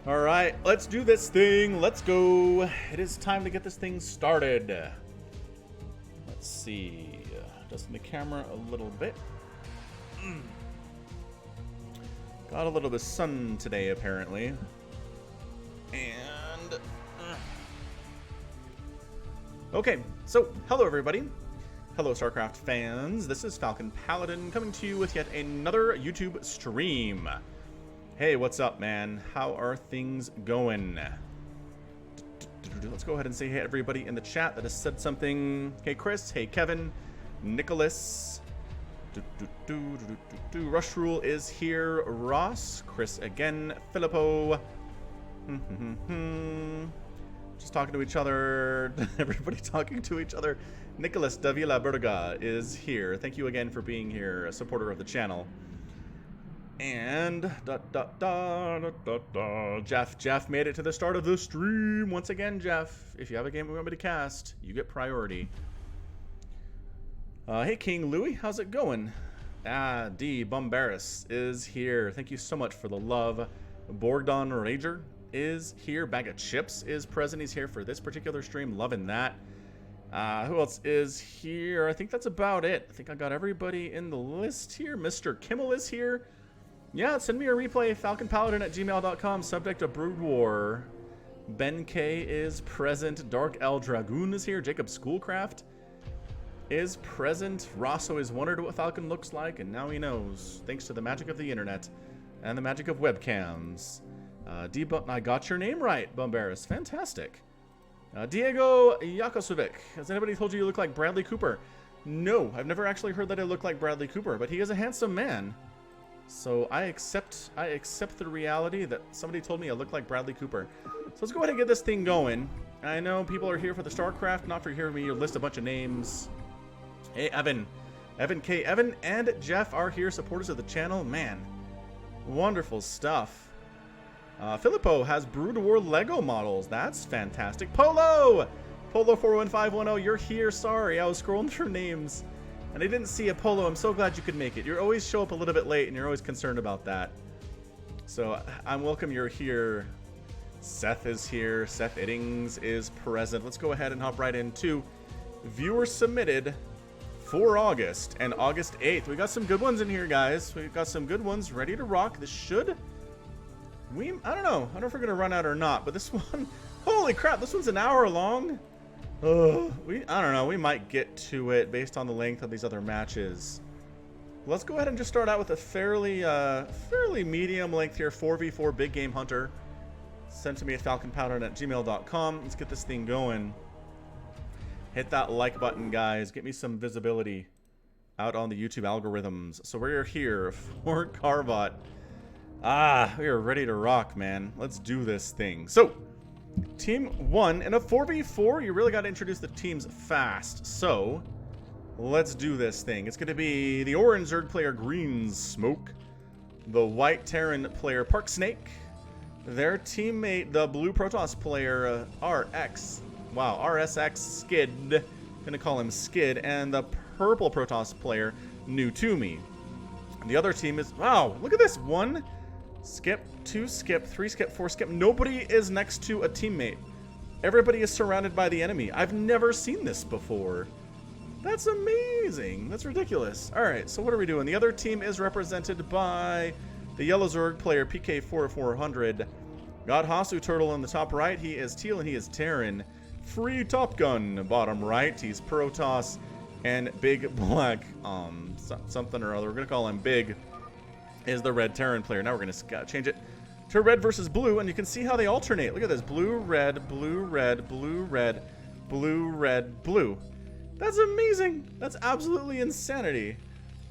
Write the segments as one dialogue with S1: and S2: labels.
S1: Alright, let's do this thing. Let's go. It is time to get this thing started. Let's see. Adjusting the camera a little bit. Got a little bit of sun today, apparently. And... okay, so, hello everybody. Hello StarCraft fans. This is Falcon Paladin coming to you with yet another YouTube stream. Hey, what's up, man? How are things going? Let's go ahead and say hey to everybody in the chat that has said something. Hey, Chris. Hey, Kevin. Nicholas. Rush Rule is here. Ross. Chris again. Filippo. Just talking to each other. Everybody talking to each other. Nicholas Davila Berga is here. Thank you again for being here, a supporter of the channel. And Jeff made it to the start of the stream once again. Jeff, if you have a game we want me to cast, you get priority. Hey King Louie, how's it going? D Bombaris is here. Thank you so much for the love. Borgdon Rager is here. Bag of Chips is present. He's here for this particular stream. Loving that. Who else is here? I think that's about it. I think I got everybody in the list here. Mr. Kimmel is here. Yeah, send me a replay, falconpaladin@gmail.com, subject of Brood War. Ben K is present. Dark L Dragoon is here. Jacob Schoolcraft is present. Ross always wondered what Falcon looks like, and now he knows, thanks to the magic of the internet and the magic of webcams. I got your name right, Bombaris. Fantastic. Diego Yakosovic. Has anybody told you you look like Bradley Cooper? No, I've never actually heard that I look like Bradley Cooper, but he is a handsome man. So I accept the reality that somebody told me I look like Bradley Cooper. So let's go ahead and get this thing going. I know people are here for the StarCraft, not for hearing me list a bunch of names. Hey, Evan K. Evan and Jeff are here, supporters of the channel. Man, wonderful stuff. Filippo has Brood War Lego models. That's fantastic. Polo 41510, you're here. Sorry, I was scrolling through names and I didn't see a Polo. I'm so glad you could make it. You always show up a little bit late, and you're always concerned about that. So I'm welcome you're here. Seth is here. Seth Iddings is present. Let's go ahead and hop right into viewer submitted for August and August 8th. We got some good ones in here, guys. We've got some good ones ready to rock. This should... I don't know. I don't know if we're going to run out or not, but this one... holy crap, this one's an hour long. I don't know, we might get to it based on the length of these other matches. Let's go ahead and just start out with a fairly medium length here, 4v4 Big Game Hunter. Sent to me at falconpaladin@gmail.com. Let's get this thing going. Hit that like button, guys. Get me some visibility out on the YouTube algorithms. So we're here for Carbot. We are ready to rock, man. Let's do this thing. So, Team 1 in a 4v4, you really got to introduce the teams fast. So, let's do this thing. It's going to be the orange Zerg player Green Smoke, the white Terran player Park Snake, their teammate the blue Protoss player RSX Skid, gonna call him Skid, and the purple Protoss player New To Me. The other team is, wow, look at this, 1 skip, 2 skip, 3 skip, 4 skip. Nobody is next to a teammate. Everybody is surrounded by the enemy. I've never seen this before. That's amazing. That's ridiculous. All right, so what are we doing? The other team is represented by the yellow Zerg player PK4400. Got Hasu Turtle in the top right. He is teal and he is Terran. Free Top Gun bottom right. He's Protoss. And Big Black something or other. We're gonna call him Big. Is the red Terran player. Now we're going to change it to red versus blue, and you can see how they alternate. Look at this. Blue, red, blue, red, blue, red, blue, red, blue. That's amazing. That's absolutely insanity.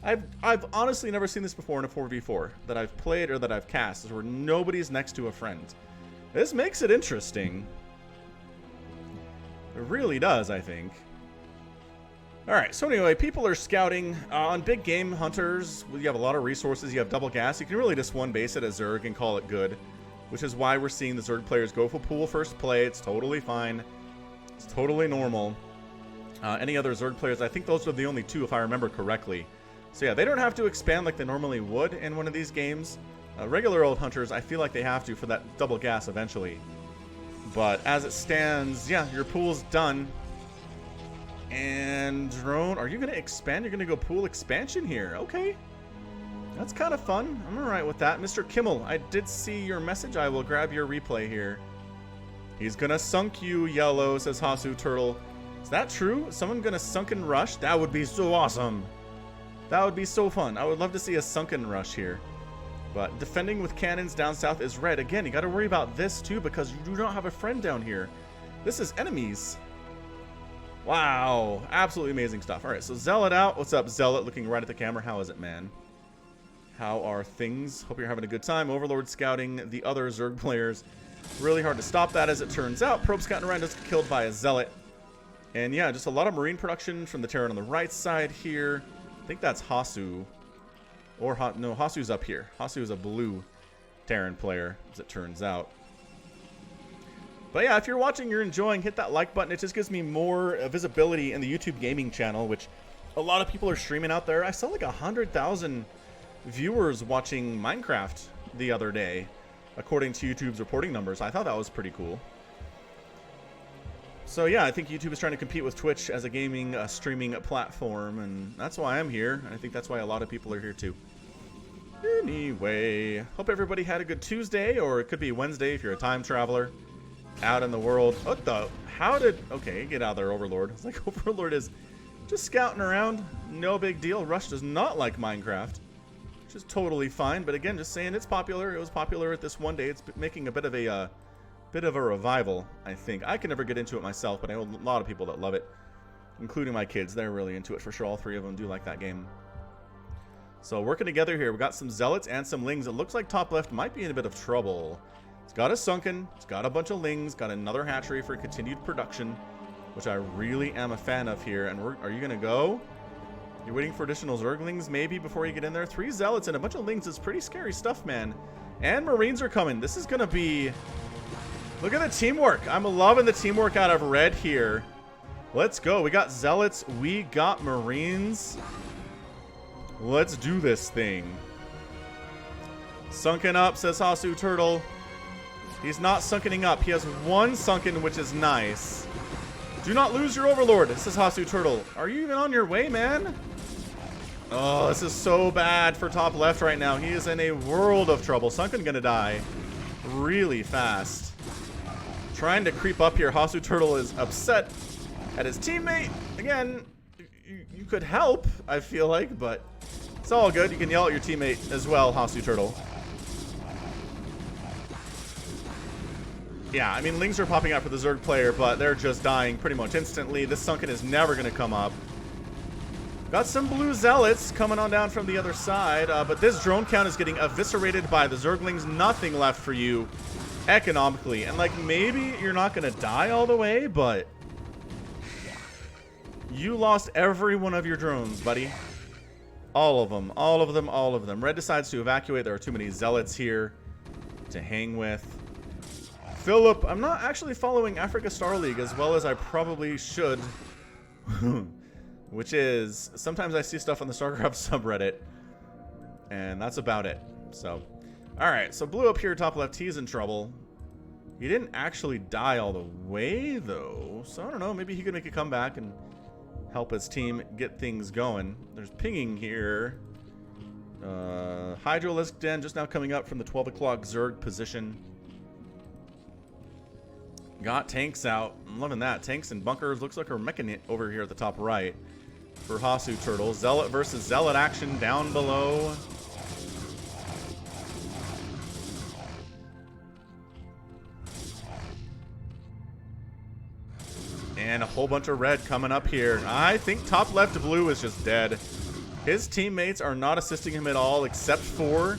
S1: I've honestly never seen this before in a 4v4 that I've played or that I've cast, where nobody's next to a friend. This makes it interesting. It really does, I think. Alright, so anyway, people are scouting on Big Game Hunters. You have a lot of resources, you have double gas. You can really just one base it as Zerg and call it good, which is why we're seeing the Zerg players go for pool first play. It's totally fine. It's totally normal. Any other Zerg players, I think those are the only 2 if I remember correctly. So yeah, they don't have to expand like they normally would in one of these games. Regular old hunters, I feel like they have to for that double gas eventually. But as it stands, yeah, your pool's done. And drone, are you going to expand? You're going to go pool expansion here. Okay. That's kind of fun. I'm alright with that. Mr. Kimmel, I did see your message. I will grab your replay here. He's going to sunk you, yellow, says Hasu Turtle. Is that true? Someone going to sunken rush? That would be so awesome. That would be so fun. I would love to see a sunken rush here. But defending with cannons down south is red. Again, you got to worry about this too because you do not have a friend down here. This is enemies. Wow. Absolutely amazing stuff. All right, so Zealot out. What's up, Zealot? Looking right at the camera. How is it, man? How are things? Hope you're having a good time. Overlord scouting the other Zerg players. Really hard to stop that as it turns out. Probe scouting around just killed by a Zealot. And yeah, just a lot of marine production from the Terran on the right side here. I think that's Hasu. Or, no, Hasu's up here. Hasu is a blue Terran player, as it turns out. But yeah, if you're watching, you're enjoying, hit that like button. It just gives me more visibility in the YouTube gaming channel, which a lot of people are streaming out there. I saw like 100,000 viewers watching Minecraft the other day, according to YouTube's reporting numbers. I thought that was pretty cool. So yeah, I think YouTube is trying to compete with Twitch as a gaming streaming platform, and that's why I'm here. And I think that's why a lot of people are here too. Anyway, hope everybody had a good Tuesday, or it could be Wednesday if you're a time traveler out in the world. What the? How did... Okay, get out of there, Overlord. It's like Overlord is just scouting around. No big deal. Rush does not like Minecraft, which is totally fine. But again, just saying it's popular. It was popular at this one day. It's making a bit of a revival, I think. I can never get into it myself, but I know a lot of people that love it, including my kids. They're really into it for sure. All three of them do like that game. So working together here, we got some Zealots and some Lings. It looks like top left might be in a bit of trouble. It's got a Sunken, it's got a bunch of Lings, got another hatchery for continued production, which I really am a fan of here. And are you going to go? You're waiting for additional Zerglings maybe before you get in there? 3 Zealots and a bunch of Lings is pretty scary stuff, man. And Marines are coming. This is going to be... Look at the teamwork. I'm loving the teamwork out of red here. Let's go. We got Zealots. We got Marines. Let's do this thing. Sunken up, says Hasu Turtle. He's not sunkening up. He has 1 sunken, which is nice. Do not lose your Overlord, says Hasu Turtle. Are you even on your way, man? Oh, this is so bad for top left right now. He is in a world of trouble. Sunken gonna die really fast. Trying to creep up here. Hasu Turtle is upset at his teammate. Again, you could help, I feel like, but it's all good. You can yell at your teammate as well, Hasu Turtle. Yeah, I mean, Lings are popping out for the Zerg player, but they're just dying pretty much instantly. This Sunken is never going to come up. Got some blue Zealots coming on down from the other side, but this drone count is getting eviscerated by the Zerglings. Nothing left for you economically. And, like, maybe you're not going to die all the way, but you lost every one of your drones, buddy. All of them. All of them. All of them. Red decides to evacuate. There are too many Zealots here to hang with. Philip, I'm not actually following Africa Star League as well as I probably should. Which is, sometimes I see stuff on the StarCraft subreddit. And that's about it. So, alright. So blue up here, top left, he's in trouble. He didn't actually die all the way, though. So I don't know, maybe he could make a comeback and help his team get things going. There's pinging here. Hydralisk Den just now coming up from the 12 o'clock Zerg position. Got tanks out. I'm loving that. Tanks and bunkers. Looks like we're meching it over here at the top right for Hasu Turtle. Zealot versus Zealot action down below. And a whole bunch of red coming up here. I think top left blue is just dead. His teammates are not assisting him at all except for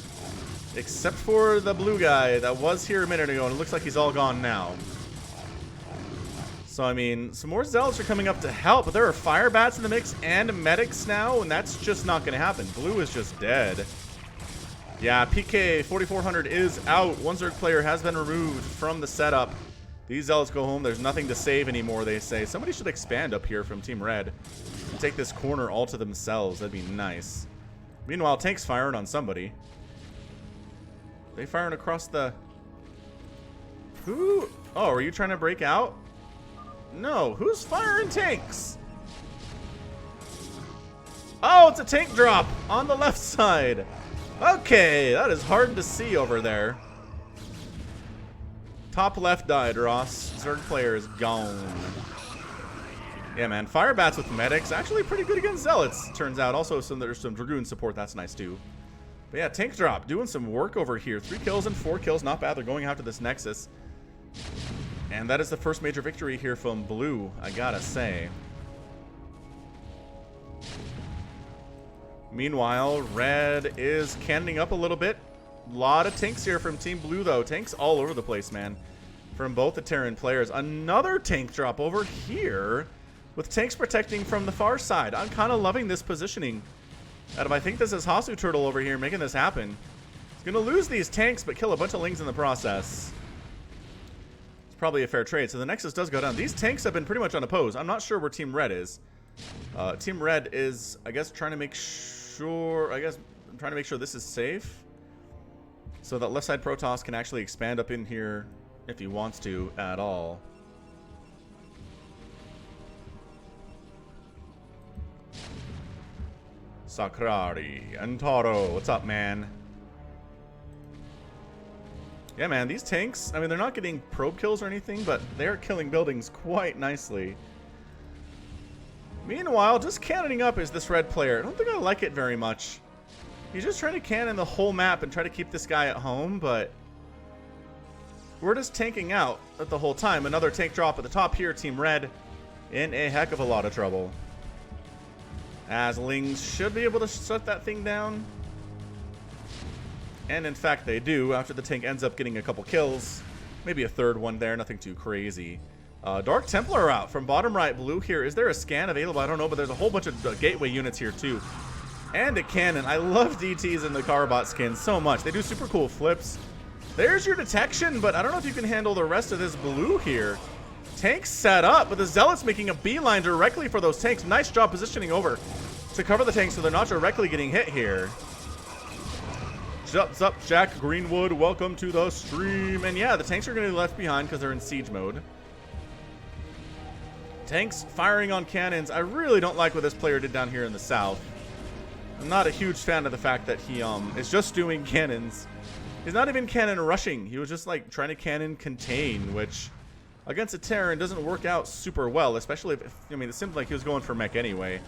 S1: the blue guy that was here a minute ago, and it looks like he's all gone now. So, I mean, some more Zealots are coming up to help, but there are Fire Bats in the mix and Medics now, and that's just not going to happen. Blue is just dead. Yeah, PK 4400 is out. One Zerg player has been removed from the setup. These Zealots go home. There's nothing to save anymore, they say. Somebody should expand up here from Team Red and take this corner all to themselves. That'd be nice. Meanwhile, tanks firing on somebody. They firing across the... Who? Oh, are you trying to break out? No. Who's firing tanks? Oh, it's a tank drop on the left side. Okay, that is hard to see over there. Top left died, Ross. Zerg player is gone. Yeah, man. Fire bats with medics. Actually pretty good against zealots, turns out. Also, there's some dragoon support. That's nice, too. But yeah, tank drop. Doing some work over here. 3 kills and 4 kills. Not bad. They're going after this Nexus. And that is the first major victory here from Blue, I gotta say. Meanwhile, Red is cannoning up a little bit. A lot of tanks here from Team Blue, though. Tanks all over the place, man. From both the Terran players. Another tank drop over here with tanks protecting from the far side. I'm kind of loving this positioning. I think this is Hasu Turtle over here making this happen. He's going to lose these tanks, but kill a bunch of Lings in the process. It's probably a fair trade. So the Nexus does go down. These tanks have been pretty much unopposed. I'm not sure where Team Red is. Team Red is, I guess, trying to make sure... I'm trying to make sure this is safe. So that left side Protoss can actually expand up in here if he wants to at all. Sakrari and Taro, what's up, man? Yeah, man, these tanks, I mean, they're not getting probe kills or anything, but they're killing buildings quite nicely. Meanwhile, just cannoning up is this red player. I don't think I like it very much. He's just trying to cannon the whole map and try to keep this guy at home, but we're just tanking out the whole time. Another tank drop at the top here. Team Red in a heck of a lot of trouble. As Lings should be able to shut that thing down. And in fact, they do after the tank ends up getting a couple kills. Maybe a third one there, nothing too crazy. Dark Templar out from bottom right blue here. Is there a scan available? I don't know, but there's a whole bunch of gateway units here too. And a cannon. I love DTs in the Carbot skin so much. They do super cool flips. There's your detection, but I don't know if you can handle the rest of this blue here. Tanks set up, but the Zealots making a beeline directly for those tanks. Nice job positioning over to cover the tanks so they're not directly getting hit here. What's up, Jack Greenwood? Welcome to the stream. And yeah, the tanks are going to be left behind because they're in siege mode. Tanks firing on cannons. I really don't like what this player did down here in the south. I'm not a huge fan of the fact that he is just doing cannons. He's not even cannon rushing. He was just like trying to cannon contain, which against a Terran doesn't work out super well, especially if, I mean, it seemed like he was going for mech anyway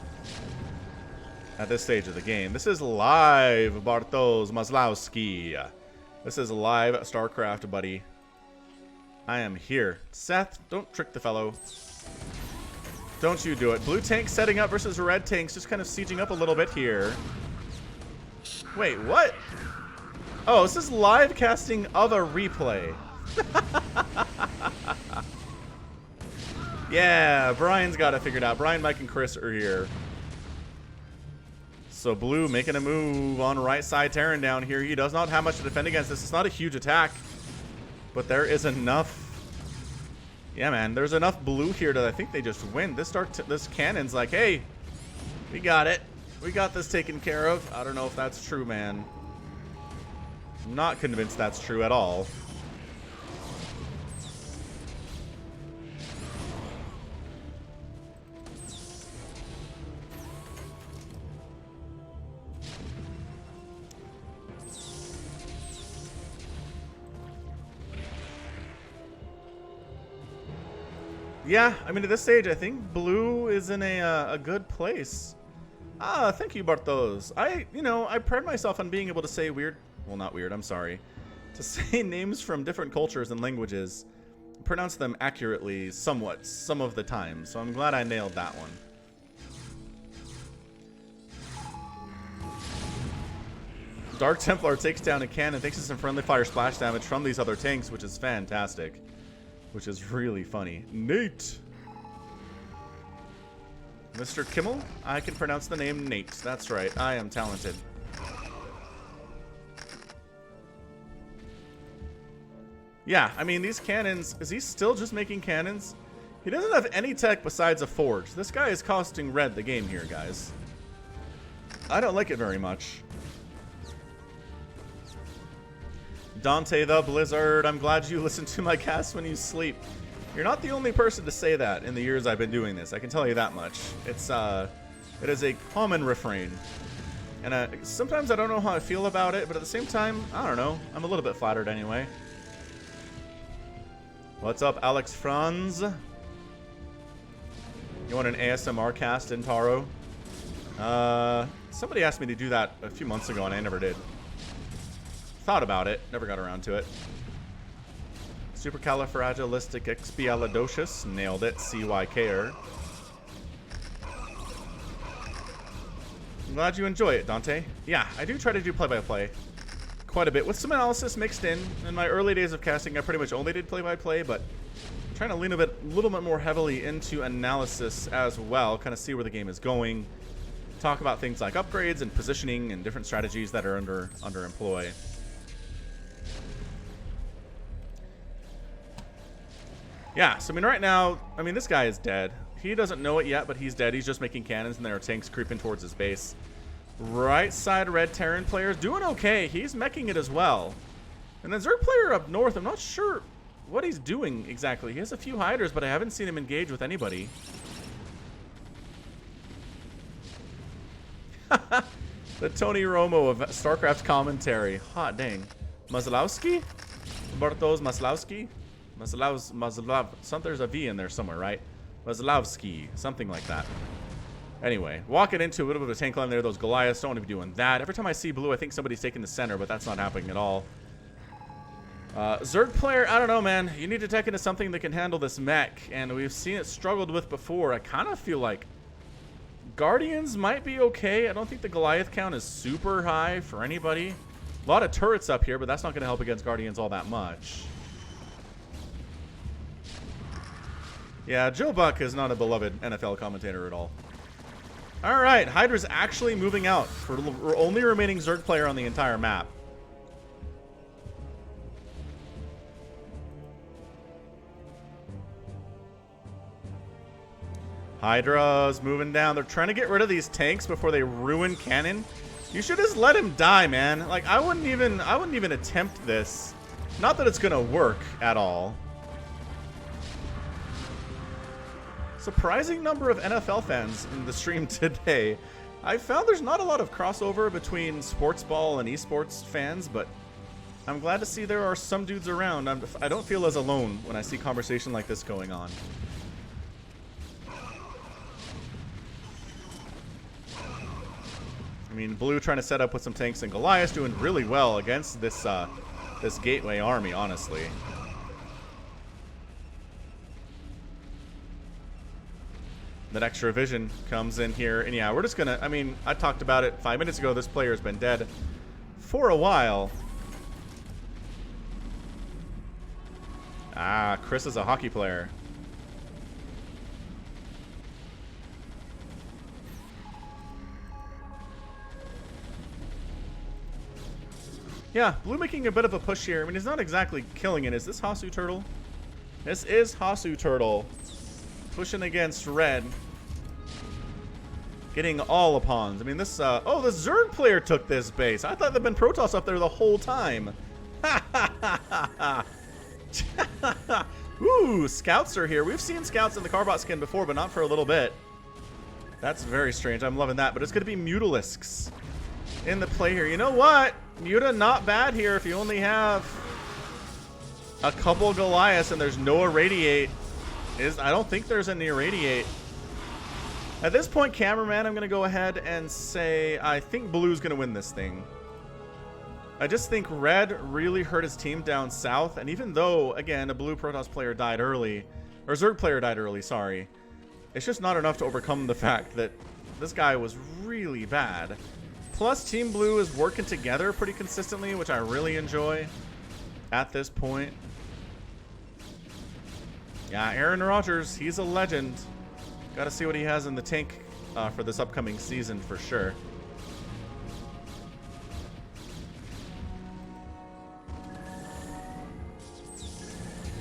S1: at this stage of the game. This is live, Bartosz Maslowski. This is live StarCraft, buddy. I am here. Seth, don't trick the fellow. Don't you do it. Blue tanks setting up versus red tanks, just kind of sieging up a little bit here. Wait, what? Oh, this is live casting of a replay. Yeah, Brian's got it figured out. Brian, Mike, and Chris are here. So Blue making a move on right side Terran down here. He does not have much to defend against this. It's not a huge attack, but there is enough. Yeah, man, there's enough blue here that I think they just win. This cannon's like, hey, we got it. We got this taken care of. I don't know if that's true, man. I'm not convinced that's true at all. Yeah, I mean, at this stage, I think blue is in a good place. Ah, thank you, Bartosz. I pride myself on being able to say weird, well, not weird, I'm sorry, to say names from different cultures and languages, pronounce them accurately somewhat, some of the time. So I'm glad I nailed that one. Dark Templar takes down a cannon thanks to some friendly fire splash damage from these other tanks, which is fantastic. Which is really funny. Nate! Mr. Kimmel? I can pronounce the name Nate. That's right. I am talented. Yeah, I mean, these cannons... Is he still just making cannons? He doesn't have any tech besides a forge. This guy is costing red the game here, guys. I don't like it very much. Dante the Blizzard, I'm glad you listen to my cast when you sleep. You're not the only person to say that in the years I've been doing this. I can tell you that much. It is a common refrain. And sometimes I don't know how I feel about it, but at the same time, I don't know. I'm a little bit flattered anyway. What's up, Alex Franz? You want an ASMR cast in Taro? Somebody asked me to do that a few months ago, and I never did. Thought about it, never got around to it. Supercalifragilisticexpialidocious, nailed it. CYKer. I'm glad you enjoy it, Dante. Yeah, I do try to do play-by-play quite a bit, with some analysis mixed in. In my early days of casting, I pretty much only did play-by-play, but I'm trying to lean a little bit more heavily into analysis as well, kind of see where the game is going. Talk about things like upgrades and positioning and different strategies that are under employ. Yeah, so I mean, right now, I mean, this guy is dead. He doesn't know it yet, but he's dead. He's just making cannons, and there are tanks creeping towards his base. Right side red Terran player is doing okay. He's meching it as well. And then Zerg player up north, I'm not sure what he's doing exactly. He has a few hiders, but I haven't seen him engage with anybody. The Tony Romo of StarCraft commentary. Hot dang. Maslowski? Bartosz Maslowski? There's a V in there somewhere, right? Maslowski, something like that. Anyway, walking into a little bit of a tank line there. Those Goliaths don't want to be doing that. Every time I see blue, I think somebody's taking the center, but that's not happening at all. Zerg player, I don't know, man. You need to tech into something that can handle this mech, and we've seen it struggled with before. I kind of feel like Guardians might be okay. I don't think the Goliath count is super high for anybody. A lot of turrets up here, but that's not going to help against Guardians all that much. Yeah, Joe Buck is not a beloved NFL commentator at all. All right, Hydra's actually moving out for the only remaining Zerg player on the entire map. Hydra's moving down. They're trying to get rid of these tanks before they ruin cannon. You should just let him die, man. Like, I wouldn't even attempt this. Not that it's gonna work at all. Surprising number of NFL fans in the stream today. I found there's not a lot of crossover between sports ball and esports fans, but I'm glad to see there are some dudes around. I don't feel as alone when I see conversation like this going on. I mean, blue trying to set up with some tanks, and Goliath doing really well against this this gateway army, honestly. That extra vision comes in here, and yeah, we're just gonna, I mean, I talked about it 5 minutes ago. This player's been dead for a while. Ah, Chris is a hockey player. Yeah, blue making a bit of a push here. I mean, he's not exactly killing it. Is this Hasu Turtle? This is Hasu Turtle. Pushing against red. Getting all upons. I mean, this, oh, the Zerg player took this base. I thought there'd been Protoss up there the whole time. Ooh, scouts are here. We've seen scouts in the Carbot skin before, but not for a little bit. That's very strange. I'm loving that. But it's going to be Mutalisks in the play here. You know what? Muta not bad here if you only have a couple Goliaths and there's no Irradiate. I don't think there's any Irradiate. At this point, cameraman, I'm going to go ahead and say I think blue's going to win this thing. I just think red really hurt his team down south, and even though, again, a blue Protoss player died early, or Zerg player died early, sorry, it's just not enough to overcome the fact that this guy was really bad. Plus, Team Blue is working together pretty consistently, which I really enjoy at this point. Yeah, Aaron Rodgers, he's a legend. Got to see what he has in the tank for this upcoming season for sure.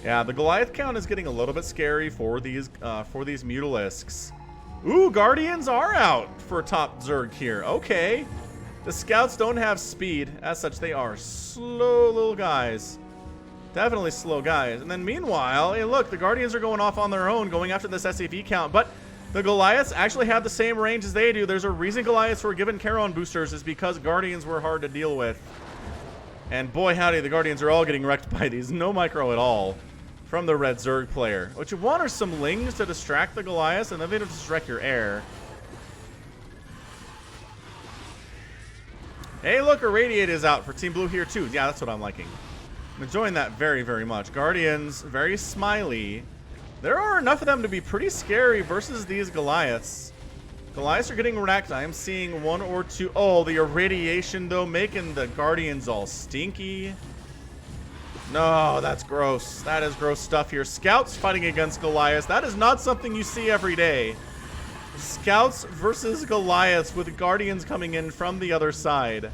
S1: Yeah, the Goliath count is getting a little bit scary for these Mutalisks. Ooh, Guardians are out for top Zerg here. Okay. The scouts don't have speed. As such, they are slow little guys. Definitely slow guys. And then meanwhile, hey look, the Guardians are going off on their own, going after this SAV count. But the Goliaths actually have the same range as they do. There's a reason Goliaths were given Charon boosters, is because Guardians were hard to deal with. And boy howdy, the Guardians are all getting wrecked by these. No micro at all from the red Zerg player. What you want are some Lings to distract the Goliaths, and then they don't just wreck your air. Hey look, Irradiate is out for Team Blue here too. Yeah, that's what I'm liking. I'm enjoying that very, very much. Guardians, very smiley. There are enough of them to be pretty scary versus these Goliaths. Goliaths are getting wrecked. I am seeing one or two. Oh, the irradiation, though, making the Guardians all stinky. No, that's gross. That is gross stuff here. Scouts fighting against Goliaths. That is not something you see every day. Scouts versus Goliaths with Guardians coming in from the other side.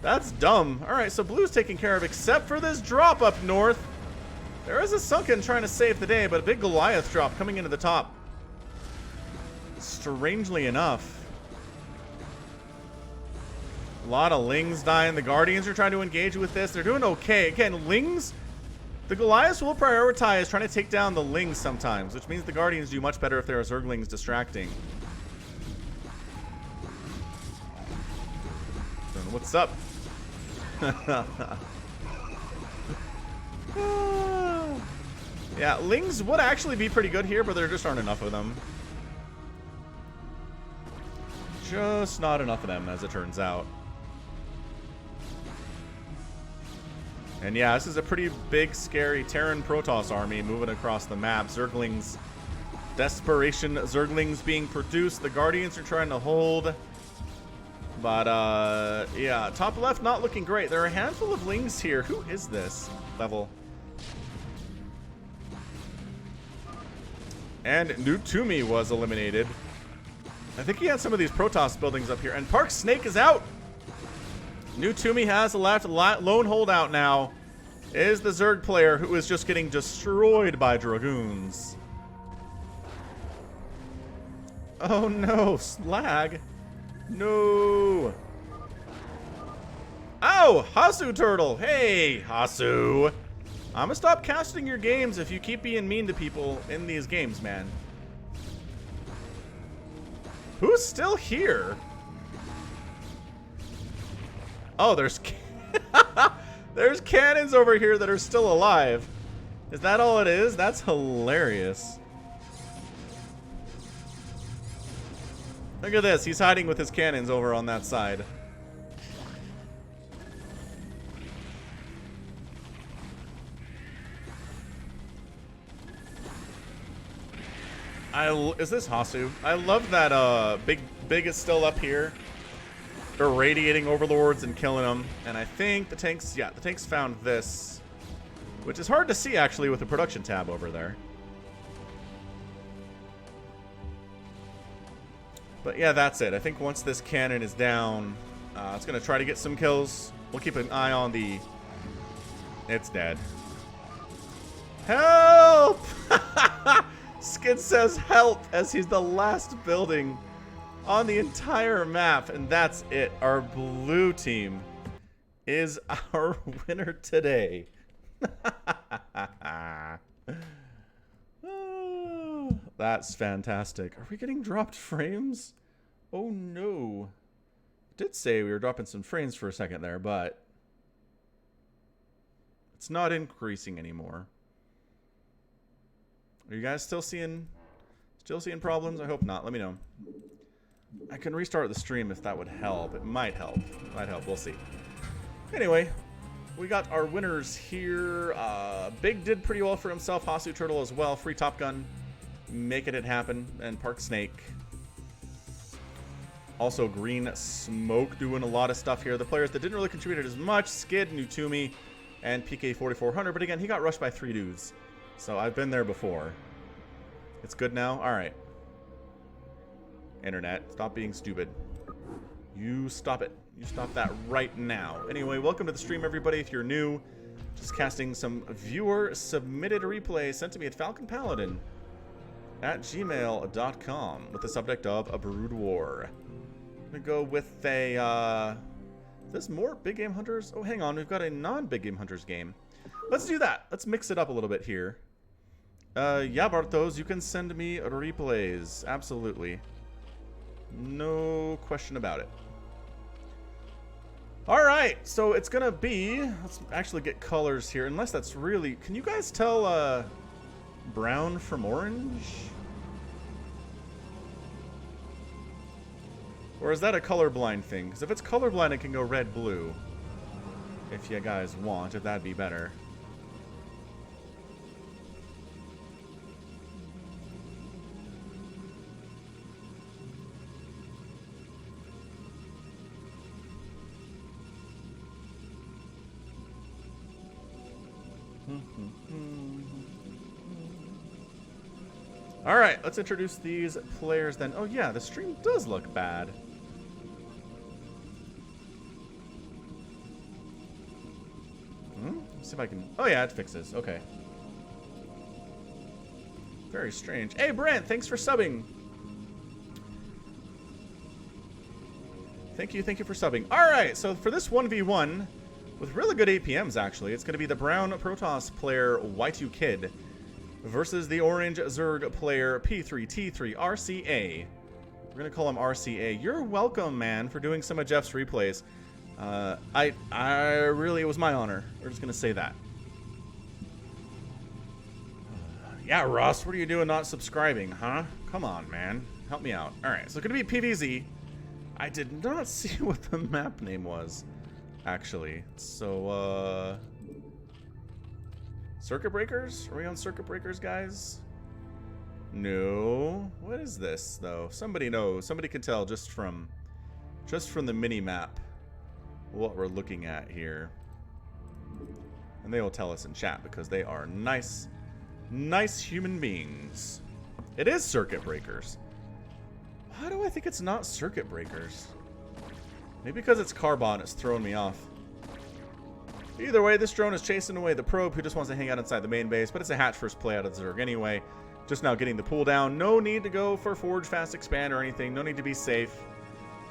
S1: That's dumb. All right, so Blue's taken care of, except for this drop up north. There is a Sunken trying to save the day, but a big Goliath drop coming into the top. Strangely enough. A lot of Lings dying. The Guardians are trying to engage with this. They're doing okay. Again, Lings, the Goliaths will prioritize trying to take down the Lings sometimes, which means the Guardians do much better if there are Zerglings distracting. What's up? Yeah, Lings would actually be pretty good here, but there just aren't enough of them. Just not enough of them, as it turns out. And yeah, this is a pretty big, scary Terran Protoss army moving across the map. Zerglings, desperation Zerglings being produced. The Guardians are trying to hold. But, yeah, top left not looking great. There are a handful of Lings here. Who is this level? And Nutumi was eliminated. I think he had some of these Protoss buildings up here. And Park Snake is out. Nutumi has left. Lone holdout now is the Zerg player, who is just getting destroyed by Dragoons. Oh no, slag. No. Oh, Hasu Turtle. Hey, Hasu. I'm gonna stop casting your games if you keep being mean to people in these games, man. Who's still here? Oh, there's there's cannons over here that are still alive. Is that all it is? That's hilarious. Look at this. He's hiding with his cannons over on that side. Is this Hasu? I love that Big is still up here, irradiating overlords and killing them. And I think the tanks, yeah, the tanks found this, which is hard to see actually with the production tab over there. But yeah, that's it. I think once this cannon is down, it's going to try to get some kills. We'll keep an eye on the... It's dead. Help! Skid says help as he's the last building on the entire map. And that's it. Our blue team is our winner today. Oh, that's fantastic. Are we getting dropped frames? Oh no. I did say we were dropping some frames for a second there, but it's not increasing anymore. Are you guys still seeing problems? I hope not. Let me know. I can restart the stream if that would help. It might help. Might help. We'll see. Anyway, we got our winners here. Big did pretty well for himself. Hasu Turtle as well. Free Top Gun, making it happen. And Park Snake. Also Green Smoke doing a lot of stuff here. The players that didn't really contribute as much. Skid, Nutumi, and PK4400. But again, he got rushed by 3 dudes. So I've been there before. It's good now? Alright. Internet, stop being stupid. You stop it. You stop that right now. Anyway, welcome to the stream, everybody. If you're new, just casting some viewer-submitted replay sent to me at falconpaladin@gmail.com with the subject of A Brood War. gonna go with a, is this more Big Game Hunters? Oh, hang on, we've got a non-Big Game Hunters game. Let's do that. Let's mix it up a little bit here. Yeah, Bartos, you can send me replays. Absolutely. No question about it. Alright, so it's gonna be, let's actually get colors here, unless that's really, can you guys tell, brown from orange? Or is that a colorblind thing? Because if it's colorblind, it can go red, blue. If you guys want, if that'd be better. All right, let's introduce these players then. Oh yeah, the stream does look bad. Let's see if I can... Oh yeah, it fixes. Okay. Very strange. Hey Brent, thanks for subbing. Thank you for subbing. All right, so for this 1v1, with really good APMs actually, it's going to be the brown Protoss player Y2 Kid versus the orange Zerg player P3T3 RCA. We're going to call him RCA. You're welcome, man, for doing some of Jeff's replays. It was my honor. We're just going to say that. Yeah, Ross, what are you doing not subscribing, huh? Come on, man. Help me out. All right, so it's going to be PvZ. I did not see what the map name was, actually. So, Circuit Breakers? Are we on Circuit Breakers, guys? No. What is this, though? Somebody knows. Somebody can tell just from the mini-map what we're looking at here. And they will tell us in chat because they are nice human beings. It is Circuit Breakers. Why do I think it's not Circuit Breakers? Maybe because it's Carbot, it's throwing me off. Either way, this drone is chasing away the probe who just wants to hang out inside the main base, but it's a hatch first play out of the Zerg anyway. Just now getting the pull down. No need to go for Forge Fast Expand or anything. No need to be safe.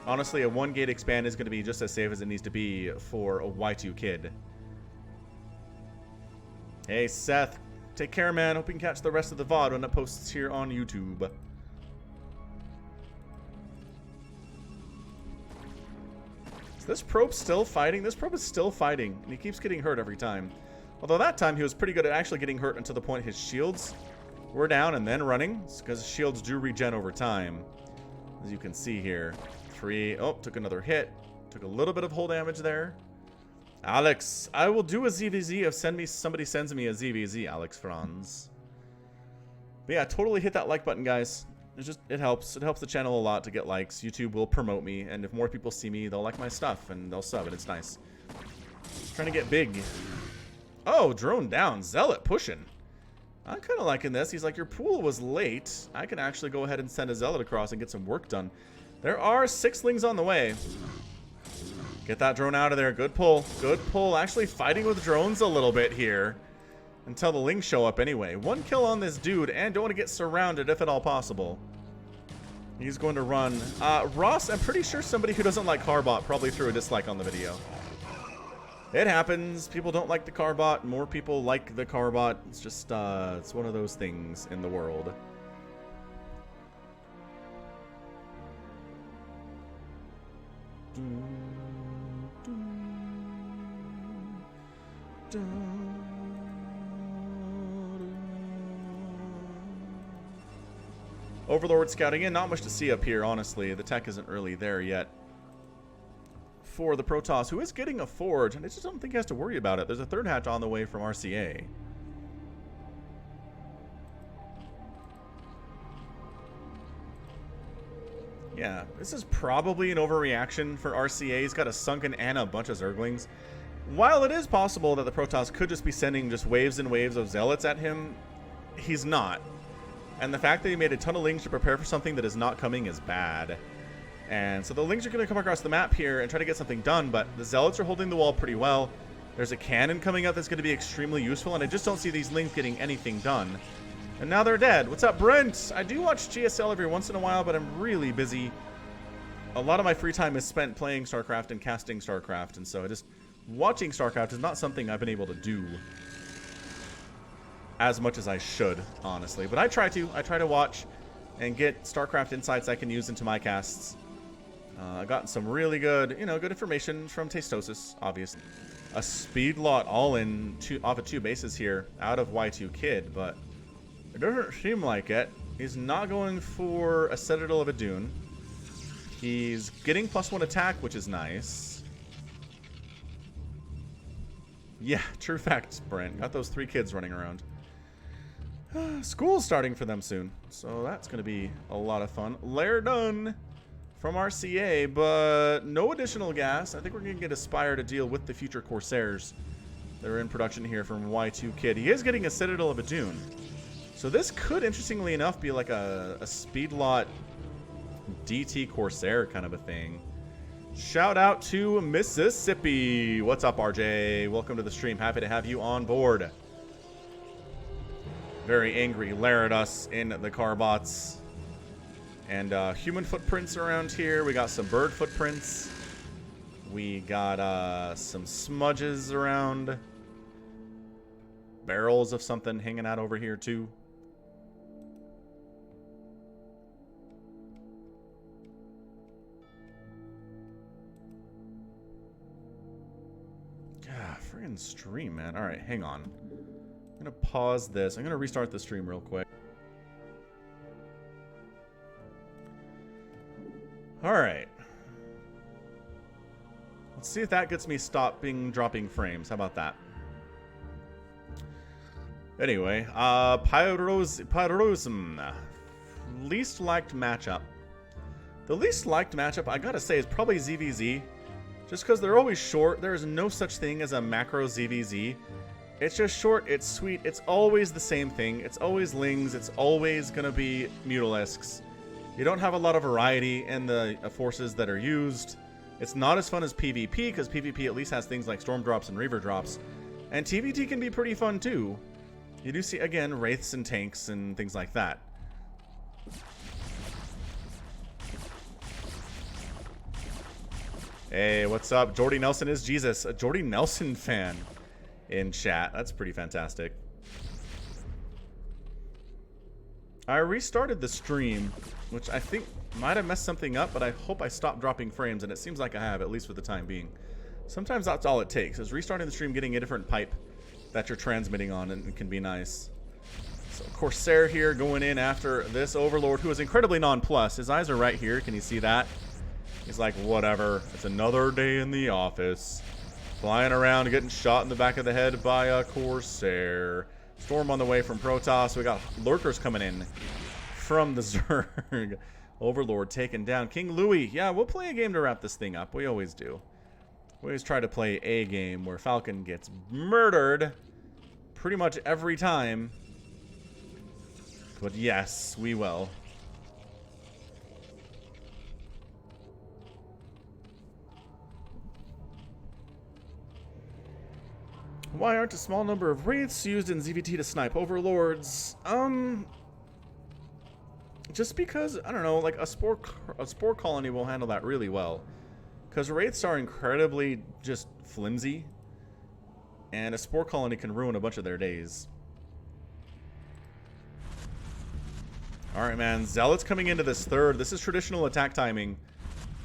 S1: Honestly, a 1-gate expand is going to be just as safe as it needs to be for a Y2 Kid. Hey, Seth. Take care, man. Hope you can catch the rest of the VOD when it posts here on YouTube. Is this probe still fighting? This probe is still fighting, and he keeps getting hurt every time. Although that time he was pretty good at actually getting hurt until the point his shields were down and then running, because shields do regen over time, as you can see here. Oh, took another hit. Took a little bit of hull damage there. Alex, I will do a ZVZ if somebody sends me a ZVZ, Alex Franz. But yeah, totally hit that like button, guys. It helps. It helps the channel a lot to get likes. YouTube will promote me, and if more people see me, they'll like my stuff, and they'll sub, and it's nice. Trying to get big. Oh, drone down. Zealot pushing. I'm kind of liking this. He's like, your pool was late. I can actually go ahead and send a Zealot across and get some work done. There are 6lings on the way. Get that drone out of there. Good pull. Good pull. Actually fighting with drones a little bit here. Until the lings show up anyway. 1 kill on this dude, and don't want to get surrounded if at all possible. He's going to run. Ross, I'm pretty sure somebody who doesn't like Carbot probably threw a dislike on the video. It happens. People don't like the Carbot. More people like the Carbot. It's just, it's one of those things in the world. Overlord scouting in. Not much to see up here, honestly. The tech isn't really there yet. For the Protoss, who is getting a Forge, and I just don't think he has to worry about it. There's a 3rd hatch on the way from RCA. Yeah, this is probably an overreaction for RCA. He's got a Sunken and a bunch of Zerglings. While it is possible that the Protoss could just be sending just waves and waves of Zealots at him, he's not. And the fact that he made a ton of Lings to prepare for something that is not coming is bad. And so the Lings are going to come across the map here and try to get something done, but the Zealots are holding the wall pretty well. There's a cannon coming up that's going to be extremely useful, and I just don't see these Lings getting anything done. And now they're dead. What's up, Brent? I do watch GSL every once in a while, but I'm really busy a lot of my free time is spent playing StarCraft and casting StarCraft, and so just watching StarCraft is not something I've been able to do as much as I should, honestly. But I try to watch and get StarCraft insights I can use into my casts. I've gotten some really good, good information from Tastosis, obviously. A speed lot all in off of 2 bases here out of Y2 Kid, but it doesn't seem like it. He's not going for a Citadel of Adun. He's getting +1 attack, which is nice. Yeah, true fact, Brent. Got those 3 kids running around. School's starting for them soon, so that's going to be a lot of fun. Lair done from RCA, but no additional gas. I think we're going to get Aspire to deal with the future Corsairs that are in production here from Y2 Kid. He is getting a Citadel of Adun. So this could, interestingly enough, be like a speed lot DT Corsair kind of a thing. Shout out to Mississippi. What's up, RJ? Welcome to the stream. Happy to have you on board. Very angry Laridus in the Carbots. And human footprints around here. We got some bird footprints. We got some smudges around. Barrels of something hanging out over here too. God, friggin' stream, man. Alright, hang on. I'm gonna pause this. I'm gonna restart the stream real quick. Alright. Let's see if that gets me dropping frames. How about that? Anyway, Pyrosm. Least liked matchup. The least liked matchup, I gotta say, is probably ZVZ. Just because they're always short. There is no such thing as a macro ZVZ. It's just short, it's sweet, it's always the same thing. It's always Lings, it's always gonna be Mutalisks. You don't have a lot of variety in the forces that are used. It's not as fun as PvP, because PvP at least has things like Storm Drops and Reaver Drops. And TvT can be pretty fun too. You do see, again, Wraiths and Tanks and things like that. Hey, what's up? Jordy Nelson is Jesus. A Jordy Nelson fan in chat. That's pretty fantastic. I restarted the stream, which I think might have messed something up, but I hope I stopped dropping frames, and it seems like I have, at least for the time being. Sometimes that's all it takes, is restarting the stream, getting a different pipe that you're transmitting on, and it can be nice. So Corsair here going in after this Overlord, who is incredibly nonplussed. His eyes are right here. Can you see that? He's like, whatever. It's another day in the office. Flying around, getting shot in the back of the head by a Corsair. Storm on the way from Protoss. We got Lurkers coming in from the Zerg. Overlord taken down. King Louis. Yeah, we'll play a game to wrap this thing up. We always do. We always try to play a game where Falcon gets murdered pretty much every time. But yes, we will. Why aren't a small number of Wraiths used in ZVT to snipe Overlords? Just because, I don't know, like a spore colony will handle that really well. Because Wraiths are incredibly just flimsy. And a spore colony can ruin a bunch of their days. Alright, man. Zealots coming into this third. This is traditional attack timing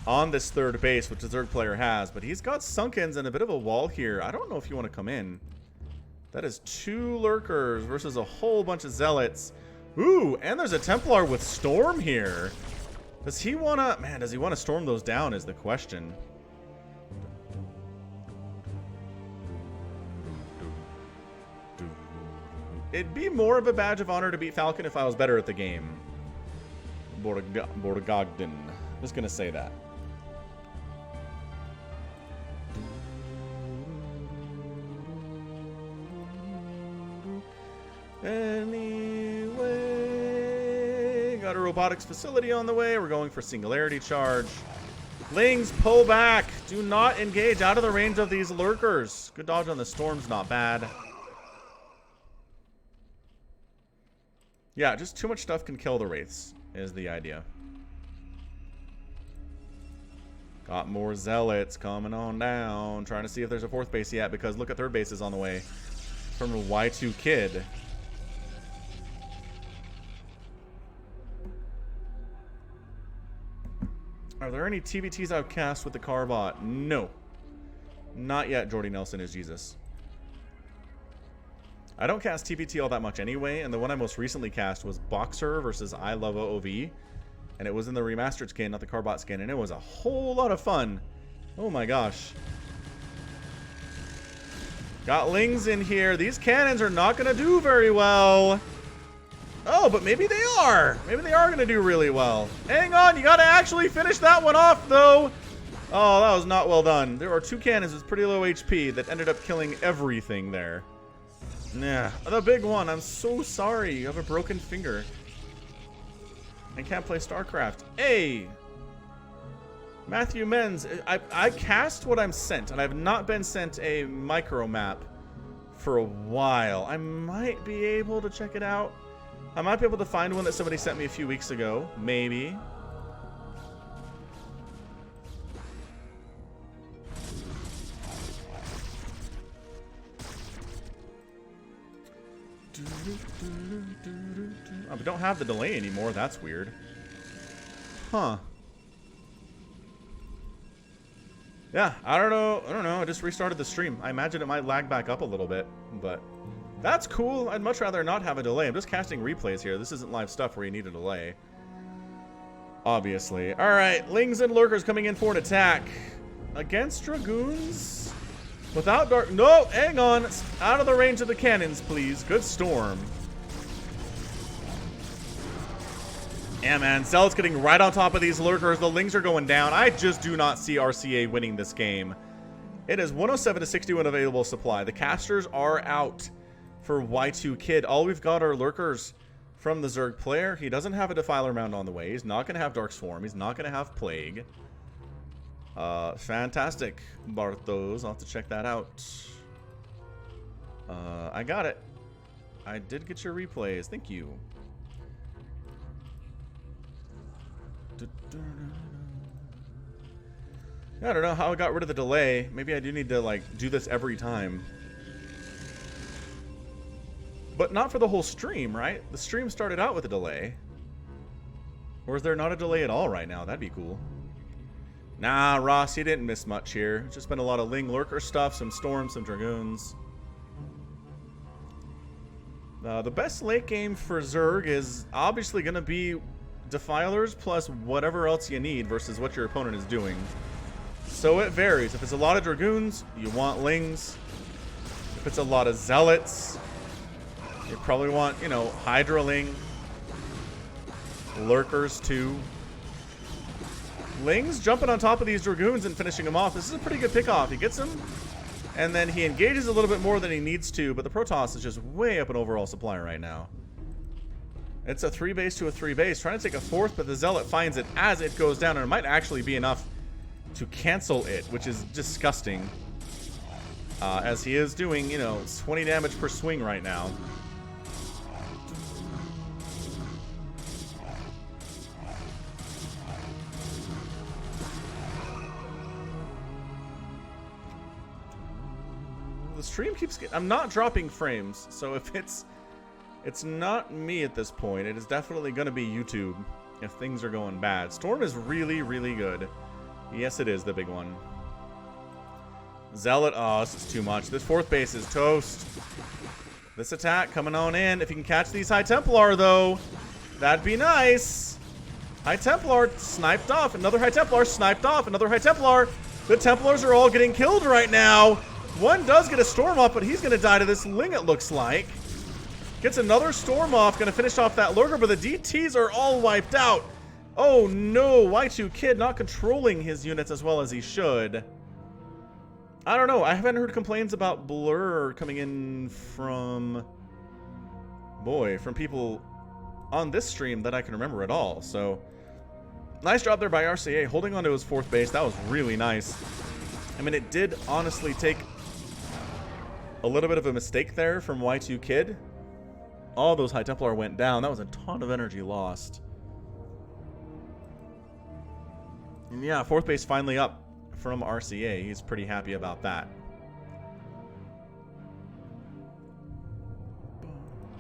S1: on this third base, which the Zerg player has. But he's got Sunkens and a bit of a wall here. I don't know if you want to come in. That is 2 Lurkers versus a whole bunch of Zealots. Ooh, and there's a Templar with Storm here. Does he want to... Man, does he want to storm those down is the question. It'd be more of a badge of honor to beat Falcon if I was better at the game. Borgogden. Just going to say that. Anyway, got a robotics facility on the way. We're going for singularity charge. Lings, pull back. Do not engage out of the range of these Lurkers. Good dodge on the Storm's not bad. Yeah, just too much stuff can kill the Wraiths, is the idea. Got more zealots coming on down. Trying to see if there's a fourth base yet, because look at third base is on the way. From a Y2 Kid. Are there any TVTs I've cast with the Carbot? No. Not yet, Jordy Nelson is Jesus. I don't cast TVT all that much anyway, and the one I most recently cast was Boxer versus I Love OOV. And it was in the Remastered skin, not the Carbot skin, and it was a whole lot of fun. Oh my gosh. Got Lings in here. These cannons are not going to do very well. Oh, but maybe they are. Maybe they are going to do really well. Hang on, you got to actually finish that one off, though. Oh, that was not well done. There are 2 cannons with pretty low HP that ended up killing everything there. Nah, the big one. I'm so sorry. You have a broken finger. I can't play StarCraft. Hey! Matthew Menz, I cast what I'm sent, and I've not been sent a micro map for a while. I might be able to check it out. I might be able to find one that somebody sent me a few weeks ago. Maybe. Oh, we don't have the delay anymore. That's weird. Huh. Yeah, I don't know. I just restarted the stream. I imagine it might lag back up a little bit, but that's cool. I'd much rather not have a delay. I'm just casting replays here. This isn't live stuff where you need a delay. Obviously. All right, Lings and Lurkers coming in for an attack. Against Dragoons? Without Dark... No, hang on. Out of the range of the cannons, please. Good storm. Yeah, man. Zealot's getting right on top of these Lurkers. The Lings are going down. I just do not see RCA winning this game. It is 107 to 61 available supply. The casters are out for Y2 Kid. All we've got are Lurkers from the Zerg player. He doesn't have a Defiler Mound on the way. He's not going to have Dark Swarm. He's not going to have Plague. Fantastic, Barthos. I'll have to check that out. I got it. I did get your replays. Thank you. I don't know how I got rid of the delay. Maybe I do need to, like, do this every time. But not for the whole stream, right? The stream started out with a delay. Or is there not a delay at all right now? That'd be cool. Nah, Ross, you didn't miss much here. It's just been a lot of Ling Lurker stuff, some Storms, some Dragoons. The best late game for Zerg is obviously going to be Defilers plus whatever else you need versus what your opponent is doing. So it varies. If it's a lot of Dragoons, you want Lings. If it's a lot of Zealots, you probably want, you know, Hydraling. Lurkers too. Lings jumping on top of these Dragoons and finishing them off. This is a pretty good pick-off. He gets them, and then he engages a little bit more than he needs to, but the Protoss is just way up in overall supply right now. It's a 3-base to a 3-base. Trying to take a 4th, but the Zealot finds it as it goes down, and it might actually be enough to cancel it, which is disgusting. As he is doing, you know, 20 damage per swing right now. The stream keeps getting... I'm not dropping frames, so if it's not me at this point. It is definitely going to be YouTube if things are going bad. Storm is really, really good. Yes, it is the big one. Zealot. Oh, this is too much. This 4th base is toast. This attack coming on in. If you can catch these High Templar, though, that'd be nice. High Templar sniped off. Another High Templar sniped off. Another High Templar. The Templars are all getting killed right now. One does get a Storm off, but he's going to die to this Ling, it looks like. Gets another Storm off. Going to finish off that Lurker, but the DTs are all wiped out. Oh, no. Y2 Kid not controlling his units as well as he should. I don't know. I haven't heard complaints about Blur coming in from... Boy, from people on this stream that I can remember at all. So, nice job there by RCA. Holding on to his 4th base. That was really nice. I mean, it did honestly take a little bit of a mistake there from Y2 Kid. All those High Templar went down. That was a ton of energy lost. And yeah, 4th base finally up from RCA. He's pretty happy about that.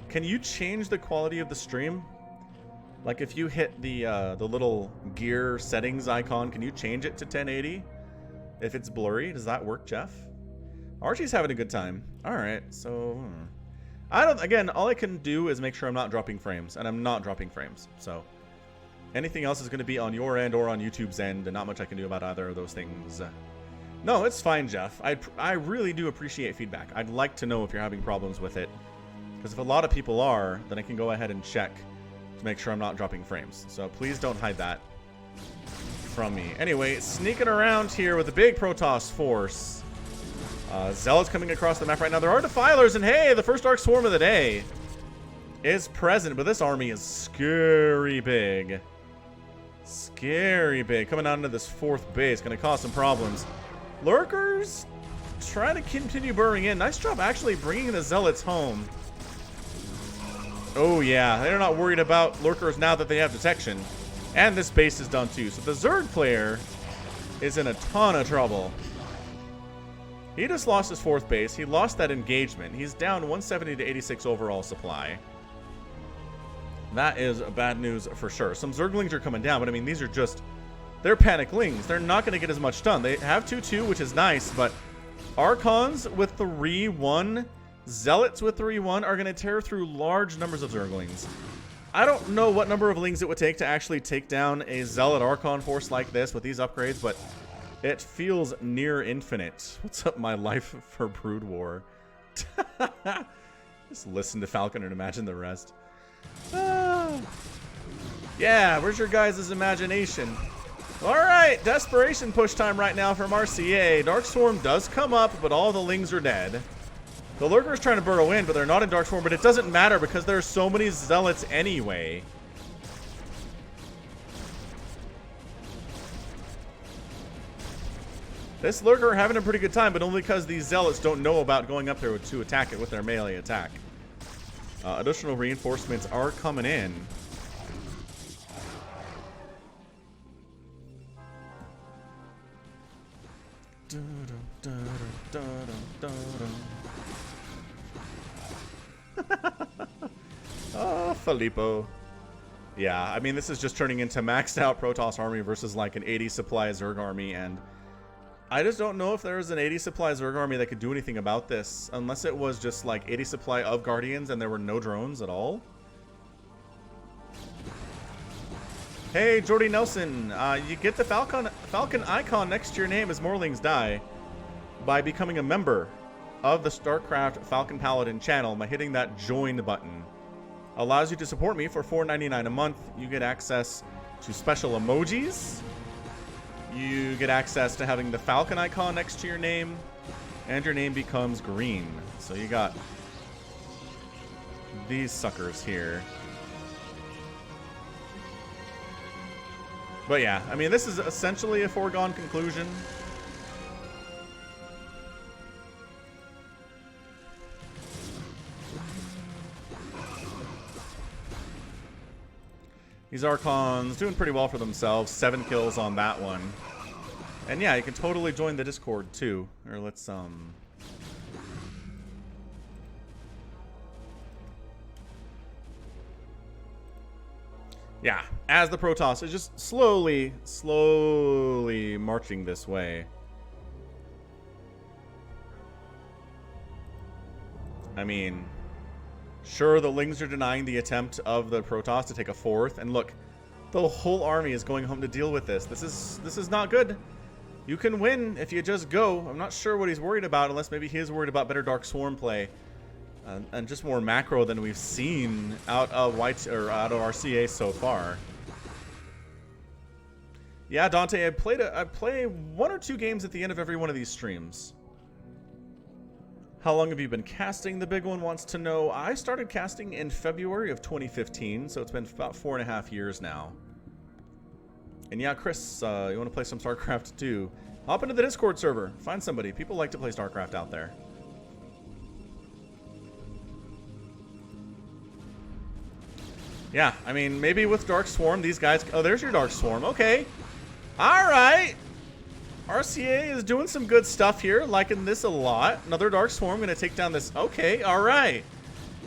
S1: Can you change the quality of the stream? Like if you hit the little gear settings icon, can you change it to 1080? If it's blurry, does that work, Jeff? Archie's having a good time. All right, so I don't. Again, all I can do is make sure I'm not dropping frames, and I'm not dropping frames. So anything else is going to be on your end or on YouTube's end, and not much I can do about either of those things. No, it's fine, Jeff. I really do appreciate feedback. I'd like to know if you're having problems with it, because if a lot of people are, then I can go ahead and check to make sure I'm not dropping frames. So please don't hide that from me. Anyway, sneaking around here with a big Protoss force. Zealots coming across the map right now. There are Defilers, and hey, the first Dark Swarm of the day is present, but this army is scary big. Scary big. Coming out into this 4th base, going to cause some problems. Lurkers trying to continue burrowing in. Nice job actually bringing the Zealots home. Oh yeah, they're not worried about Lurkers now that they have detection. And this base is done too. So the Zerg player is in a ton of trouble. He just lost his 4th base. He lost that engagement. He's down 170 to 86 overall supply. That is bad news for sure. Some Zerglings are coming down, but I mean, these are just... They're Paniclings. They're not going to get as much done. They have 2-2, which is nice, but Archons with 3-1, Zealots with 3-1 are going to tear through large numbers of Zerglings. I don't know what number of Lings it would take to actually take down a Zealot Archon force like this with these upgrades, but it feels near infinite. What's up, my life for Brood War? Just listen to Falcon and imagine the rest. Yeah, where's your guys' imagination? Alright, desperation push time right now from RCA. Dark Swarm does come up, but all the Lings are dead. The Lurker's trying to burrow in, but they're not in Dark Swarm, but it doesn't matter because there are so many Zealots anyway. This Lurker having a pretty good time, but only because these Zealots don't know about going up there to attack it with their melee attack. Additional reinforcements are coming in. Oh, Filippo. Yeah, I mean, this is just turning into maxed out Protoss army versus like an 80 supply Zerg army, and I just don't know if there's an 80 supply Zerg army that could do anything about this, unless it was just like 80 supply of Guardians and there were no drones at all. Hey, Jordy Nelson, you get the Falcon icon next to your name as Morlings die by becoming a member of the StarCraft Falcon Paladin channel by hitting that join button. Allows you to support me for $4.99 a month. You get access to special emojis. You get access to having the Falcon icon next to your name, and your name becomes green. So you got these suckers here. But yeah, I mean, this is essentially a foregone conclusion. These Archons doing pretty well for themselves. 7 kills on that one. And yeah, you can totally join the Discord too. Or let's yeah, as the Protoss is just slowly marching this way. I mean, sure, the Lings are denying the attempt of the Protoss to take a 4th, and look, the whole army is going home to deal with this. This is not good. You can win if you just go. I'm not sure what he's worried about, unless maybe he is worried about better Dark Swarm play, and just more macro than we've seen out of out of RCA so far. Yeah, Dante, I play 1 or 2 games at the end of every one of these streams. How long have you been casting? The big one wants to know. I started casting in February of 2015, so it's been about 4.5 years now. And yeah, Chris, you want to play some StarCraft too? Hop into the Discord server. Find somebody. People like to play StarCraft out there. Yeah, I mean, maybe with Dark Swarm, these guys... Oh, there's your Dark Swarm. Okay. Alright. RCA is doing some good stuff here. Liking this a lot. Another Dark Swarm going to take down this. Okay, alright.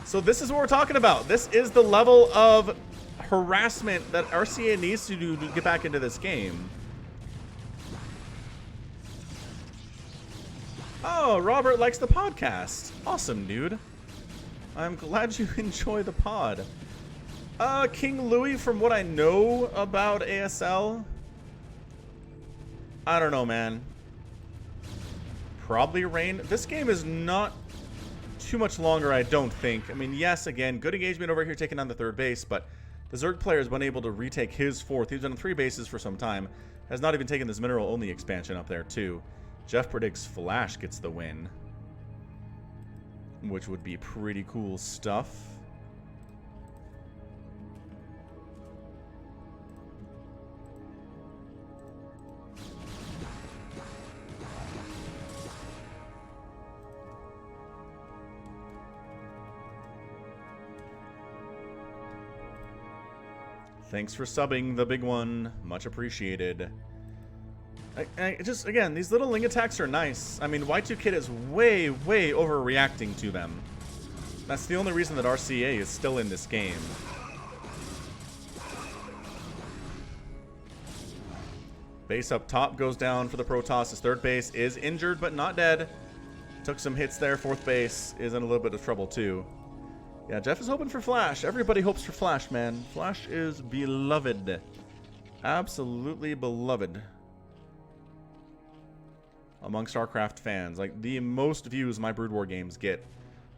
S1: So this is what we're talking about. This is the level of harassment that RCA needs to do to get back into this game. Oh, Robert likes the podcast. Awesome, dude. I'm glad you enjoy the pod. King Louis, from what I know about ASL, I don't know, man. Probably Rain. This game is not too much longer, I don't think. I mean, yes, again, good engagement over here taking on the third base, but the Zerg player has been able to retake his fourth. He's done 3 bases for some time. Has not even taken this mineral-only expansion up there, too. Jeff predicts Flash gets the win, which would be pretty cool stuff. Thanks for subbing, the big one. Much appreciated. I just, again, these little Ling attacks are nice. I mean, Y2Kid is way, way overreacting to them. That's the only reason that RCA is still in this game. Base up top goes down for the Protoss. His third base is injured, but not dead. Took some hits there. Fourth base is in a little bit of trouble, too. Yeah, Jeff is hoping for Flash. Everybody hopes for Flash, man. Flash is beloved. Absolutely beloved among StarCraft fans. Like, the most views my Brood War games get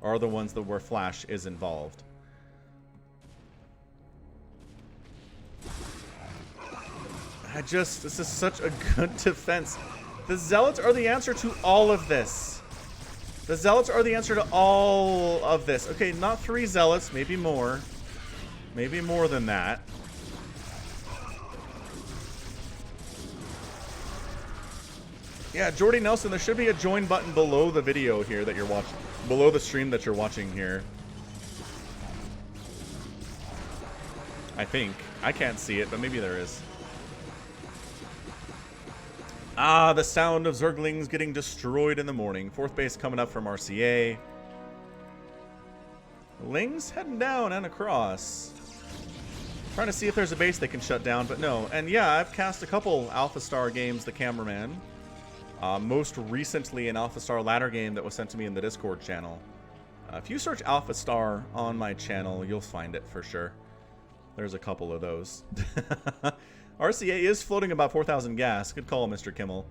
S1: are the ones that where Flash is involved. This is such a good defense. The Zealots are the answer to all of this. The Zealots are the answer to all of this. Okay, not 3 Zealots, maybe more. Maybe more than that. Yeah, Jordy Nelson, there should be a join button below the video here that you're watching. Below the stream that you're watching here. I think. I can't see it, but maybe there is. Ah, the sound of Zerglings getting destroyed in the morning. Fourth base coming up from RCA. Lings heading down and across. Trying to see if there's a base they can shut down, but no. And yeah, I've cast a couple Alpha Star games, the cameraman. Most recently an Alpha Star ladder game that was sent to me in the Discord channel. If you search Alpha Star on my channel, you'll find it for sure. There's a couple of those. RCA is floating about 4,000 gas. Good call, Mr. Kimmel.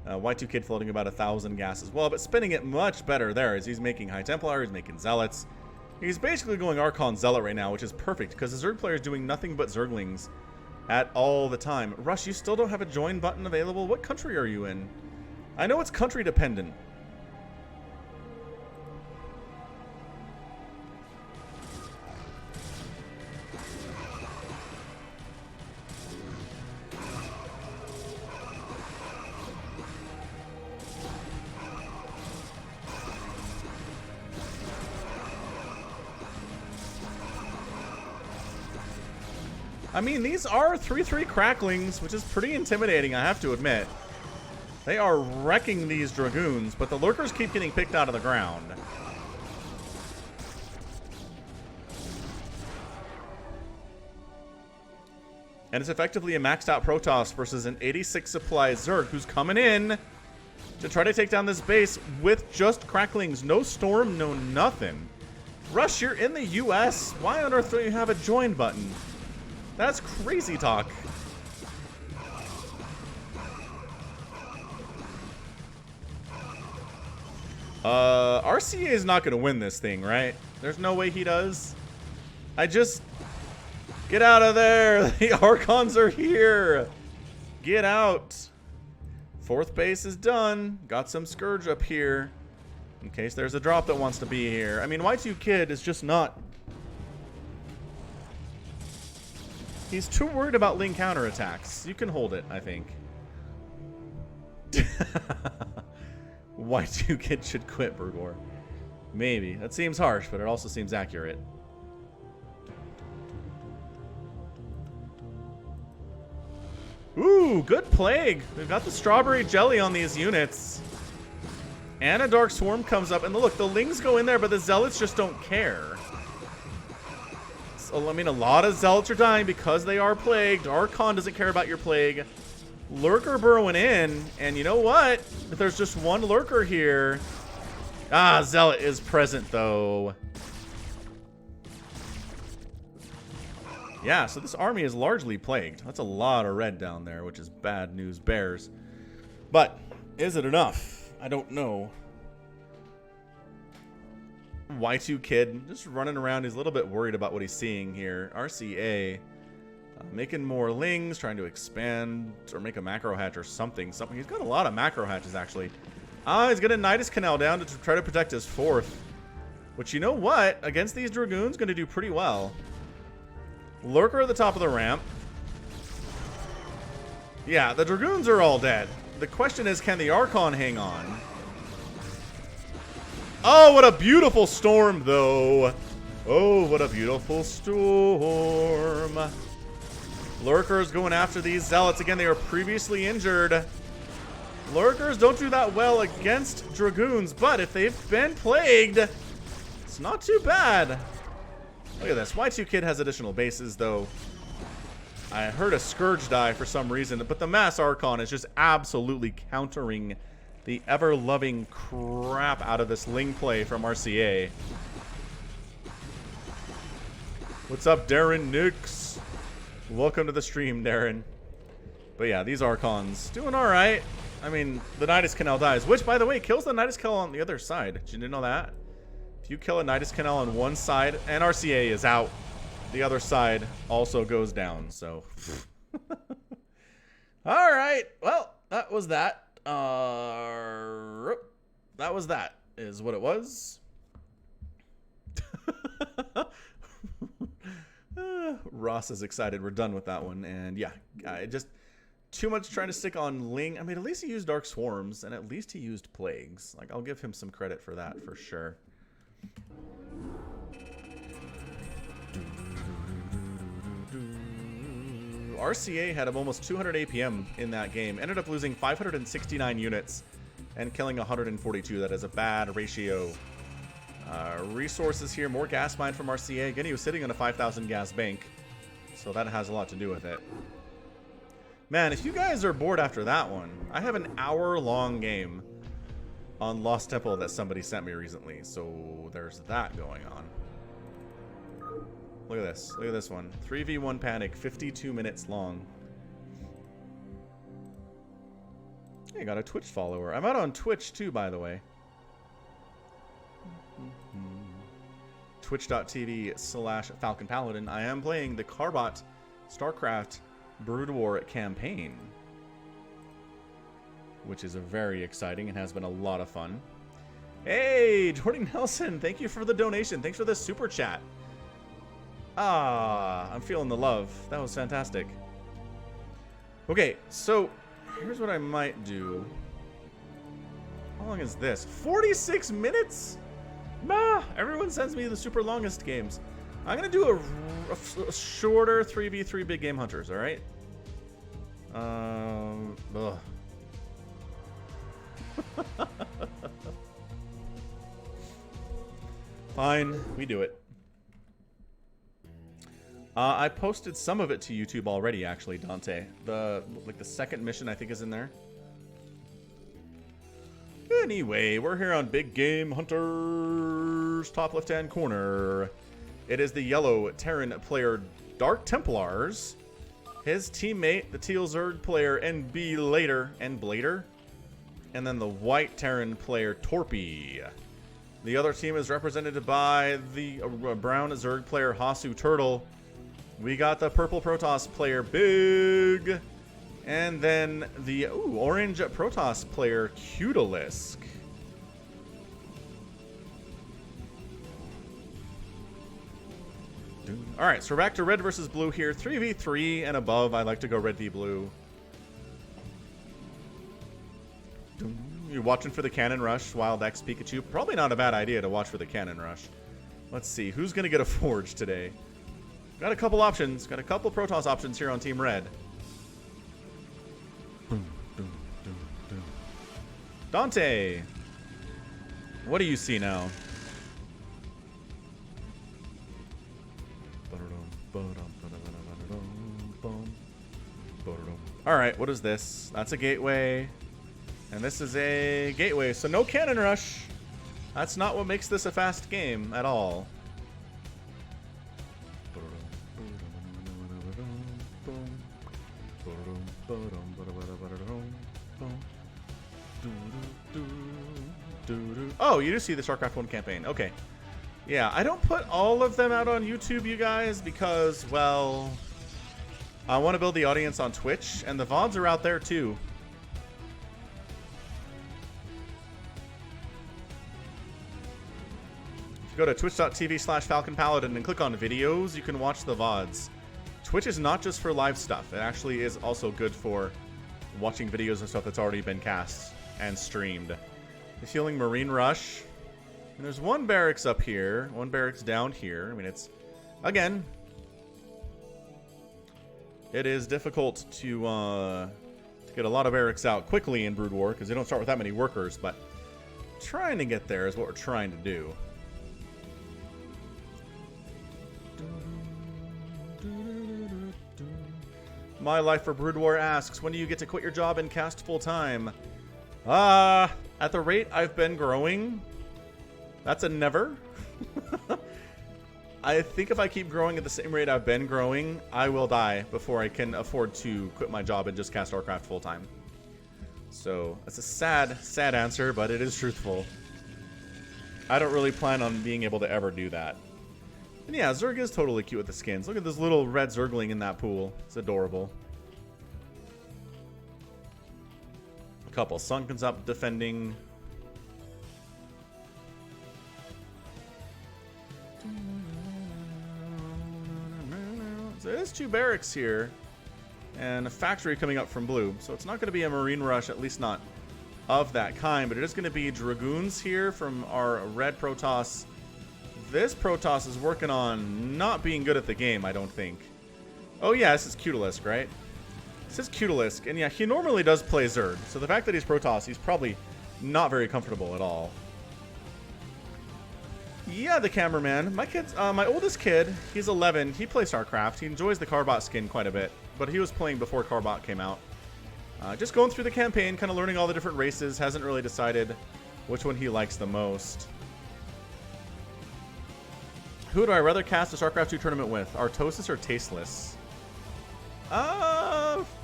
S1: Y2Kid floating about 1,000 gas as well, but spinning it much better there as he's making High Templar, he's making Zealots. He's basically going Archon Zealot right now, which is perfect because the Zerg player is doing nothing but Zerglings at all the time. Rush, you still don't have a join button available? What country are you in? I know it's country dependent. I mean, these are 3/3 cracklings, which is pretty intimidating, I have to admit. They are wrecking these Dragoons, but the Lurkers keep getting picked out of the ground. And it's effectively a maxed out Protoss versus an 86 supply Zerg who's coming in to try to take down this base with just cracklings. No storm, no nothing. Rush, you're in the US. Why on earth don't you have a join button? That's crazy talk. RCA is not going to win this thing, right? There's no way he does. Get out of there. The Archons are here. Get out. Fourth base is done. Got some Scourge up here in case there's a drop that wants to be here. I mean, Y2Kid is just not... He's too worried about Ling counterattacks. You can hold it, I think. Y2Kid should quit, Burgor. Maybe. That seems harsh, but it also seems accurate. Ooh, good plague. We've got the strawberry jelly on these units. And a dark swarm comes up. And look, the lings go in there, but the zealots just don't care. So, I mean, a lot of zealots are dying because they are plagued. Archon doesn't care about your plague. Lurker burrowing in. And you know what? If there's just one lurker here. Ah, zealot is present, though. Yeah, so this army is largely plagued. That's a lot of red down there, which is bad news bears. But is it enough? I don't know. Y2 kid just running around. He's a little bit worried about what he's seeing here. RCA making more lings, trying to expand or make a macro hatch or something. He's got a lot of macro hatches, actually. He's got a Nidus Canal down to try to protect his 4th. Which, you know what? Against these Dragoons, going to do pretty well. Lurker at the top of the ramp. Yeah, the Dragoons are all dead. The question is, can the Archon hang on? Oh, what a beautiful storm, though. Oh, what a beautiful storm. Lurkers going after these zealots. Again, they were previously injured. Lurkers don't do that well against Dragoons, but if they've been plagued, it's not too bad. Look at this. Y2 Kid has additional bases, though. I heard a Scourge die for some reason, but the Mass Archon is just absolutely countering the ever-loving crap out of this Ling play from RCA. What's up, Darren Nix? Welcome to the stream, Darren. But yeah, these Archons doing all right. I mean, the Nidus Canal dies, which, by the way, kills the Nidus Canal on the other side. Did you know that? If you kill a Nidus Canal on one side, and RCA is out, the other side also goes down, so. All right. Well, that was that. That was that, is what it was. Ross is excited. We're done with that one. And yeah, just too much trying to stick on Ling. I mean, at least he used Dark Swarms, and at least he used Plagues. Like, I'll give him some credit for that, for sure. RCA had almost 200 APM in that game. Ended up losing 569 units and killing 142. That is a bad ratio. Resources here. More gas mine from RCA. Again, he was sitting on a 5,000 gas bank, so that has a lot to do with it. Man, if you guys are bored after that one, I have an hour-long game on Lost Temple that somebody sent me recently, so there's that going on. Look at this. Look at this one. 3v1 Panic, 52 minutes long. Hey, got a Twitch follower. I'm out on Twitch too, by the way. Twitch.tv/Falcon Paladin. I am playing the Carbot StarCraft Brood War campaign, which is very exciting and has been a lot of fun. Hey, Jordan Nelson, thank you for the donation. Thanks for the super chat. Ah, I'm feeling the love. That was fantastic. Okay, so here's what I might do. How long is this? 46 minutes? Nah, everyone sends me the super longest games. I'm going to do a shorter 3v3 big game hunters, all right? Fine, we do it. I posted some of it to YouTube already, actually, Dante. The second mission, I think, is in there. Anyway, we're here on Big Game Hunters, top left-hand corner. It is the yellow Terran player Dark Templars. His teammate, the teal Zerg player NB Later and Blader. And then the white Terran player Torpy. The other team is represented by the brown Zerg player Hasu Turtle. We got the purple Protoss player Big. And then the orange Protoss player Cutalisk. Alright, so we're back to red versus blue here. 3v3 and above. I like to go red v blue. You're watching for the Cannon Rush, Wild X Pikachu. Probably not a bad idea to watch for the Cannon Rush. Let's see, who's going to get a Forge today? Got a couple options. Got a couple Protoss options here on Team Red. Dante, what do you see now? Alright, what is this? That's a gateway. And this is a gateway, so no cannon rush. That's not what makes this a fast game at all. Oh, you do see the StarCraft 1 campaign. Okay. Yeah, I don't put all of them out on YouTube, you guys, because, well, I want to build the audience on Twitch, and the VODs are out there too. If you go to twitch.tv/Falcon Paladin and click on videos, you can watch the VODs. Twitch is not just for live stuff. It actually is also good for watching videos and stuff that's already been cast and streamed. The Healing Marine Rush. And there's one barracks up here, one barracks down here. I mean, it's, again, it is difficult to get a lot of barracks out quickly in Brood War because they don't start with that many workers, but trying to get there is what we're trying to do. My Life for Brood War asks, when do you get to quit your job and cast full time? At the rate I've been growing, that's a never. I think if I keep growing at the same rate I've been growing, I will die before I can afford to quit my job and just cast StarCraft full time. So that's a sad, sad answer, but it is truthful. I don't really plan on being able to ever do that. And yeah, Zerg is totally cute with the skins. Look at this little red Zergling in that pool. It's adorable. A couple Sunkens up defending. So there's two barracks here. And a factory coming up from blue. So it's not going to be a Marine Rush, at least not of that kind. But it is going to be Dragoons here from our red Protoss. This Protoss is working on not being good at the game, I don't think. Oh yeah, this is Cutalisk, right? This is Cutalisk, and yeah, he normally does play Zerg. So the fact that he's Protoss, he's probably not very comfortable at all. Yeah, the cameraman. My oldest kid, he's 11. He plays StarCraft. He enjoys the Carbot skin quite a bit, but he was playing before Carbot came out. Just going through the campaign, kind of learning all the different races. Hasn't really decided which one he likes the most. Who do I rather cast a StarCraft 2 tournament with? Artosis or Tasteless?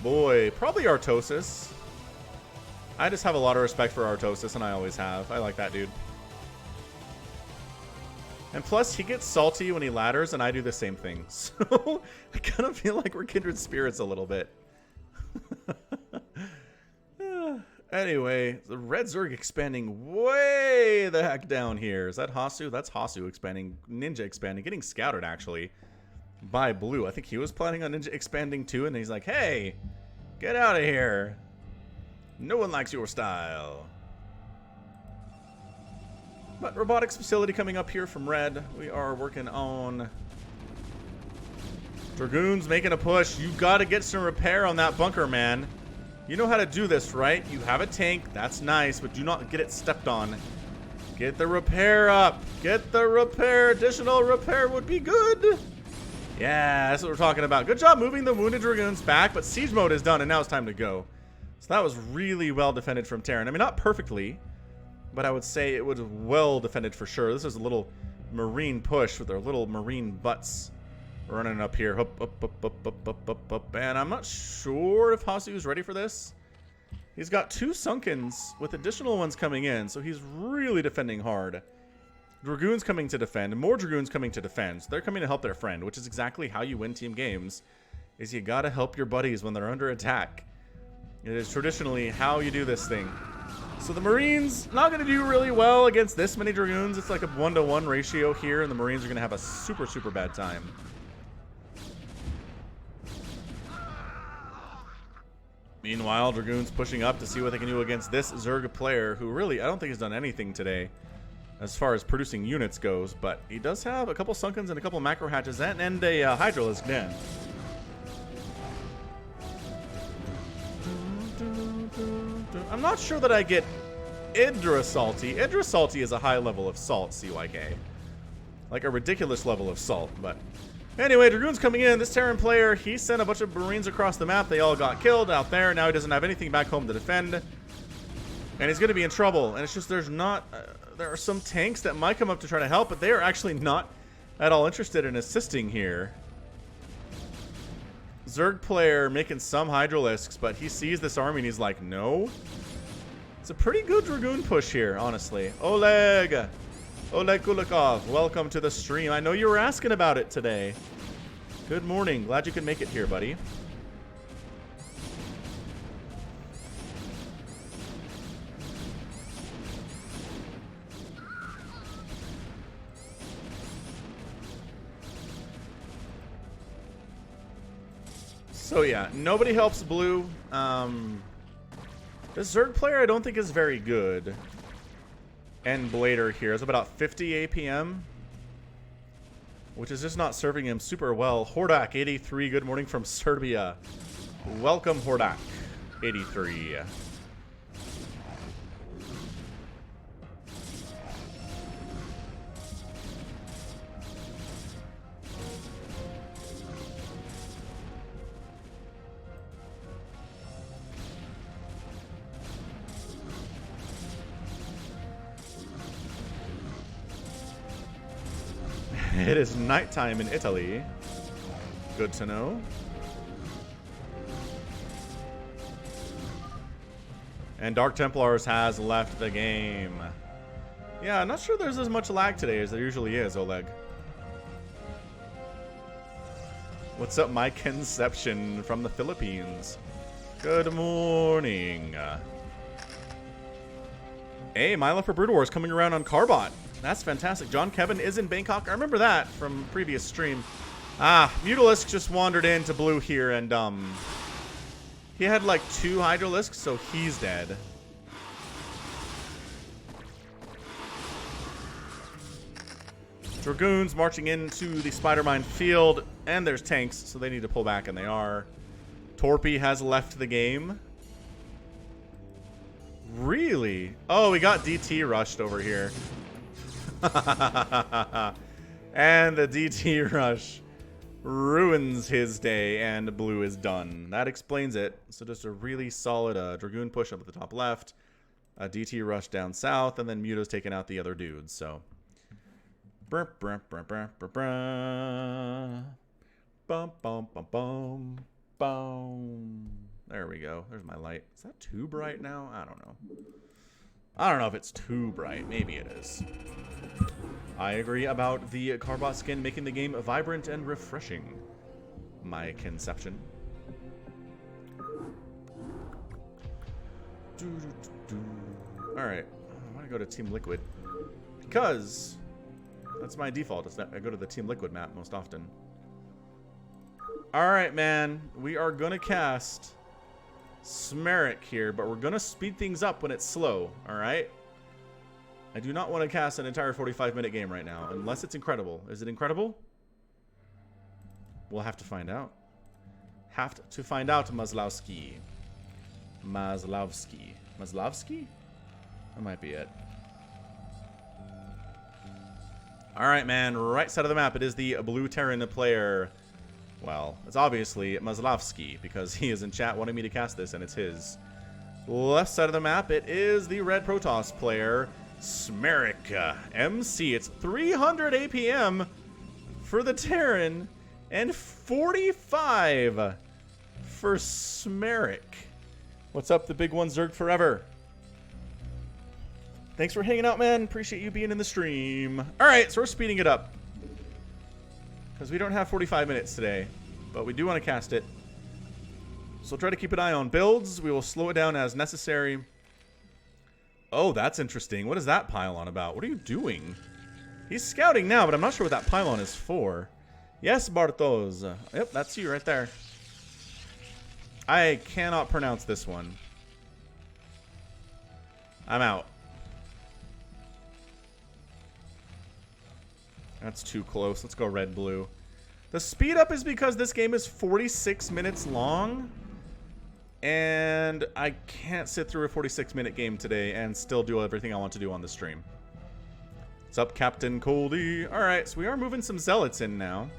S1: Boy, probably Artosis. I just have a lot of respect for Artosis, and I always have. I like that dude. And plus, he gets salty when he ladders, and I do the same thing. So, I kind of feel like we're kindred spirits a little bit. Anyway, the red Zerg expanding way the heck down here. Is that Hasu? That's Hasu expanding. Ninja expanding. Getting scouted, actually, by blue. I think he was planning on Ninja expanding too, and he's like, hey, get out of here. No one likes your style. But robotics facility coming up here from red. We are working on Dragoons making a push. You got to get some repair on that bunker, man. You know how to do this, right? You have a tank. That's nice, but do not get it stepped on. Get the repair up. Get the repair. Additional repair would be good. Yeah, that's what we're talking about. Good job moving the wounded Dragoons back, but siege mode is done, and now it's time to go. So that was really well defended from Terran. I mean, not perfectly, but I would say it was well defended for sure. This is a little Marine push with their little Marine butts. Running up here, up, and I'm not sure if Hasu's ready for this. He's got two Sunkens with additional ones coming in, so he's really defending hard. Dragoons coming to defend, more Dragoons coming to defend. So they're coming to help their friend, which is exactly how you win team games, is you gotta help your buddies when they're under attack. It is traditionally how you do this thing. So the Marines, not gonna do really well against this many Dragoons. It's like a 1-to-1 ratio here, and the Marines are gonna have a super, super bad time. Meanwhile, Dragoons pushing up to see what they can do against this Zerg player, who really, I don't think has done anything today as far as producing units goes, but he does have a couple Sunkens and a couple Macro Hatches and a Hydralisk Den. I'm not sure that I get Idra-salty. Idra-salty is a high level of salt, CYK. Like a ridiculous level of salt, but... Anyway, Dragoon's coming in. This Terran player, he sent a bunch of Marines across the map. They all got killed out there. Now he doesn't have anything back home to defend. And he's going to be in trouble. And it's just there's not... there are some tanks that might come up to try to help, but they are actually not at all interested in assisting here. Zerg player making some Hydralisks, but he sees this army and he's like, no. It's a pretty good Dragoon push here, honestly. Oleg! Oleg Kulikov, welcome to the stream. I know you were asking about it today. Good morning. Glad you could make it here, buddy. So yeah, nobody helps blue. This Zerg player I don't think is very good. And Blader here is about 50 APM, which is just not serving him super well. Hordak 83, good morning from Serbia. Welcome Hordak 83. It is nighttime in Italy. Good to know. And Dark Templars has left the game. Yeah, I'm not sure there's as much lag today as there usually is, Oleg. What's up, my conception from the Philippines? Good morning. Hey, my love for Brood Wars coming around on Carbot. That's fantastic. John Kevin is in Bangkok. I remember that from previous stream. Mutalisk just wandered into blue here, and he had like 2 Hydralisks, so he's dead. Dragoons marching into the Spider-Mine field, and there's tanks, so they need to pull back, and they are. Torpy has left the game. Really? Oh, we got DT rushed over here. And the DT rush ruins his day, and blue is done. That explains it. So just a really solid Dragoon push up at the top left, a DT rush down south, and then Muta's taking out the other dudes. So, bum bum bum bum bum. There we go. There's my light. Is that too bright now? I don't know. I don't know if it's too bright. Maybe it is. I agree about the Carbot skin making the game vibrant and refreshing. My conception. Alright. I want to go to Team Liquid. Because that's my default. Is that I go to the Team Liquid map most often. Alright, man. We are going to cast Smeric here, but we're going to speed things up when it's slow. Alright? I do not want to cast an entire 45-minute game right now, unless it's incredible. Is it incredible? We'll have to find out. Have to find out, Mazlowski. Mazlowski. Mazlowski? That might be it. Alright, man. Right side of the map, it is the blue Terran player. Well, it's obviously Mazlowski, because he is in chat wanting me to cast this, and it's his. Left side of the map, it is the red Protoss player, Smeric MC. It's 300 APM for the Terran and 45 for Smeric. What's up, the big one, Zerg Forever? Thanks for hanging out, man. Appreciate you being in the stream. All right, so we're speeding it up because we don't have 45 minutes today, but we do want to cast it. So we'll try to keep an eye on builds. We will slow it down as necessary. Oh, that's interesting. What is that pylon about? What are you doing? He's scouting now, but I'm not sure what that pylon is for. Yes, Bartos. Yep, that's you right there. I cannot pronounce this one. I'm out. That's too close. Let's go red-blue. The speed up is because this game is 46 minutes long. And I can't sit through a 46-minute game today and still do everything I want to do on the stream. What's up, Captain Coldy? Alright, so we are moving some zealots in now.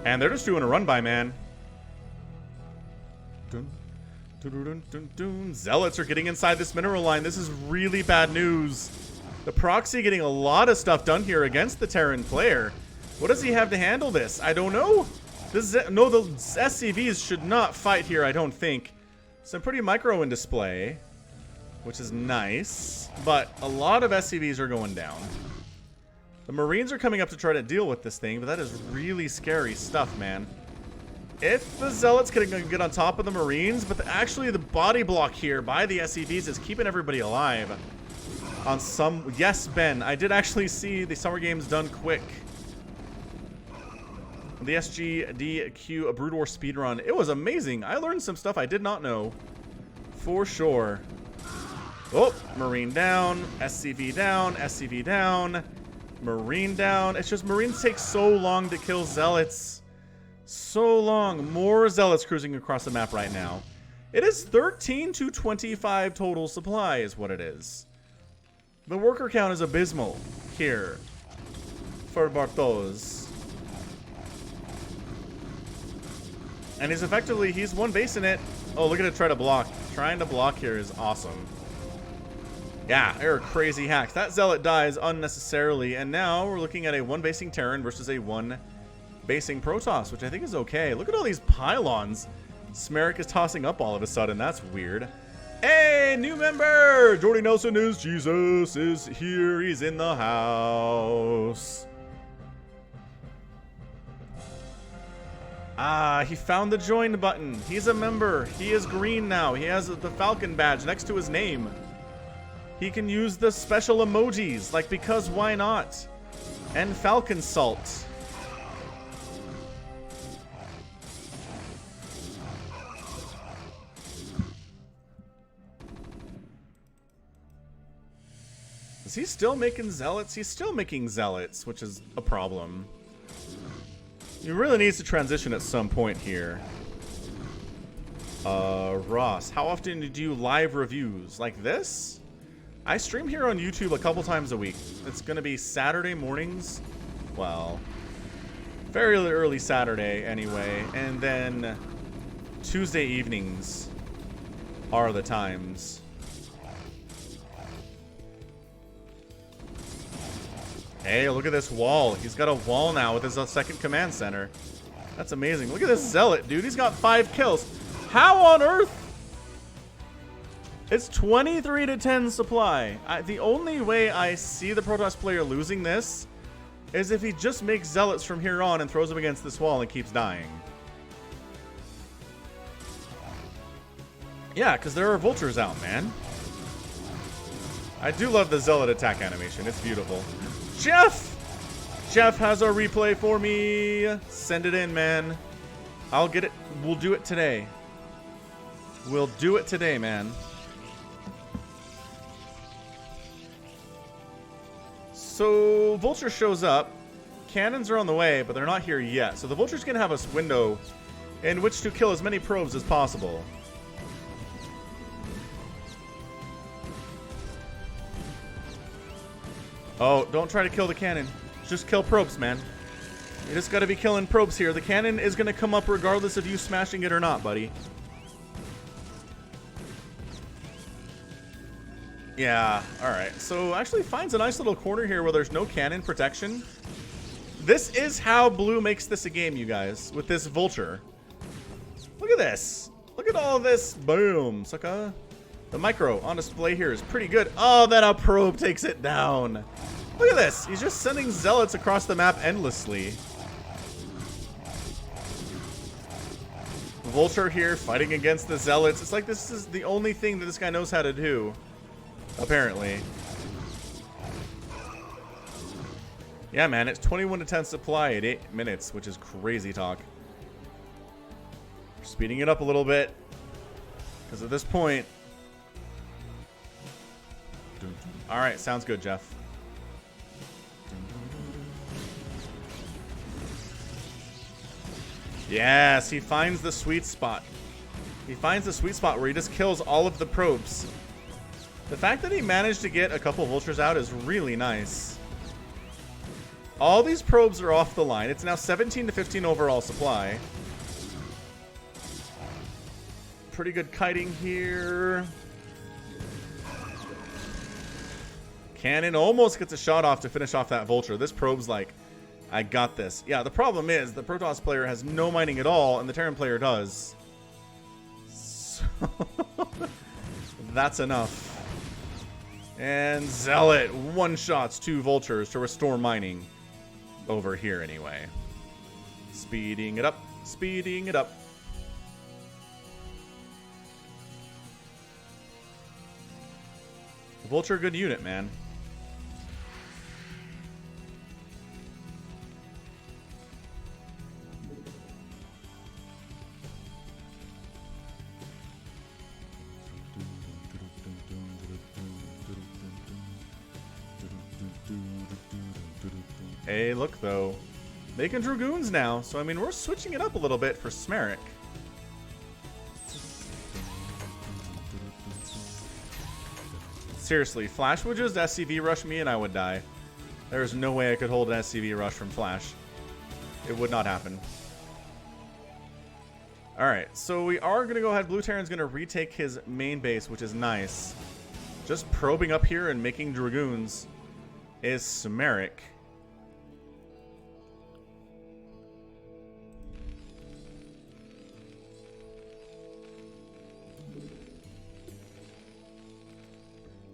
S1: And they're just doing a run-by, man. Dun, dun, dun, dun, dun. Zealots are getting inside this mineral line. This is really bad news. The proxy getting a lot of stuff done here against the Terran player. What does he have to handle this? I don't know. No, the SCVs should not fight here, I don't think. Some pretty micro in display, which is nice. But a lot of SCVs are going down. The Marines are coming up to try to deal with this thing, but that is really scary stuff, man. If the Zealots can get on top of the Marines, but actually the body block here by the SCVs is keeping everybody alive. On some... Yes, Ben, I did actually see the Summer Games done quick. The SGDQ, a Brood War speedrun. It was amazing. I learned some stuff I did not know. For sure. Oh, Marine down. SCV down. SCV down. Marine down. It's just Marines take so long to kill Zealots. So long. More Zealots cruising across the map right now. It is 13 to 25 total supply is what it is. The worker count is abysmal here for Bartos. And he's effectively, he's one base in it. Oh, look at it try to block. Trying to block here is awesome. Yeah, they're crazy hacks. That Zealot dies unnecessarily. And now we're looking at a one basing Terran versus a one basing Protoss, which I think is okay. Look at all these pylons. Smeric is tossing up all of a sudden. That's weird. Hey, new member! Jordy Nelson is Jesus is here. He's in the house. Ah, he found the join button. He's a member. He is green now. He has the Falcon badge next to his name. He can use the special emojis, like because why not? And Falcon Salt. Is he still making Zealots? He's still making Zealots, which is a problem. He really needs to transition at some point here. Ross, how often do you live reviews? Like this? I stream here on YouTube a couple times a week. It's going to be Saturday mornings. Well, fairly early Saturday anyway. And then Tuesday evenings are the times. Hey, look at this wall. He's got a wall now with his second command center. That's amazing. Look at this Zealot, dude. He's got 5 kills. How on earth? It's 23 to 10 supply. The only way I see the Protoss player losing this is if he just makes Zealots from here on and throws them against this wall and keeps dying. Yeah, because there are vultures out, man. I do love the Zealot attack animation. It's beautiful. Jeff! Jeff has a replay for me. Send it in, man. I'll get it. We'll do it today. We'll do it today, man. So, Vulture shows up. Cannons are on the way, but they're not here yet. So the Vulture's going to have a window in which to kill as many probes as possible. Oh, don't try to kill the cannon. Just kill probes, man. You just gotta be killing probes here. The cannon is gonna come up regardless of you smashing it or not, buddy. Yeah, alright. So actually finds a nice little corner here where there's no cannon protection. This is how blue makes this a game, you guys, with this Vulture. Look at this. Look at all this. Boom, sucker. The micro on display here is pretty good. Oh, then a probe takes it down. Look at this. He's just sending Zealots across the map endlessly. Vulture here fighting against the Zealots. It's like this is the only thing that this guy knows how to do. Apparently. Yeah, man. It's 21 to 10 supply at 8 minutes, which is crazy talk. We're speeding it up a little bit. Because at this point... Alright, sounds good, Jeff. Yes, he finds the sweet spot. He finds the sweet spot where he just kills all of the probes. The fact that he managed to get a couple vultures out is really nice. All these probes are off the line. It's now 17 to 15 overall supply. Pretty good kiting here. Cannon almost gets a shot off to finish off that vulture. This probe's like, I got this. Yeah, the problem is the Protoss player has no mining at all, and the Terran player does. So that's enough. And Zealot one-shots 2 vultures to restore mining. Over here, anyway. Speeding it up. Speeding it up. Vulture, good unit, man. Hey, look, though. Making Dragoons now. So, I mean, we're switching it up a little bit for Smeric. Seriously, Flash would just SCV rush me and I would die. There's no way I could hold an SCV rush from Flash. It would not happen. Alright, so we are going to go ahead. Blue Terran's going to retake his main base, which is nice. Just probing up here and making Dragoons is Smeric.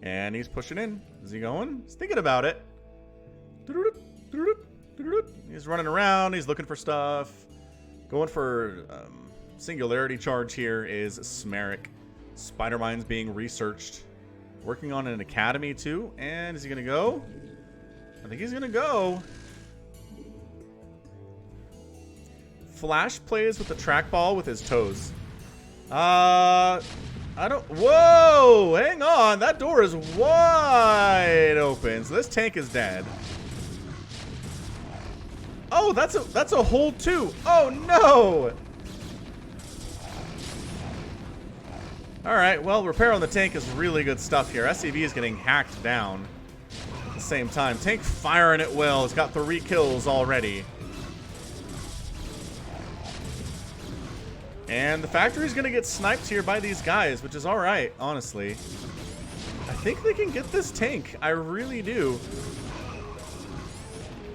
S1: And he's pushing in. Is he going? He's thinking about it. He's running around. He's looking for stuff. Going for singularity charge here is Smeric. Spider Mine's being researched. Working on an academy too. And is he going to go? I think he's going to go. Flash plays with the trackball with his toes. I don't... Whoa! Hang on! That door is wide open. So this tank is dead. Oh, that's a hold too. Oh, no! Alright, well, repair on the tank is really good stuff here. SCV is getting hacked down at the same time. Tank firing it well. It's got 3 kills already. And the factory's going to get sniped here by these guys, which is alright, honestly. I think they can get this tank. I really do.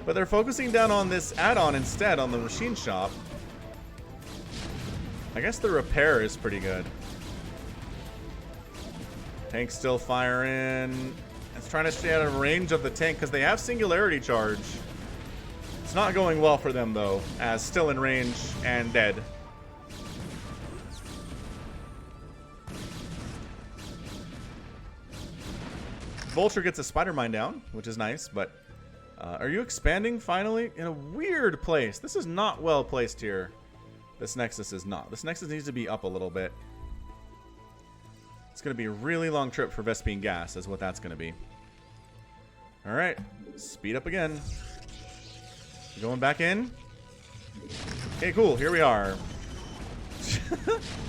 S1: But they're focusing down on this add-on instead, on the machine shop. I guess the repair is pretty good. Tank's still firing. It's trying to stay out of range of the tank because they have singularity charge. It's not going well for them, though, as still in range and dead. Vulture gets a spider mine down, which is nice, but are you expanding finally? In a weird place. This is not well placed here. This Nexus is not. This Nexus needs to be up a little bit. It's going to be a really long trip for Vespene Gas, is what that's going to be. Alright, speed up again. Going back in. Okay, cool, here we are.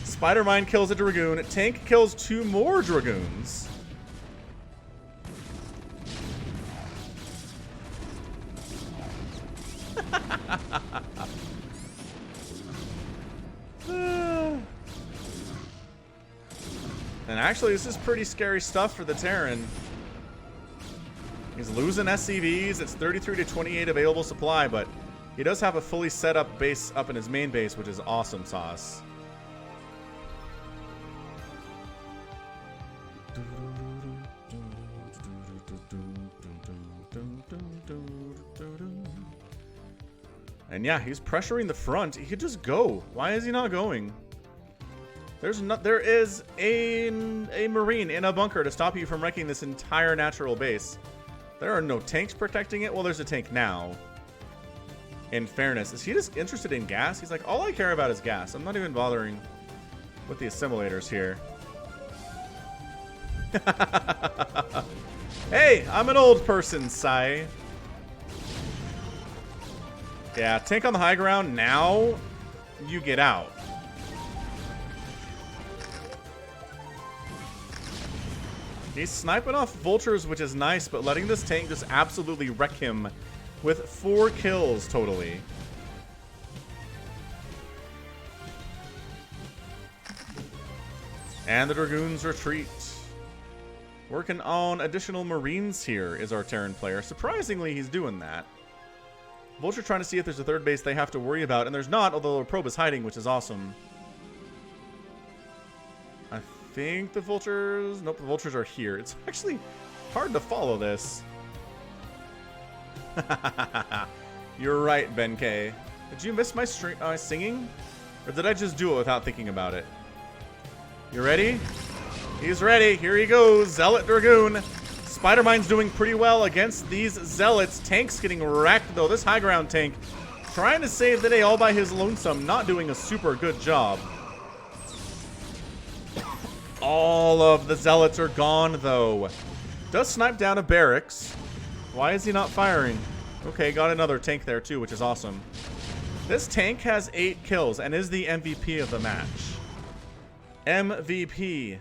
S1: Spider Mine kills a Dragoon. Tank kills 2 more Dragoons. And actually, this is pretty scary stuff for the Terran. He's losing SCVs. It's 33 to 28 available supply, but he does have a fully set up base up in his main base, which is awesome sauce. And yeah, he's pressuring the front. He could just go. Why is he not going? There is a Marine in a bunker to stop you from wrecking this entire natural base. There are no tanks protecting it. Well, there's a tank now. In fairness, is he just interested in gas? He's like, all I care about is gas. I'm not even bothering with the assimilators here. Hey, I'm an old person, Sai. Yeah, tank on the high ground now. you get out. He's sniping off vultures, which is nice, but letting this tank just absolutely wreck him with 4 kills totally. And the Dragoons retreat. Working on additional Marines here is our Terran player. Surprisingly, he's doing that. Vulture trying to see if there's a third base they have to worry about, and there's not, although a probe is hiding, which is awesome. I think the vultures... Nope, the vultures are here. It's actually hard to follow this. You're right, Ben K. Did you miss my singing? Or did I just do it without thinking about it? You ready? He's ready. Here he goes. Zealot Dragoon. Spider-Mine's doing pretty well against these Zealots. Tank's getting wrecked, though. This high ground tank trying to save the day all by his lonesome. Not doing a super good job. All of the Zealots are gone, though. Does snipe down a barracks. Why is he not firing? Okay, got another tank there, too, which is awesome. This tank has 8 kills and is the MVP of the match. MVP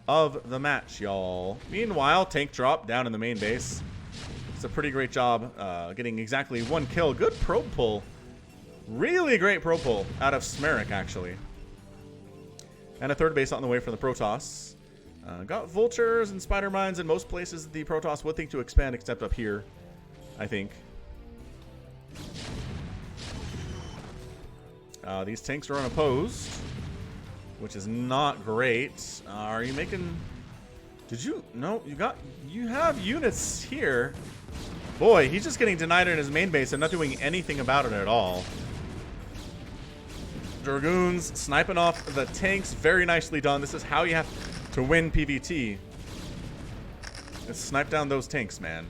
S1: of the match, y'all. Meanwhile, tank drop down in the main base. It's a pretty great job getting exactly 1 kill. Good probe pull. Really great probe pull out of Smeric, actually. And a third base on the way from the Protoss. Got vultures and spider mines in most places the Protoss would think to expand, except up here, I think. These tanks are unopposed, which is not great. Are you making... Did you... No, you have units here. Boy, he's just getting denied in his main base and not doing anything about it at all. Dragoons sniping off the tanks. Very nicely done. This is how you have to win PvT. Let's snipe down those tanks, man.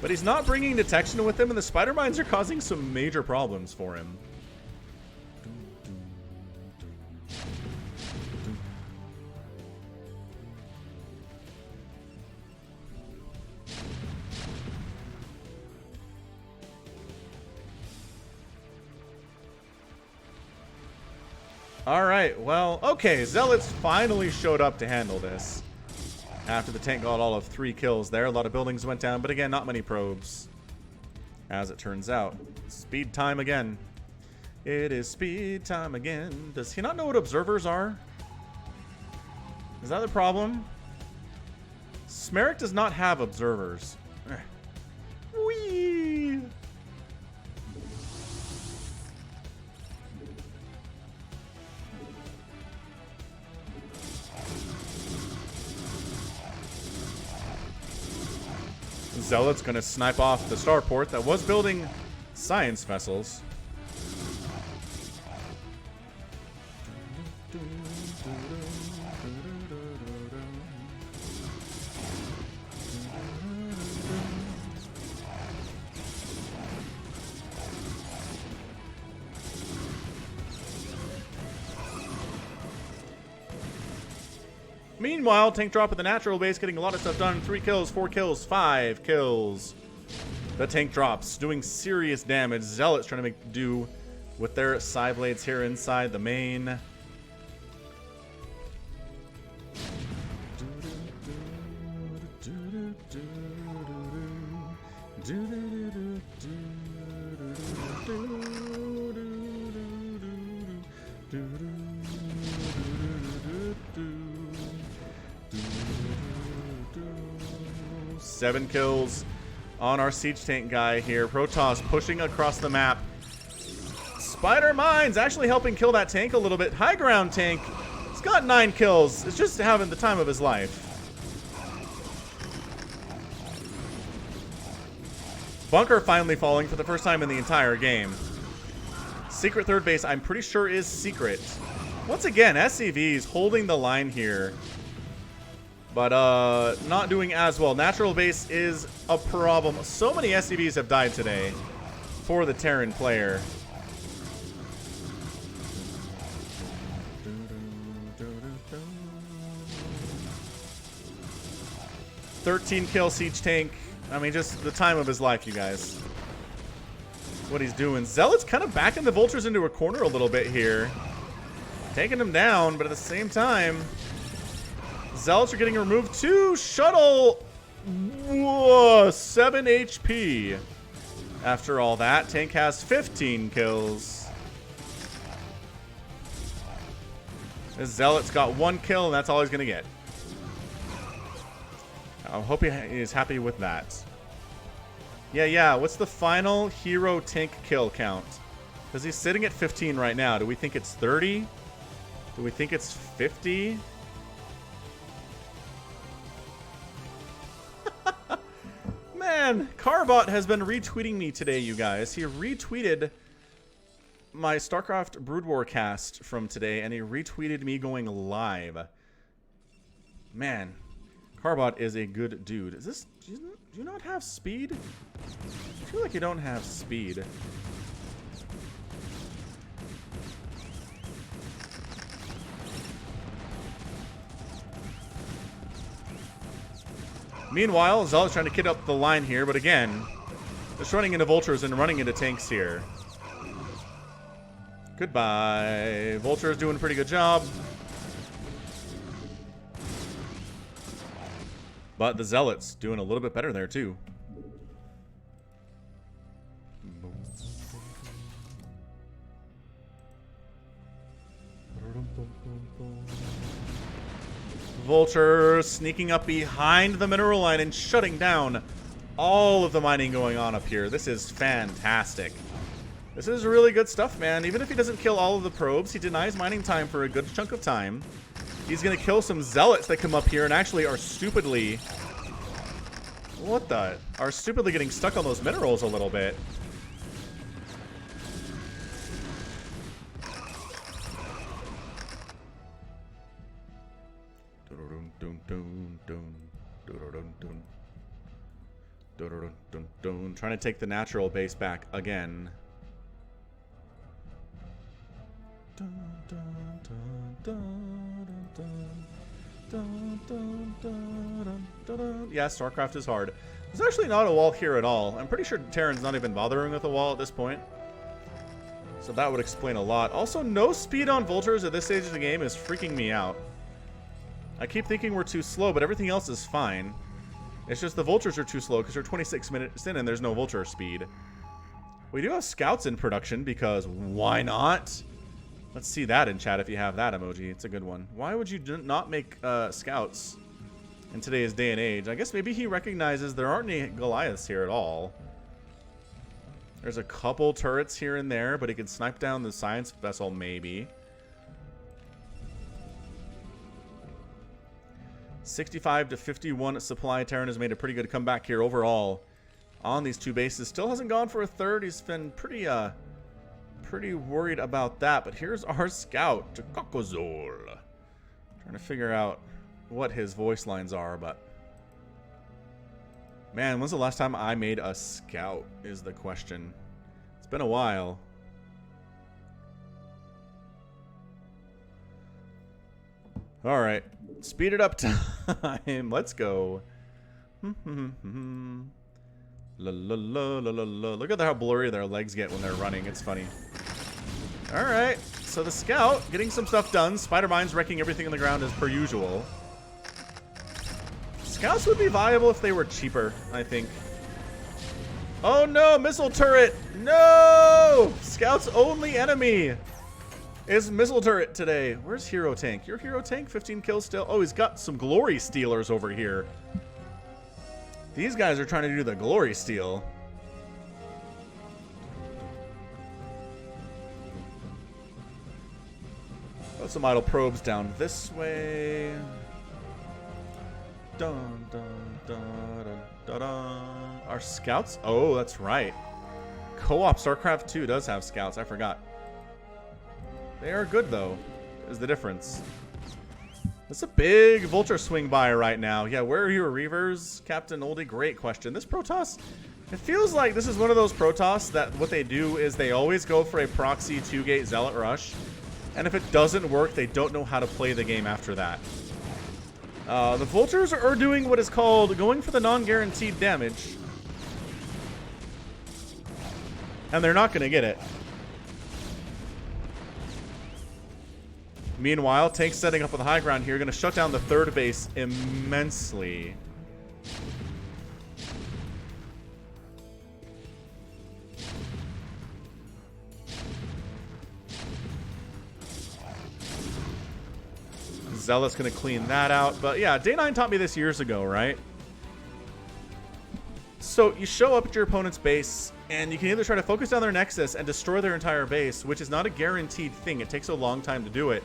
S1: But he's not bringing detection with him, and the spider mines are causing some major problems for him. Alright, well, okay, Zealots finally showed up to handle this. After the tank got all of 3 kills there, a lot of buildings went down, but again, not many probes. As it turns out. Speed time again. It is speed time again. Does he not know what observers are? Is that the problem? Smeric does not have observers. Whee! Zealot's gonna snipe off the starport that was building science vessels. Meanwhile, tank drop at the natural base, getting a lot of stuff done. 3 kills, 4 kills, 5 kills. The tank drops, doing serious damage. Zealots trying to make do with their side blades here inside the main. Seven kills on our siege tank guy here. Protoss pushing across the map. Spider mines actually helping kill that tank a little bit. High ground tank. He's got 9 kills. It's just having the time of his life. Bunker finally falling for the first time in the entire game. Secret third base, I'm pretty sure is secret. Once again, SCV's holding the line here. But not doing as well. Natural base is a problem. So many SCVs have died today for the Terran player. "13 kill siege tank." I mean, just the time of his life, you guys. what he's doing. Zealot's kind of backing the Vultures into a corner a little bit here. Taking them down, but at the same time, Zealots are getting removed too. Shuttle, whoa, 7 HP. After all that, tank has 15 kills. This Zealot's got 1 kill, and that's all he's going to get. I hope he is happy with that. Yeah. What's the final hero tank kill count? Because he's sitting at 15 right now. Do we think it's 30? Do we think it's 50? Man, Carbot has been retweeting me today, you guys. He retweeted my StarCraft Brood War cast from today, and he retweeted me going live. Man, Carbot is a good dude. Is this... Do you not have speed? I feel like you don't have speed. Meanwhile, Zealot's trying to kid up the line here, but again, just running into Vultures and running into tanks here. Goodbye. Vulture's doing a pretty good job. But the Zealot's doing a little bit better there, too. Vulture sneaking up behind the mineral line and shutting down all of the mining going on up here. This is fantastic. This is really good stuff, man. Even if he doesn't kill all of the probes, he denies mining time for a good chunk of time. He's going to kill some Zealots that come up here and actually are stupidly... What the? Are stupidly getting stuck on those minerals a little bit. Trying to take the natural base back again. Yeah, StarCraft is hard. There's actually not a wall here at all. I'm pretty sure Terran's not even bothering with a wall at this point. So that would explain a lot. Also, no speed on Vultures at this stage of the game is freaking me out. I keep thinking we're too slow, but everything else is fine. It's just the Vultures are too slow because they're 26 minutes in and there's no Vulture speed. We do have Scouts in production because why not? Let's see that in chat if you have that emoji. It's a good one. Why would you not make Scouts in today's day and age? I guess maybe he recognizes there aren't any Goliaths here at all. There's a couple turrets here and there, but he can snipe down the science vessel maybe. 65 to 51 supply. Terran has made a pretty good comeback here overall on these two bases. Still hasn't gone for a third. He's been pretty worried about that. But here's our scout, Kokkozol. Trying to figure out what his voice lines are, but man, when's the last time I made a scout is the question. It's been a while. All right. Speed it up time. Let's go. La, la, la, la, la, la. Look at how blurry their legs get when they're running. It's funny. All right. So the scout getting some stuff done. Spider Mine's wrecking everything on the ground as per usual. Scouts would be viable if they were cheaper, I think. Oh no, missile turret. No! Scout's only enemy is missile turret today. Where's Hero Tank? Your Hero Tank, 15 kills still. Oh, he's got some Glory Stealers over here. These guys are trying to do the Glory Steal. Put some idle probes down this way. Dun, dun, dun, dun, dun, dun. Our scouts? Oh, that's right. Co-op StarCraft 2 does have scouts. I forgot. They are good, though, is the difference. That's a big Vulture swing by right now. Yeah, where are your Reavers, Captain Oldie? Great question. This Protoss, it feels like this is one of those Protoss that what they do is they always go for a proxy 2-gate Zealot rush. And if it doesn't work, they don't know how to play the game after that. The Vultures are doing what is called going for the non-guaranteed damage. And they're not going to get it. Meanwhile, tanks setting up on the high ground here, going to shut down the third base immensely. Zealot's going to clean that out. But yeah, Day 9 taught me this years ago, right? So you show up at your opponent's base, and you can either try to focus down their nexus and destroy their entire base, which is not a guaranteed thing. It takes a long time to do it.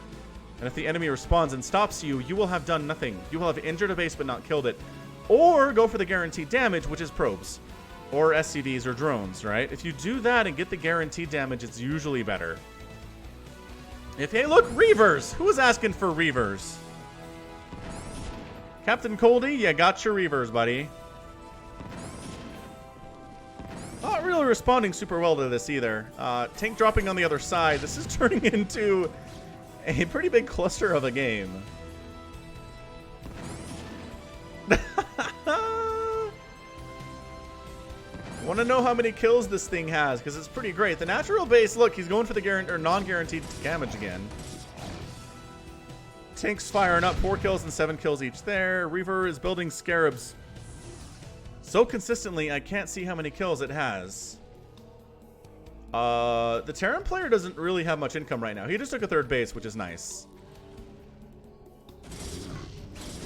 S1: And if the enemy responds and stops you, you will have done nothing. You will have injured a base but not killed it. Or go for the guaranteed damage, which is probes. Or SCVs or drones, right? If you do that and get the guaranteed damage, it's usually better. Hey, look, Reavers! Who was asking for Reavers? Captain Coldy, you got your Reavers, buddy. Not really responding super well to this either. Tank dropping on the other side. This is turning into a pretty big cluster of a game. Want to know how many kills this thing has, because it's pretty great. The natural base, look, he's going for the non-guaranteed damage again. Tank's firing up 4 kills and 7 kills each there. Reaver is building scarabs so consistently, I can't see how many kills it has. The Terran player doesn't really have much income right now. He just took a third base, which is nice.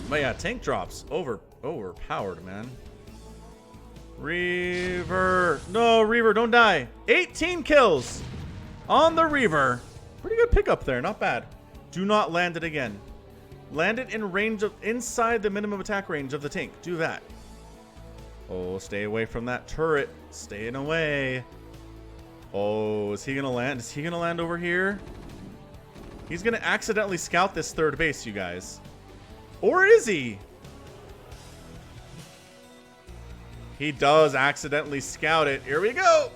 S1: But yeah, tank drops. Overpowered, man. Reaver. No, Reaver, don't die. 18 kills on the Reaver. Pretty good pickup there. Not bad. Do not land it again. Land it in range of inside the minimum attack range of the tank. Do that. Oh, stay away from that turret. Staying away. Oh, is he going to land? Is he going to land over here? He's going to accidentally scout this third base, you guys. Or is he? He does accidentally scout it. Here we go.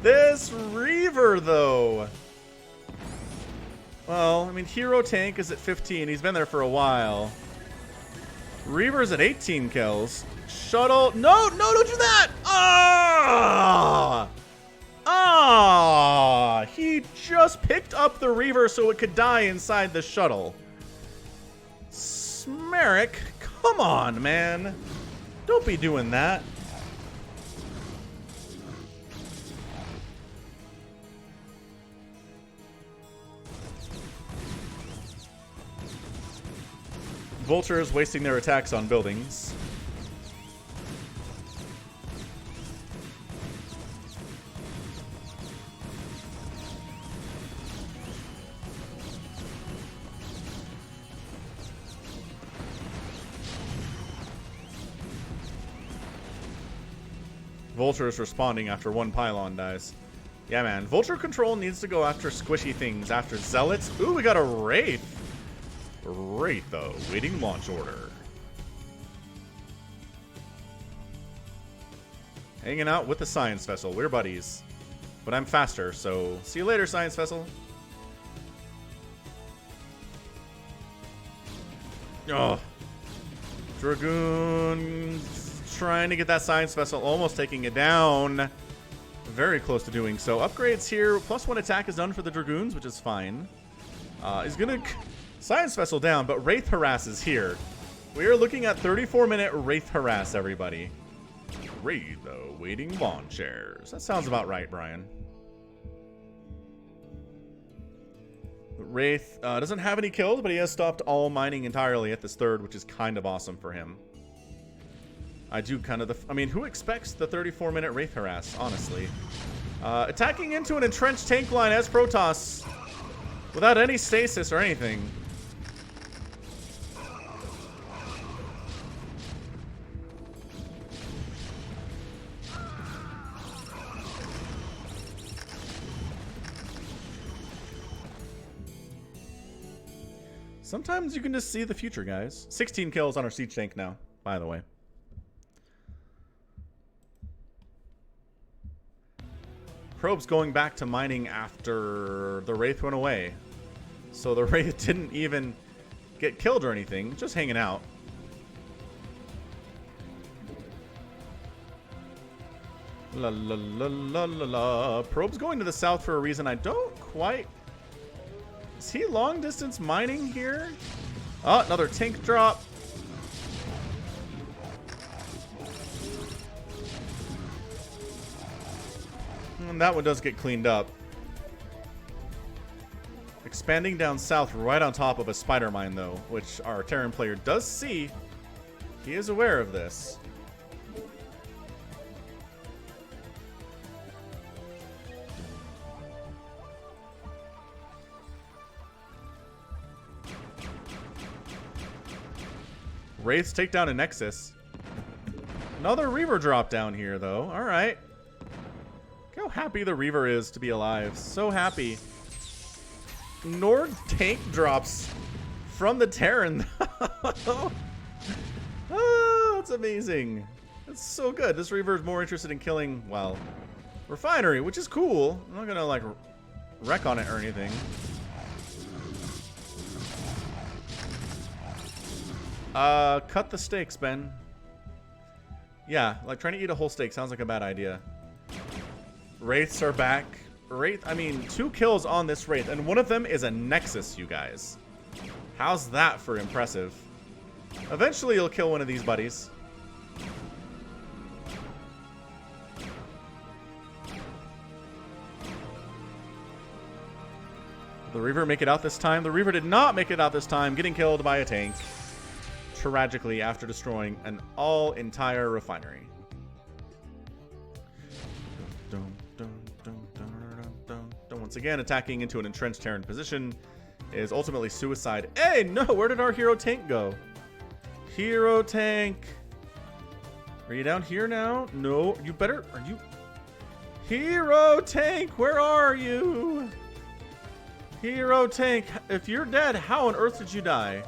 S1: This Reaver, though. Well, I mean, Hero Tank is at 15. He's been there for a while. Reaver's at 18 kills. Shuttle. No, don't do that. He just picked up the Reaver so it could die inside the shuttle. Smeric, come on, man. Don't be doing that. Vultures wasting their attacks on buildings. Vulture is responding after one pylon dies. Yeah, man. Vulture control needs to go after squishy things, after zealots. Ooh, we got a Wraith. Wraith, though. Waiting launch order. Hanging out with the science vessel. We're buddies. But I'm faster, so see you later, science vessel. Oh. Dragoon trying to get that science vessel, almost taking it down. Very close to doing so. Upgrades here. +1 attack is done for the Dragoons, which is fine. He's going to... Science vessel down, but Wraith harass is here. We are looking at 34-minute Wraith harass, everybody. Wraith, though, waiting lawn chairs. That sounds about right, Brian. Wraith doesn't have any kills, but he has stopped all mining entirely at this third, which is kind of awesome for him. I do kind of I mean, who expects the 34-minute Wraith harass, honestly? Attacking into an entrenched tank line as Protoss without any stasis or anything. Sometimes you can just see the future, guys. 16 kills on our siege tank now, by the way. Probe's going back to mining after the Wraith went away. So the Wraith didn't even get killed or anything, just hanging out. La la la la la la. Probe's going to the south for a reason I don't quite... Is he long distance mining here? Oh, another tank drop. And that one does get cleaned up. Expanding down south right on top of a spider mine, though, which our Terran player does see. He is aware of this. Wraiths take down a Nexus. Another Reaver drop down here, though. All right. Look how happy the Reaver is to be alive. So happy. Nord tank drops from the Terran. Oh, that's amazing. That's so good. This Reaver is more interested in killing, well, Refinery, which is cool. I'm not gonna, like, wreck on it or anything. Cut the steaks, Ben. Yeah, like, trying to eat a whole steak sounds like a bad idea. Wraiths are back. Wraith, I mean, 2 kills on this Wraith, and one of them is a Nexus, you guys. How's that for impressive? Eventually, you'll kill one of these buddies. The Reaver make it out this time? The Reaver did not make it out this time, getting killed by a tank. Tragically, after destroying an entire refinery. Once again, attacking into an entrenched Terran position is ultimately suicide. Hey, no, where did our hero tank go? Hero tank. Are you down here now? No, you better, are you? Hero tank, where are you? Hero tank, if you're dead, how on earth did you die?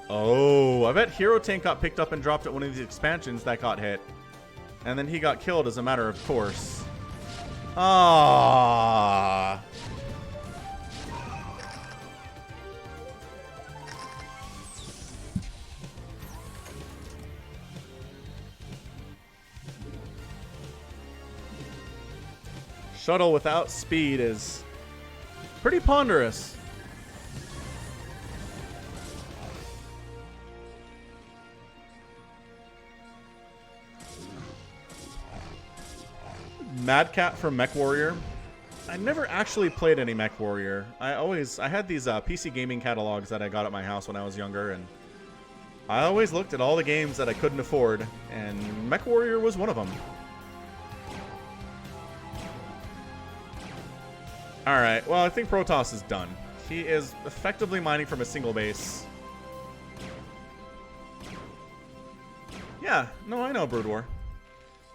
S1: Oh, I bet Hero Tank got picked up and dropped at one of these expansions that got hit. And then he got killed as a matter of course. Ah. Shuttle without speed is pretty ponderous. Mad Cat from Mech Warrior. I never actually played any Mech Warrior. I had these PC gaming catalogs that I got at my house when I was younger, and I always looked at all the games that I couldn't afford, and Mech Warrior was one of them. Alright, well, I think Protoss is done. He is effectively mining from a single base. Yeah, no, I know Brood War.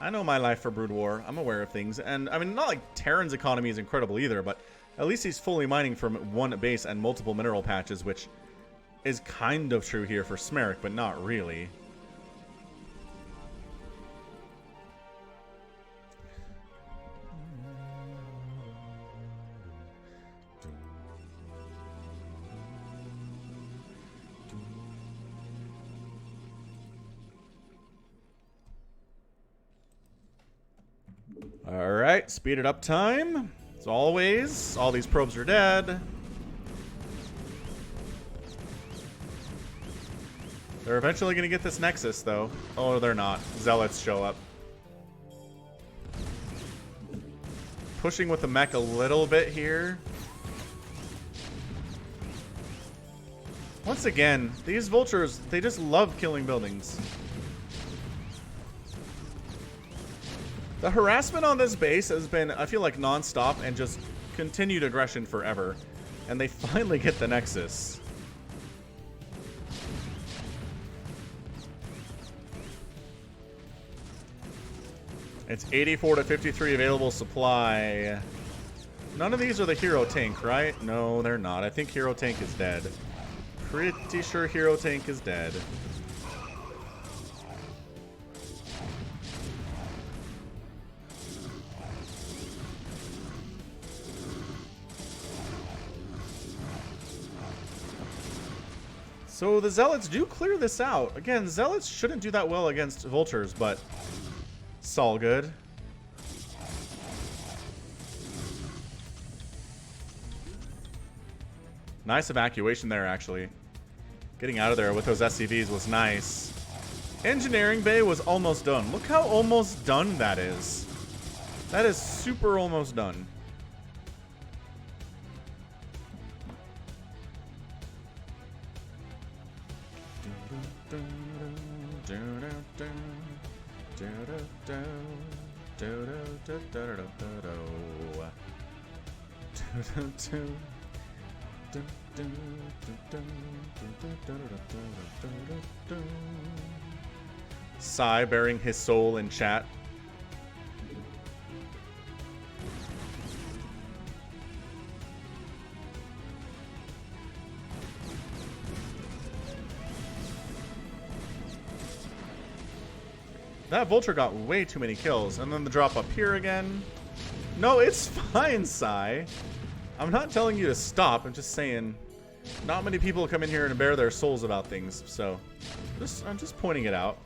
S1: I know my life for Brood War. I'm aware of things. And, I mean, not like Terran's economy is incredible either, but at least he's fully mining from one base and multiple mineral patches, which is kind of true here for Smeric, but not really. Alright, speed it up time. As always, all these probes are dead. They're eventually going to get this Nexus, though. Oh, they're not. Zealots show up. Pushing with the mech a little bit here. Once again, these vultures, they just love killing buildings. The harassment on this base has been, I feel like, non-stop and just continued aggression forever. And they finally get the Nexus. It's 84 to 53 available supply. None of these are the Hero Tank, right? No, they're not. I think Hero Tank is dead. Pretty sure Hero Tank is dead. So the Zealots do clear this out. Again, Zealots shouldn't do that well against Vultures, but it's all good. Nice evacuation there, actually. Getting out of there with those SCVs was nice. Engineering bay was almost done. Look how almost done that is. That is super almost done. Sigh bearing his soul in chat. That Vulture got way too many kills. And then the drop up here again. No, it's fine, Sai. I'm not telling you to stop. I'm just saying not many people come in here and bare their souls about things. So I'm just pointing it out.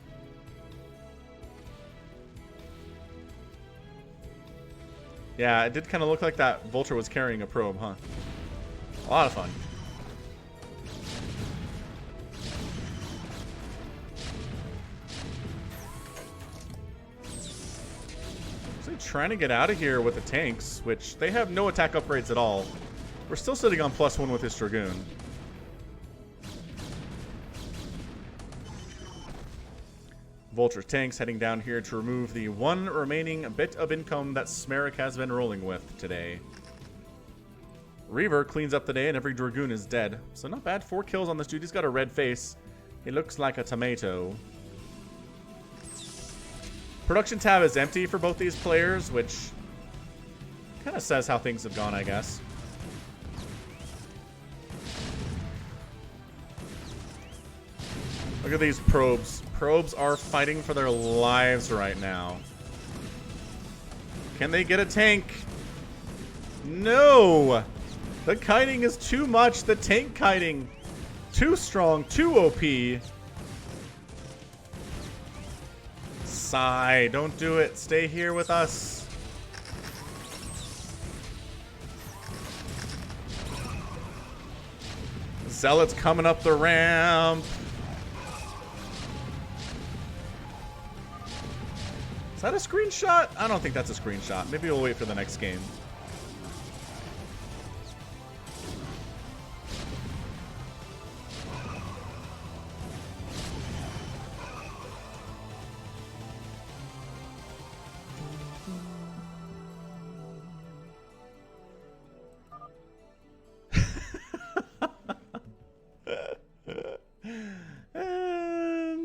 S1: Yeah, it did kind of look like that Vulture was carrying a probe, huh? A lot of fun. Trying to get out of here with the tanks, which they have no attack upgrades at all. We're still sitting on +1 with his Dragoon. Vulture tanks heading down here to remove the one remaining bit of income that Smerik has been rolling with today. Reaver cleans up the day and every Dragoon is dead. So not bad. 4 kills on this dude. He's got a red face. He looks like a tomato. Production tab is empty for both these players, which kind of says how things have gone, I guess. Look at these probes. Probes are fighting for their lives right now. Can they get a tank? No! The kiting is too much. The tank kiting. Too strong. Too OP. Sigh, don't do it. Stay here with us. Zealots coming up the ramp. Is that a screenshot? I don't think that's a screenshot. Maybe we'll wait for the next game.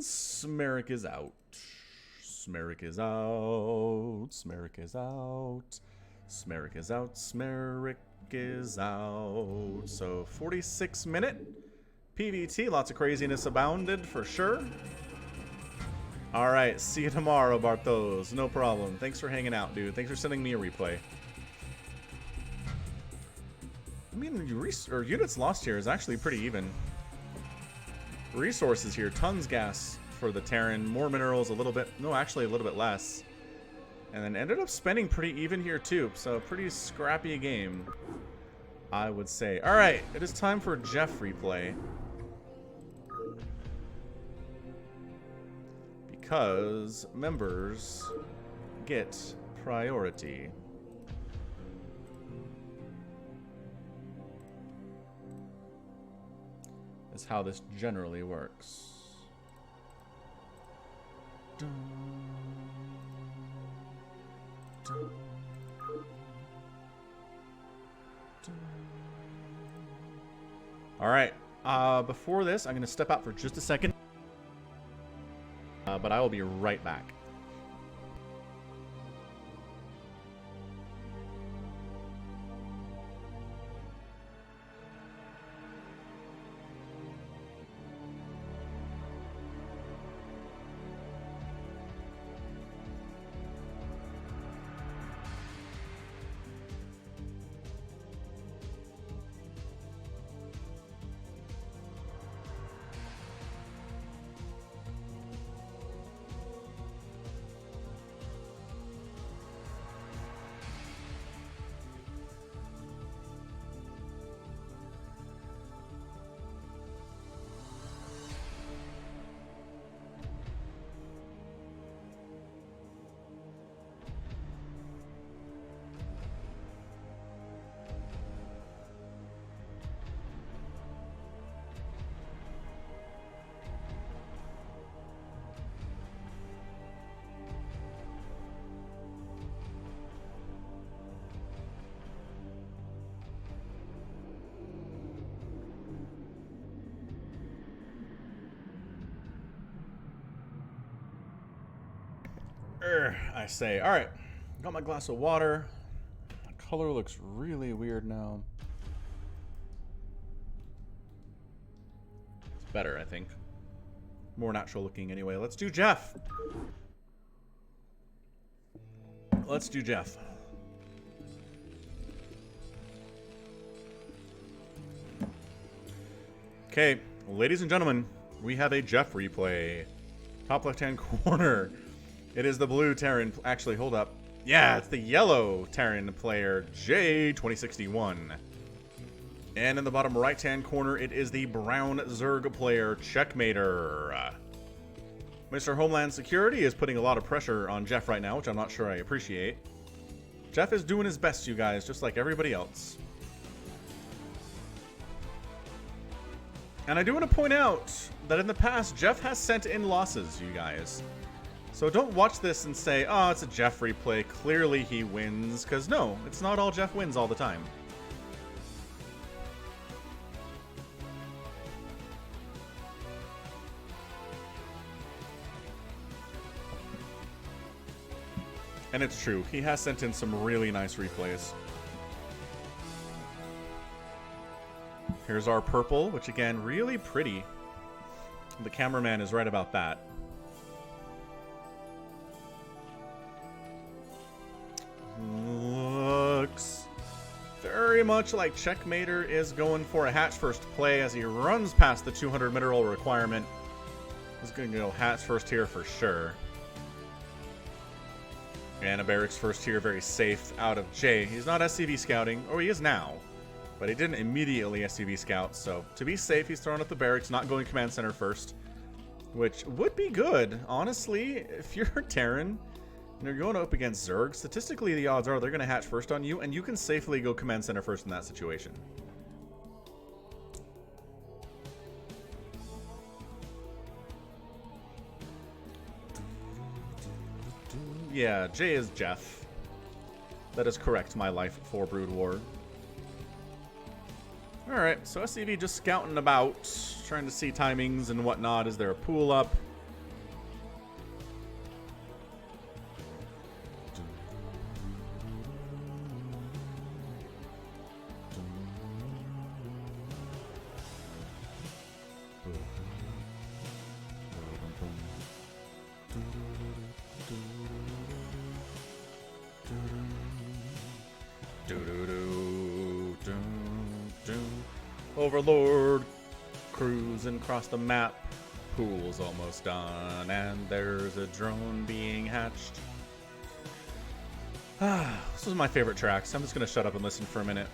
S1: Smerik is out. Smerik is out. Smerik is out. Smerik is out. Smerik is out. So 46-minute PvT. Lots of craziness abounded for sure. All right. See you tomorrow, Bartos. No problem. Thanks for hanging out, dude. Thanks for sending me a replay. I mean, units lost here is actually pretty even. Resources here. Tons gas for the Terran. More minerals, a little bit. No, actually a little bit less. And then ended up spending pretty even here too. So pretty scrappy game, I would say. All right, it is time for Jeff replay. Because members get priority. Is how this generally works. All right. Before this, I'm going to step out for just a second. But I will be right back. I say. All right, got my glass of water. The color looks really weird now. It's better, I think. More natural looking anyway. Let's do Jeff. Let's do Jeff. Okay, ladies and gentlemen, we have a Jeff replay. Top left-hand corner. It is the blue Terran. Actually, hold up. Yeah, it's the yellow Terran player, J2061. And in the bottom right-hand corner, it is the brown Zerg player, Checkmater. Mr. Homeland Security is putting a lot of pressure on Jeff right now, which I'm not sure I appreciate. Jeff is doing his best, you guys, just like everybody else. And I do want to point out that in the past, Jeff has sent in losses, you guys. So don't watch this and say, oh, it's a Jeff replay, clearly he wins, because no, it's not all Jeff wins all the time. And it's true, he has sent in some really nice replays. Here's our purple, which again, really pretty. The cameraman is right about that. Looks very much like Checkmater is going for a hatch first play as he runs past the 200 mineral requirement. He's going to go hatch first here for sure. And a barracks first here, very safe out of J. He's not SCV scouting, or he is now. But he didn't immediately SCV scout, so to be safe, he's throwing up the barracks, not going command center first. Which would be good, honestly. If you're Terran and you're going up against Zerg, statistically the odds are they're going to hatch first on you, and you can safely go command center first in that situation. Yeah, J is Jeff. That is correct, my life for Brood War. Alright, so SCV just scouting about, trying to see timings and whatnot. Is there a pool up? Overlord cruising across the map. Pool's almost done, and there's a drone being hatched. This was my favorite track, so I'm just gonna shut up and listen for a minute.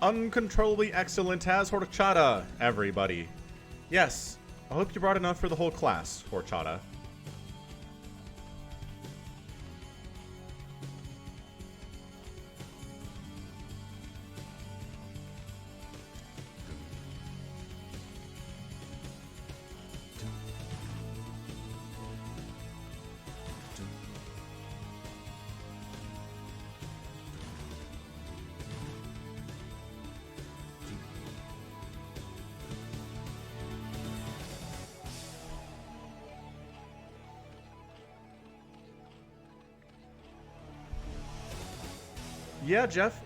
S1: Uncontrollably excellent has Horchata, everybody. Yes, I hope you brought enough for the whole class, Horchata. Yeah, Jeff,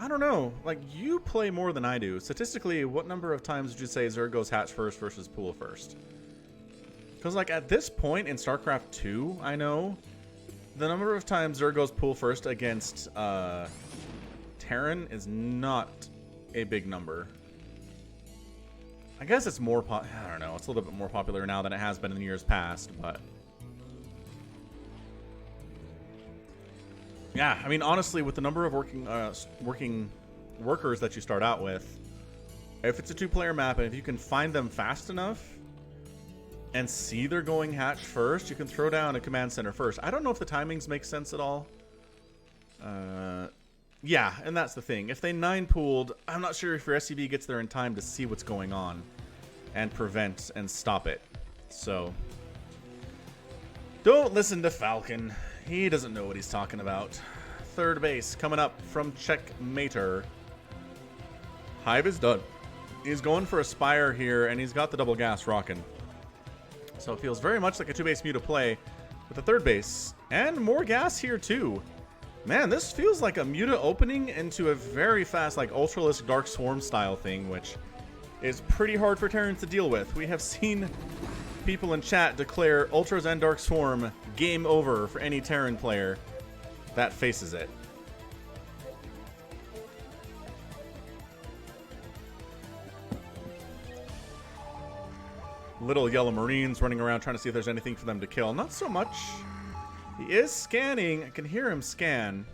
S1: I don't know. Like, you play more than I do. Statistically, what number of times would you say Zerg goes hatch first versus pool first? Because, like, at this point in StarCraft 2, I know, the number of times Zerg goes pool first against Terran is not a big number. I guess it's more, I don't know, it's a little bit more popular now than it has been in years past, but... yeah, I mean, honestly, with the number of working workers that you start out with, if it's a 2-player map and if you can find them fast enough and see they're going hatch first, you can throw down a command center first. I don't know if the timings make sense at all. Yeah, and that's the thing. If they 9-pooled, I'm not sure if your SCV gets there in time to see what's going on and prevent and stop it. So, don't listen to Falcon. He doesn't know what he's talking about. Third base coming up from Checkmater. Hive is done. He's going for a Spire here, and he's got the double gas rocking. So it feels very much like a 2-base Muta play with the third base. And more gas here, too. Man, this feels like a Muta opening into a very fast, like, Ultralisk Dark Swarm style thing, which is pretty hard for Terrans to deal with. We have seen people in chat declare Ultras and Dark Swarm game over for any Terran player that faces it. Little yellow Marines running around trying to see if there's anything for them to kill. Not so much. He is scanning. I can hear him scan.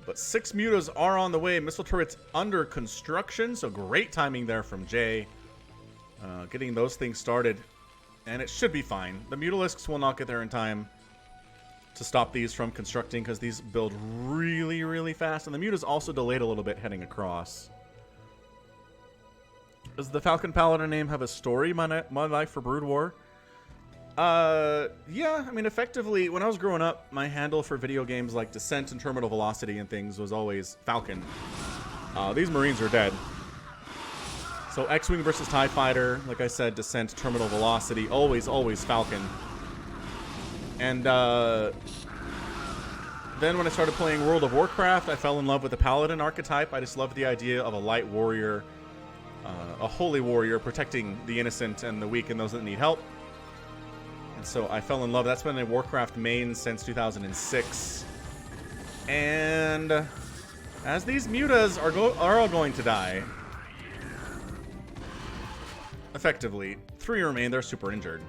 S1: But 6 Mutas are on the way. Missile turrets under construction. So great timing there from Jay. Getting those things started. And it should be fine. The Mutalisks will not get there in time to stop these from constructing, because these build really, really fast. And the Mutas also delayed a little bit heading across. Does the Falcon Paladin name have a story, My Life for Brood War? Yeah, I mean, effectively, when I was growing up, my handle for video games like Descent and Terminal Velocity and things was always Falcon. These Marines are dead. So X-Wing versus TIE Fighter, like I said, Descent, Terminal Velocity, always, always Falcon. And, then when I started playing World of Warcraft, I fell in love with the Paladin archetype. I just loved the idea of a light warrior, a holy warrior protecting the innocent and the weak and those that need help. And so I fell in love. That's been a Warcraft main since 2006. And as these Mutas are all going to die, effectively, 3 remain. They're super injured.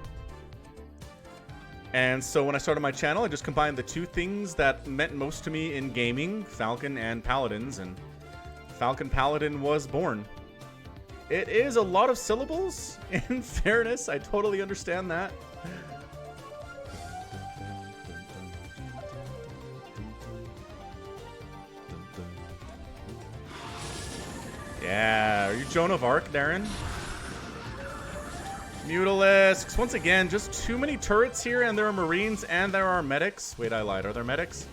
S1: And so when I started my channel, I just combined the 2 things that meant most to me in gaming, Falcon and Paladins, and Falcon Paladin was born. It is a lot of syllables, in fairness. I totally understand that. Yeah, are you Joan of Arc, Darren? Mutalisks. Once again, just too many turrets here, and there are Marines, and there are medics. Wait, I lied. Are there medics?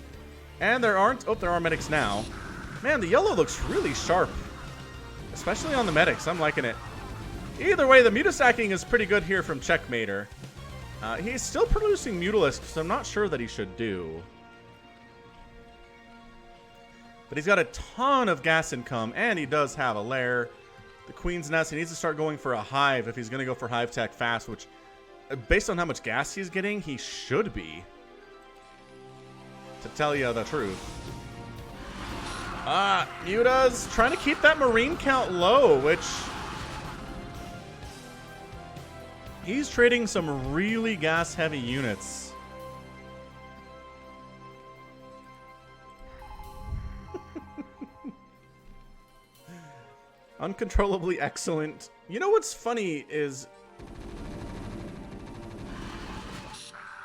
S1: And there aren't. Oh, there are medics now. Man, the yellow looks really sharp. Especially on the medics. I'm liking it. Either way, the Muta stacking is pretty good here from Checkmater. He's still producing Mutalisks, so I'm not sure that he should do. But he's got a ton of gas income, and he does have a lair. The Queen's Nest, he needs to start going for a hive if he's going to go for hive tech fast, which, based on how much gas he's getting, he should be. To tell you the truth. Muta's trying to keep that Marine count low, which... he's trading some really gas-heavy units. Uncontrollably excellent. You know what's funny is...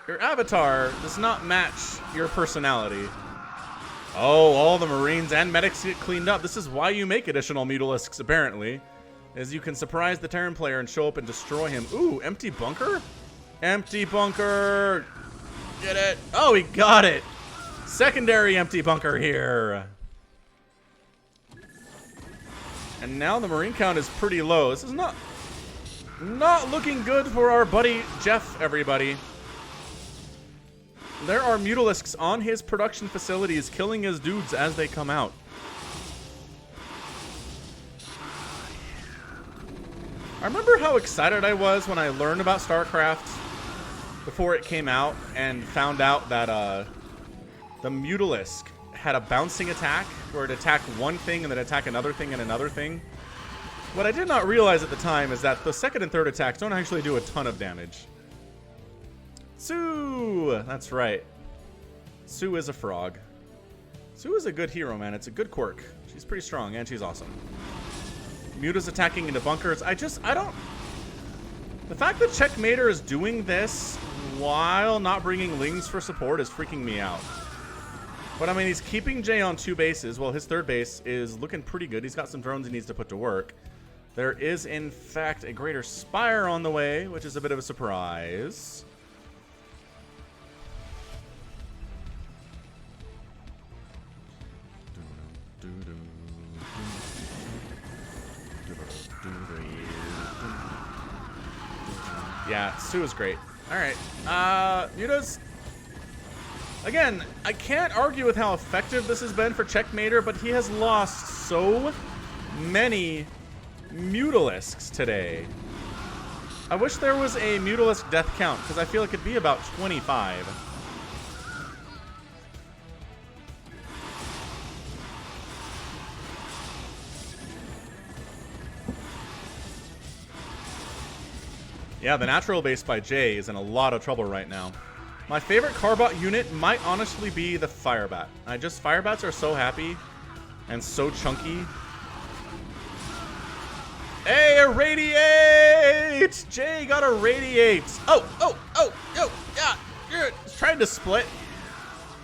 S1: your avatar does not match your personality. Oh, all the Marines and medics get cleaned up. This is why you make additional Mutalisks, apparently. Is you can surprise the Terran player and show up and destroy him. Ooh, empty bunker? Empty bunker! Get it? Oh, he got it! Secondary empty bunker here. And now the Marine count is pretty low. This is not looking good for our buddy Jeff, everybody. There are Mutalisks on his production facilities killing his dudes as they come out. I remember how excited I was when I learned about StarCraft before it came out and found out that the Mutalisk had a bouncing attack where it attacked one thing and then attack another thing and another thing. What I did not realize at the time is that the second and third attacks don't actually do a ton of damage. Sue! That's right. Sue is a frog. Sue is a good hero, man. It's a good quirk. She's pretty strong, and she's awesome. Muta's attacking into bunkers. I don't... The fact that Checkmater is doing this while not bringing Lings for support is freaking me out. But, I mean, he's keeping Jay on 2 bases. Well, his 3rd base is looking pretty good. He's got some drones he needs to put to work. There is, in fact, a Greater Spire on the way, which is a bit of a surprise. Yeah, Sue is great. All right. Muta's... Again, I can't argue with how effective this has been for Checkmater, but he has lost so many Mutalisks today. I wish there was a Mutalisk death count, because I feel it could be about 25. Yeah, the natural base by Jay is in a lot of trouble right now. My favorite Carbot unit might honestly be the Firebat. Firebats are so happy and so chunky. Hey, irradiate! Jay got a radiate. Oh, yeah. He's trying to split.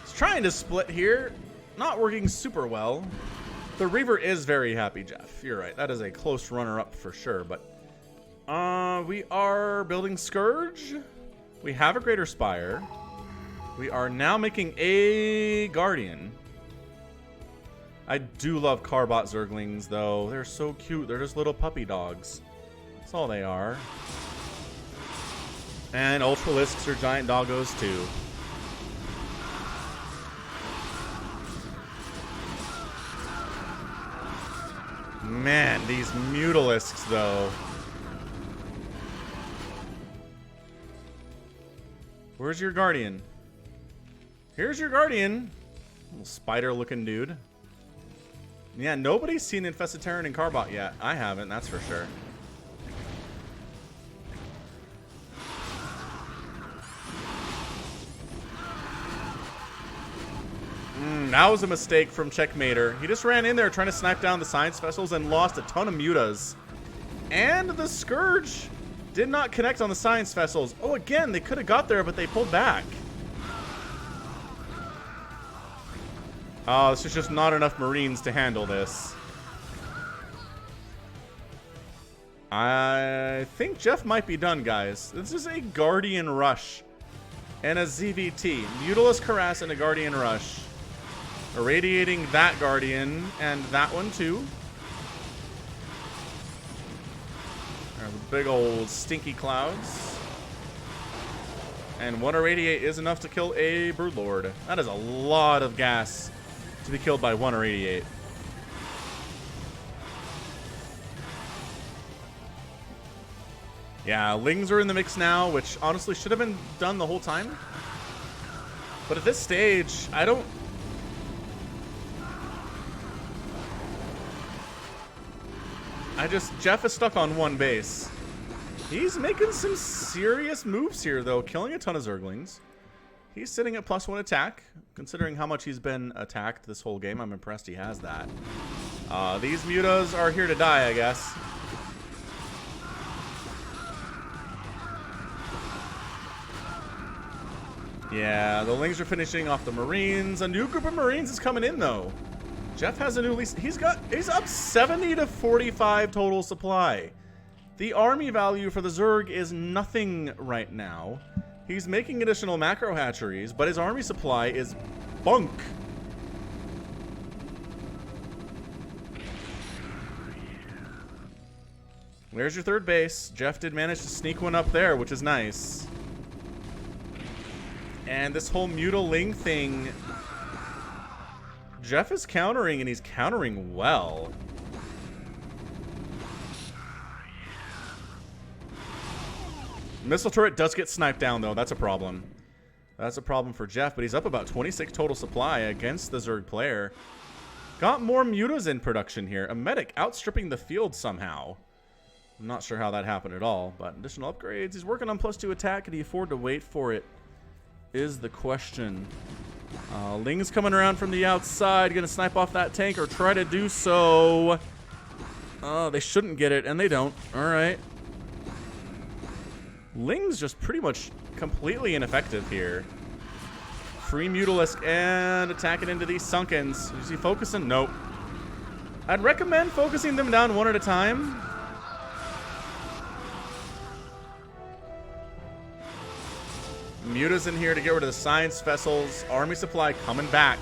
S1: He's trying to split here. Not working super well. The Reaver is very happy, Jeff. You're right. That is a close runner-up for sure, but we are building Scourge. We have a Greater Spire. We are now making a Guardian. I do love Carbot Zerglings, though. They're so cute. They're just little puppy dogs. That's all they are. And Ultralisks are giant doggos, too. Man, these Mutalisks, though. Where's your Guardian? Here's your Guardian. Little spider-looking dude. Yeah, nobody's seen Infested Terran and Carbot yet. I haven't, that's for sure. That was a mistake from Checkmater. He just ran in there trying to snipe down the science vessels and lost a ton of mutas. And the Scourge did not connect on the science vessels. Oh, again, they could have got there, but they pulled back. Oh, this is just not enough Marines to handle this. I think Jeff might be done, guys. This is a Guardian Rush and a ZVT. Mutalisk Harass and a Guardian Rush. Irradiating that Guardian and that one, too. Big old stinky clouds. And one irradiate is enough to kill a Broodlord. That is a lot of gas to be killed by one irradiate. Yeah, Lings are in the mix now, which honestly should have been done the whole time. But at this stage, Jeff is stuck on one base. He's making some serious moves here, though, killing a ton of Zerglings. He's sitting at +1 attack. Considering how much he's been attacked this whole game, I'm impressed he has that. These mutas are here to die, I guess. Yeah, the Lings are finishing off the Marines. A new group of Marines is coming in, though. Jeff has a new lease. He's up 70 to 45 total supply. The army value for the Zerg is nothing right now. He's making additional macro hatcheries, but his army supply is bunk. Where's your 3rd base? Jeff did manage to sneak one up there, which is nice. And this whole Mutaling thing, Jeff is countering, and he's countering well. Missile turret does get sniped down, though. That's a problem. That's a problem for Jeff, but he's up about 26 total supply against the Zerg player. Got more mutas in production here. A medic outstripping the field somehow. I'm not sure how that happened at all, but additional upgrades. He's working on +2 attack. Can he afford to wait for it? Is the question. Ling's coming around from the outside, gonna snipe off that tank or try to do so. They shouldn't get it, and they don't. All right. Ling's just pretty much completely ineffective here. Free Mutalisk and attacking into these Sunkens. Is he focusing? Nope. I'd recommend focusing them down one at a time. Muta's in here to get rid of the Science Vessels. Army Supply coming back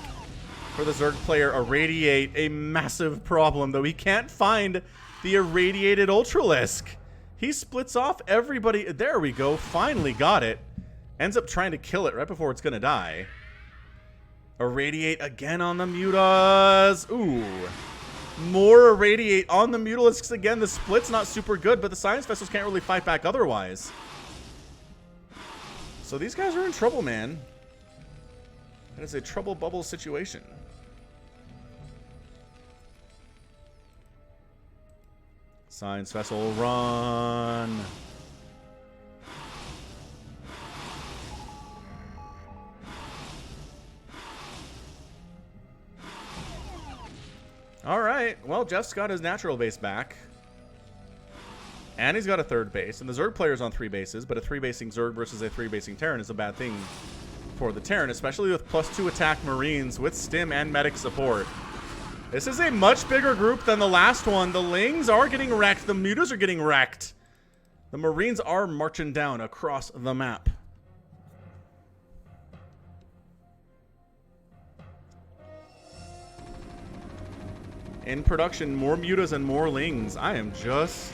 S1: for the Zerg player. Irradiate, a massive problem, though he can't find the irradiated Ultralisk. He splits off everybody. There we go. Finally got it. Ends up trying to kill it right before it's going to die. Irradiate again on the Mutas. Ooh. More Irradiate on the Mutalisks again. The split's not super good, but the Science Vessels can't really fight back otherwise. So these guys are in trouble, man. That is a trouble bubble situation. Science Vessel, run. All right. Well, Jeff's got his natural base back. And he's got a third base. And the Zerg player's on 3 bases, but a 3-basing Zerg versus a 3-basing Terran is a bad thing for the Terran, especially with +2 attack Marines with stim and medic support. This is a much bigger group than the last one. The Lings are getting wrecked. The Mutas are getting wrecked. The Marines are marching down across the map. In production, more Mutas and more Lings. I am just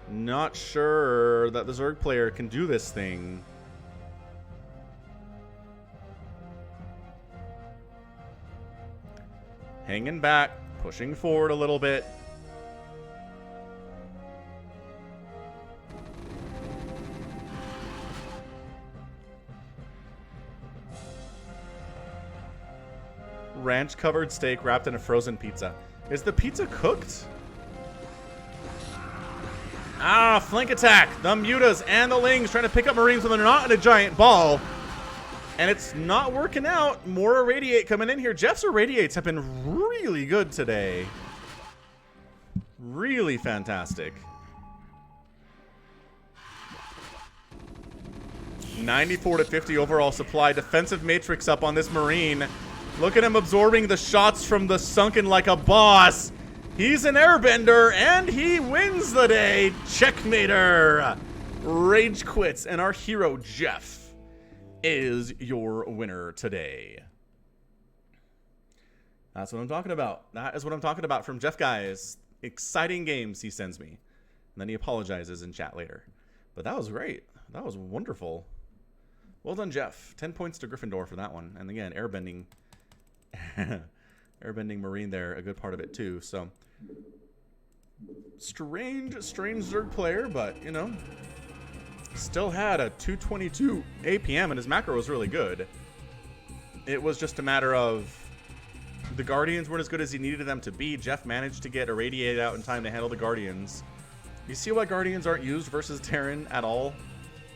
S1: not sure that the Zerg player can do this thing. Hanging back, pushing forward a little bit. Ranch-covered steak wrapped in a frozen pizza. Is the pizza cooked? Ah, flank attack. The Mutas and the Lings trying to pick up Marines when they're not in a giant ball. And it's not working out. More Irradiate coming in here. Jeff's Irradiates have been really good today. Really fantastic. 94 to 50 overall supply. Defensive matrix up on this Marine. Look at him absorbing the shots from the Sunken like a boss. He's an airbender, and he wins the day. Checkmater. Rage quits, and our hero, Jeff, is your winner today. That's what I'm talking about. That is what I'm talking about from Jeff, guys. Exciting games he sends me. And then he apologizes in chat later. But that was great. That was wonderful. Well done, Jeff. 10 points to Gryffindor for that one. And again, airbending. Airbending Marine there, a good part of it too. So, strange Zerg player, but, you know, still had a 222 APM, and his macro was really good. It was just a matter of the Guardians weren't as good as he needed them to be. Jeff managed to get Irradiated out in time to handle the Guardians. You see why Guardians aren't used versus Terran at all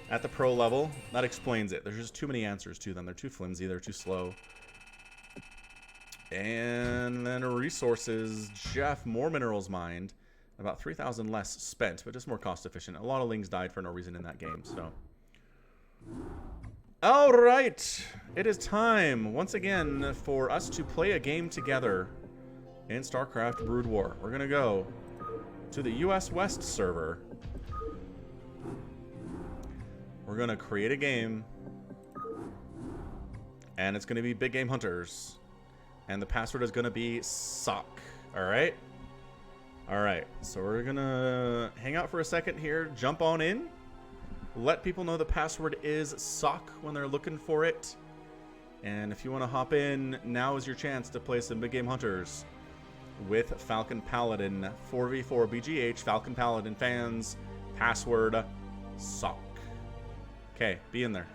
S1: at the pro level? That explains it. There's just too many answers to them. They're too flimsy. They're too slow. And then resources. Jeff, more minerals mined. About 3,000 less spent, but just more cost efficient. A lot of Lings died for no reason in that game, so. All right. It is time, once again, for us to play a game together in StarCraft Brood War. We're going to go to the US West server. We're going to create a game. And it's going to be Big Game Hunters. And the password is going to be SOC. All right? All right. So we're going to hang out for a second here. Jump on in. Let people know the password is SOC when they're looking for it. And if you want to hop in, now is your chance to play some Big Game Hunters with Falcon Paladin. 4v4 BGH, Falcon Paladin fans. Password SOC. Okay, be in there.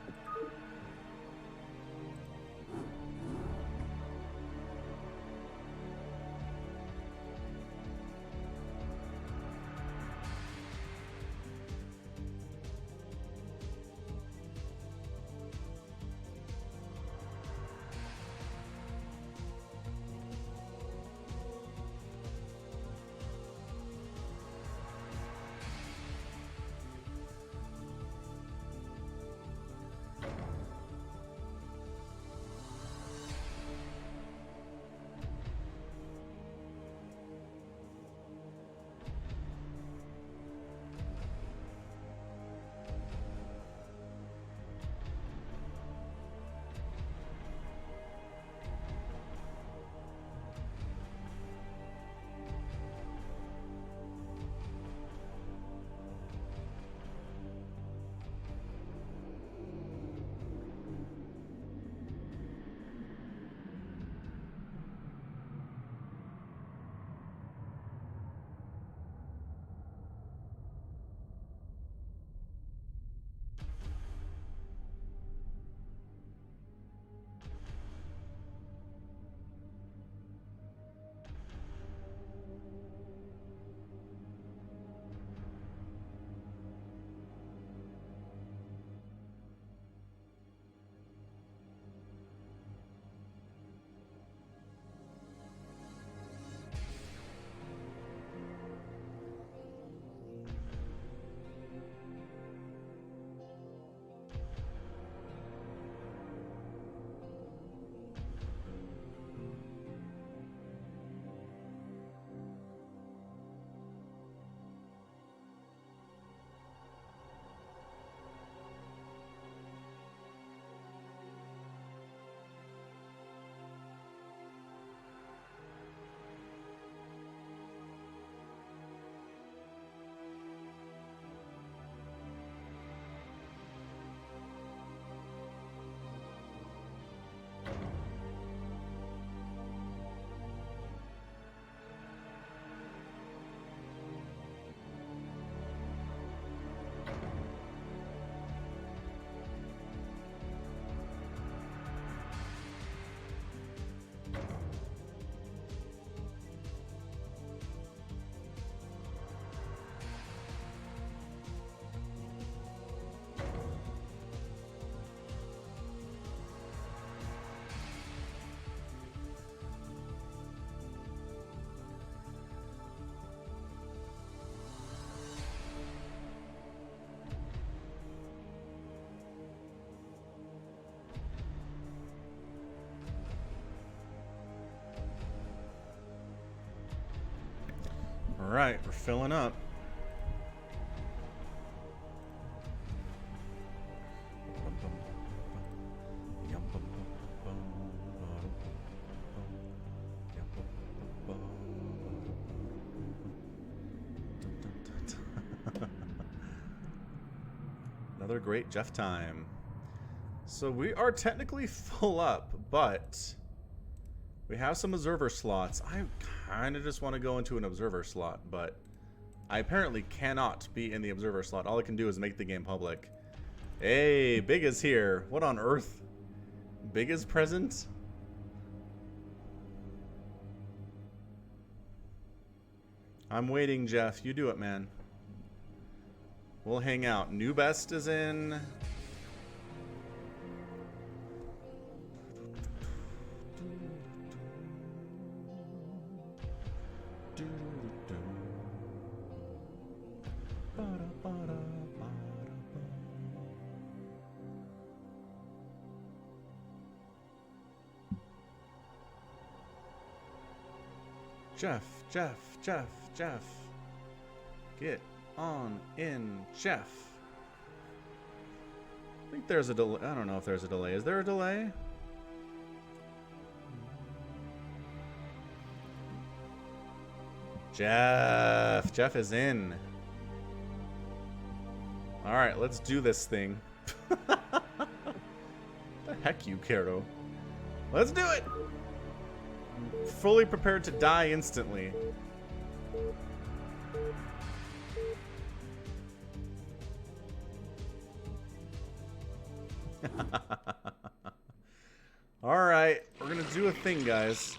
S1: Alright, we're filling up. Another great Jeff time. So we are technically full up, but we have some observer slots. I kind of just want to go into an observer slot, but I apparently cannot be in the observer slot. All I can do is make the game public. Hey, Big is here. What on earth? Big is present? I'm waiting, Jeff. You do it, man. We'll hang out. New Best is in. Jeff. Get on in, Jeff. I think there's a delay. I don't know if there's a delay. Is there a delay? Jeff is in. All right, let's do this thing. The heck, you Kero. Let's do it. I'm fully prepared to die instantly. Alright, we're gonna do a thing, guys.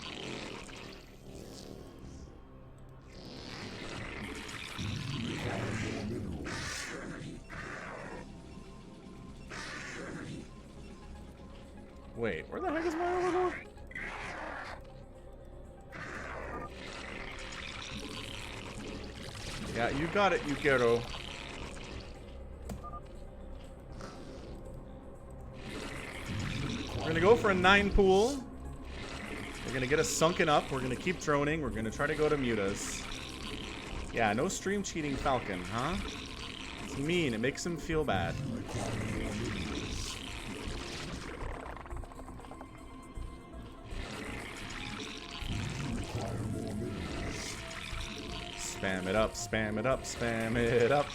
S1: Wait, where the heck is my overlord? Yeah, you got it, Yukero. We're gonna go for a 9 pool. We're gonna get us sunken up. We're gonna keep droning. We're gonna try to go to mutas. Yeah, no stream cheating Falcon, huh? It's mean. It makes him feel bad. Spam it up, spam it up, spam it up.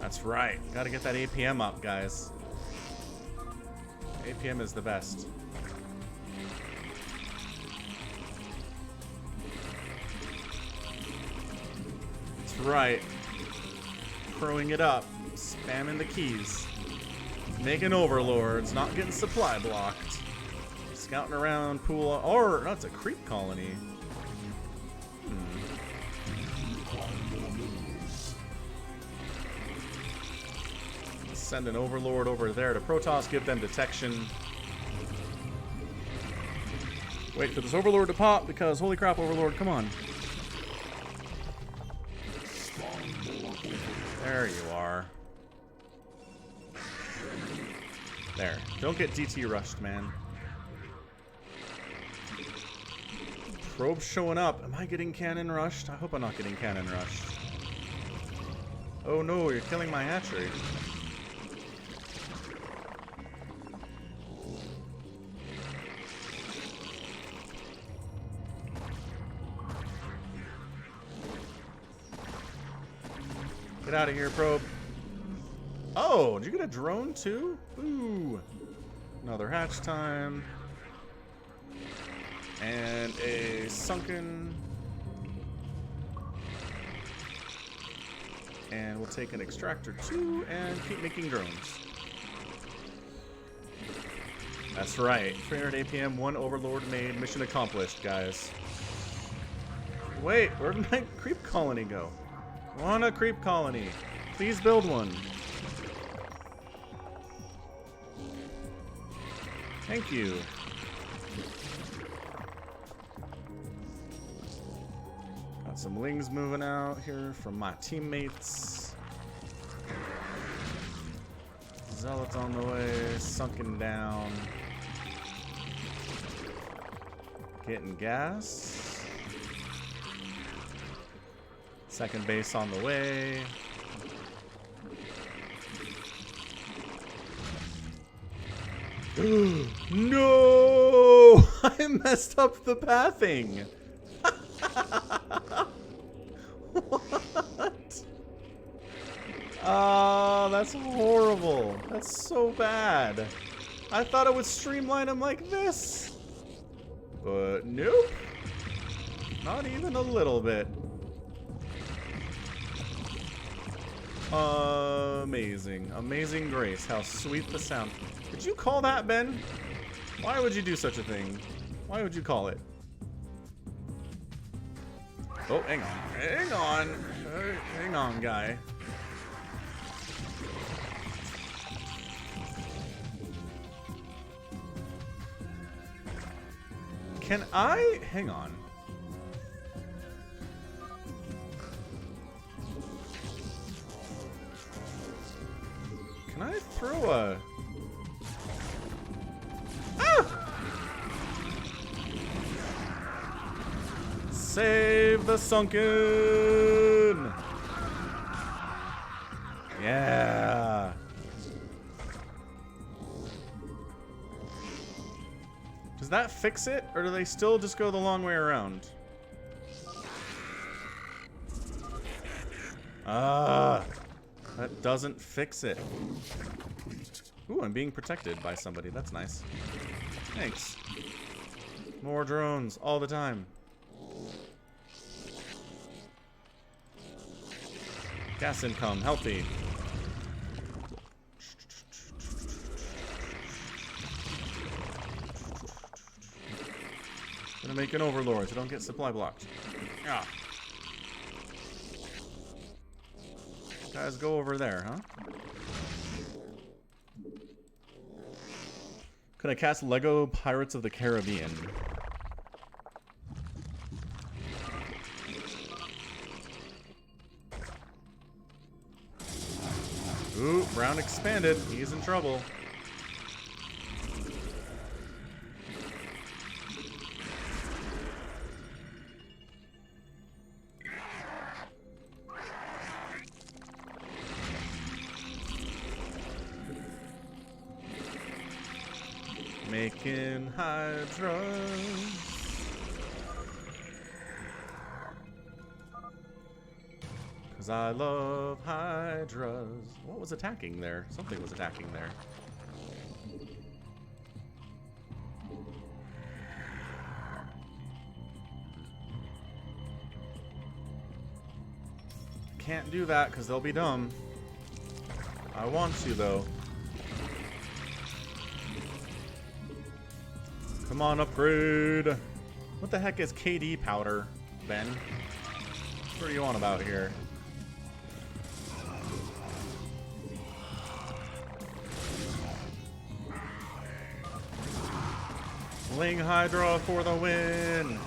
S1: That's right. Gotta get that APM up, guys. APM is the best. That's right. Crowing it up. Spamming the keys. Making overlords. Not getting supply blocked. Scouting around pool. Or, that's a creep colony. Send an overlord over there to Protoss, give them detection. Wait for this overlord to pop because holy crap, overlord, come on. There you are. There. Don't get DT rushed, man. Probe showing up. Am I getting cannon rushed? I hope I'm not getting cannon rushed. Oh no, you're killing my hatchery. Get out of here, probe. Oh, did you get a drone too? Ooh. Another hatch time. And a sunken. And we'll take an extractor too and keep making drones. That's right. 300 APM, 1 overlord made. Mission accomplished, guys. Wait, where did my creep colony go? Want a creep colony. Please build one. Thank you. Got some lings moving out here from my teammates. Zealots on the way, sunken down. Getting gas. Second base on the way. No! I messed up the pathing. What? Oh, that's horrible. That's so bad. I thought it would streamline him like this. But nope. Not even a little bit. Amazing. Amazing grace. How sweet the sound. Did you call that, Ben? Why would you do such a thing? Why would you call it? Oh, hang on. Hang on. Hang on, guy. Can I? Hang on. Can I throw a... Ah! Save the sunken! Yeah! Does that fix it, or do they still just go the long way around? That doesn't fix it. Ooh, I'm being protected by somebody. That's nice. Thanks. More drones all the time. Gas income, healthy. Gonna make an overlord so don't get supply blocked. Yeah. Guys, go over there, huh? Could I cast Lego Pirates of the Caribbean? Ooh, Brown expanded. He's in trouble. Making hydras. Cause I love hydras. What was attacking there? Something was attacking there. Can't do that because they'll be dumb. I want to though. Come on, upgrade. What the heck is KD powder, Ben? What are you on about here? Ling Hydra for the win.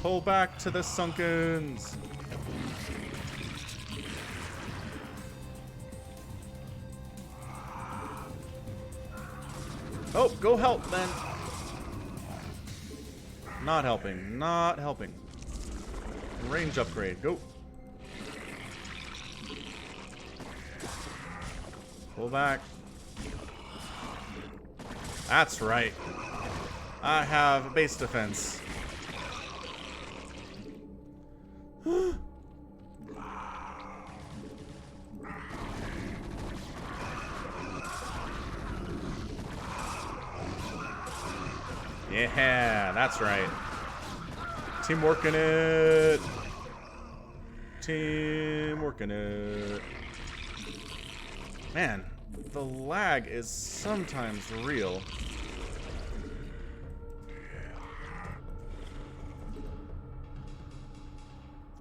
S1: Pull back to the Sunkens. Oh, go help, then. Not helping. Not helping. Range upgrade. Go. Pull back. That's right. I have base defense. Yeah, that's right. Team working it. Team working it. Man, the lag is sometimes real.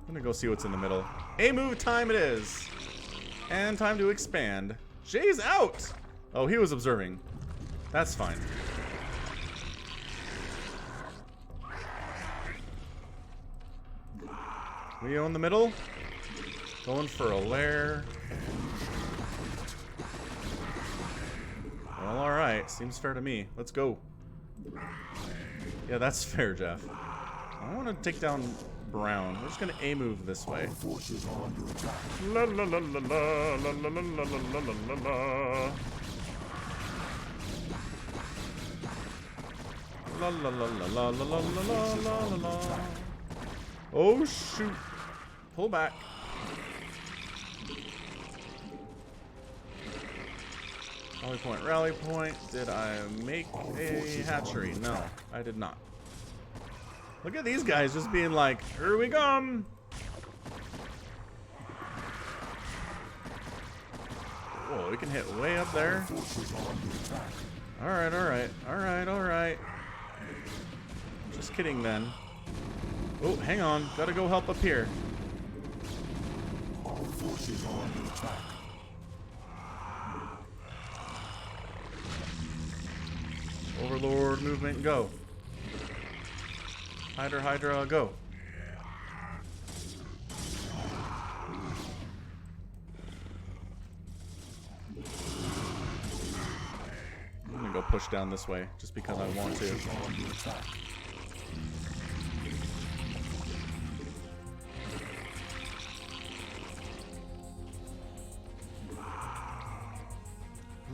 S1: I'm gonna go see what's in the middle. A move time it is. And time to expand. Jay's out! Oh, he was observing. That's fine. Leo in the middle. Going for a lair. Well, alright. Seems fair to me. Let's go. Yeah, that's fair, Jeff. I want to take down Brown. We're just going to A-move this way. La la la la la la la la la la la. La la la la la la la la la la. Oh shoot. Pull back. Rally point, rally point. Did I make a hatchery? No, I did not. Look at these guys just being like, here we come. Whoa, we can hit way up there. Alright, alright, alright, alright. Just kidding then. Oh, hang on. Gotta go help up here. All forces are under attack. Overlord movement, go. Hydra, Hydra, go. I'm gonna go push down this way just because I want to.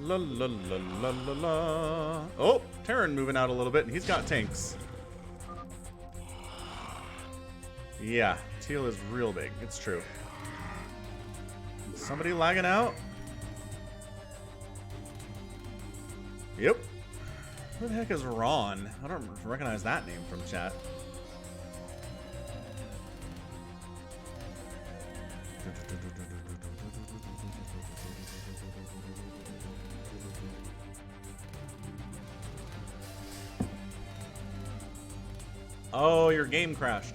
S1: La la la la la la. Oh, Terran moving out a little bit, and he's got tanks. Yeah, Teal is real big. It's true. Somebody lagging out? Yep. Who the heck is Ron? I don't recognize that name from chat. Oh, your game crashed.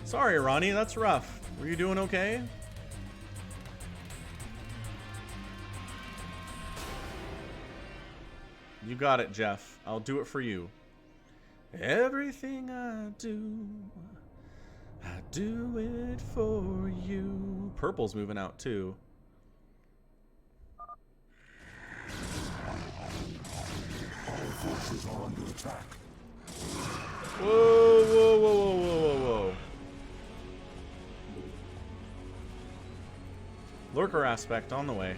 S1: Sorry, Ronnie, that's rough. Were you doing okay? You got it, Jeff. I'll do it for you. Everything I do it for you. Purple's moving out too. All forces are under attack. Whoa, whoa, whoa, whoa, whoa, whoa, whoa. Lurker aspect on the way.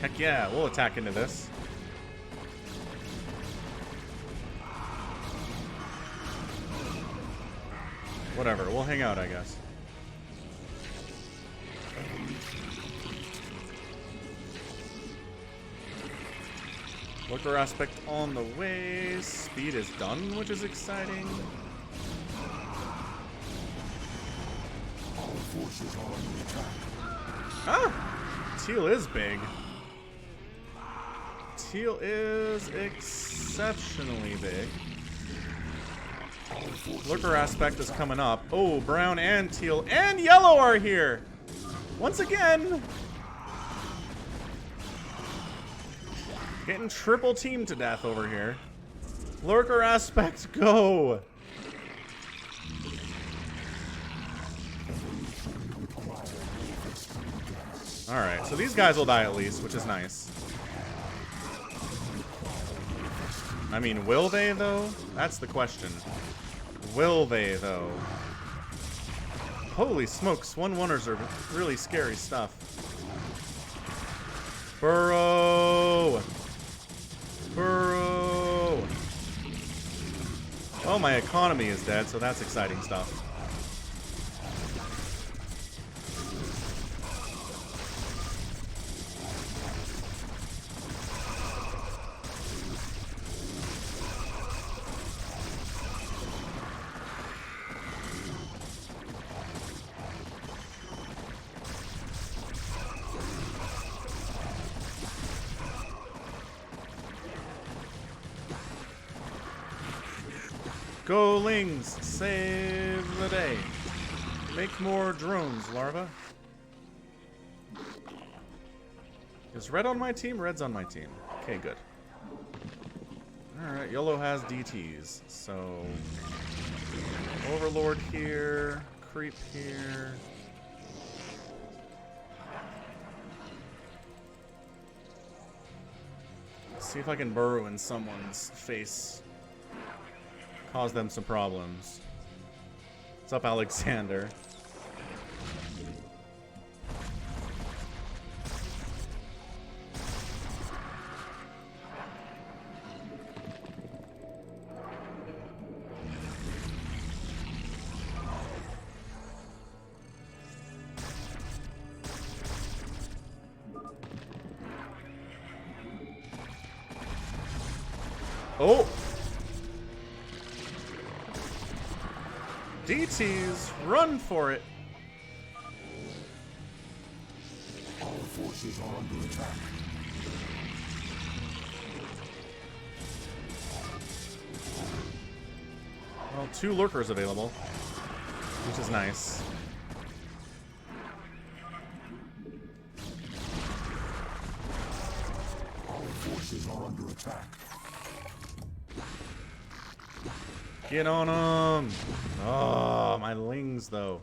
S1: Heck yeah, we'll attack into this. Whatever, we'll hang out, I guess. Lurker aspect on the way. Speed is done, which is exciting. All forces are under attack. Ah! Teal is big. Teal is exceptionally big. Lurker aspect is coming up. Oh, brown and teal and yellow are here. Once again. Getting triple teamed to death over here. Lurker aspect, go. Alright, so these guys will die at least, which is nice. I mean, will they, though? That's the question. Will they, though? Holy smokes, 1-1ers are really scary stuff. Burrow! Burrow! Oh, my economy is dead, so that's exciting stuff. go, Lings. Save the day. Make more drones, larva. Is red on my team? Red's on my team. Okay, good. Alright, yellow has DTs. So, Overlord here. Creep here. See if I can burrow in someone's face. Cause them some problems. What's up, Alexander? Oh! DTs, run for it!
S2: Our forces are under attack.
S1: Well, 2 lurkers available, which is nice.
S2: Our forces are under attack.
S1: Get on them! Oh, my lings, though.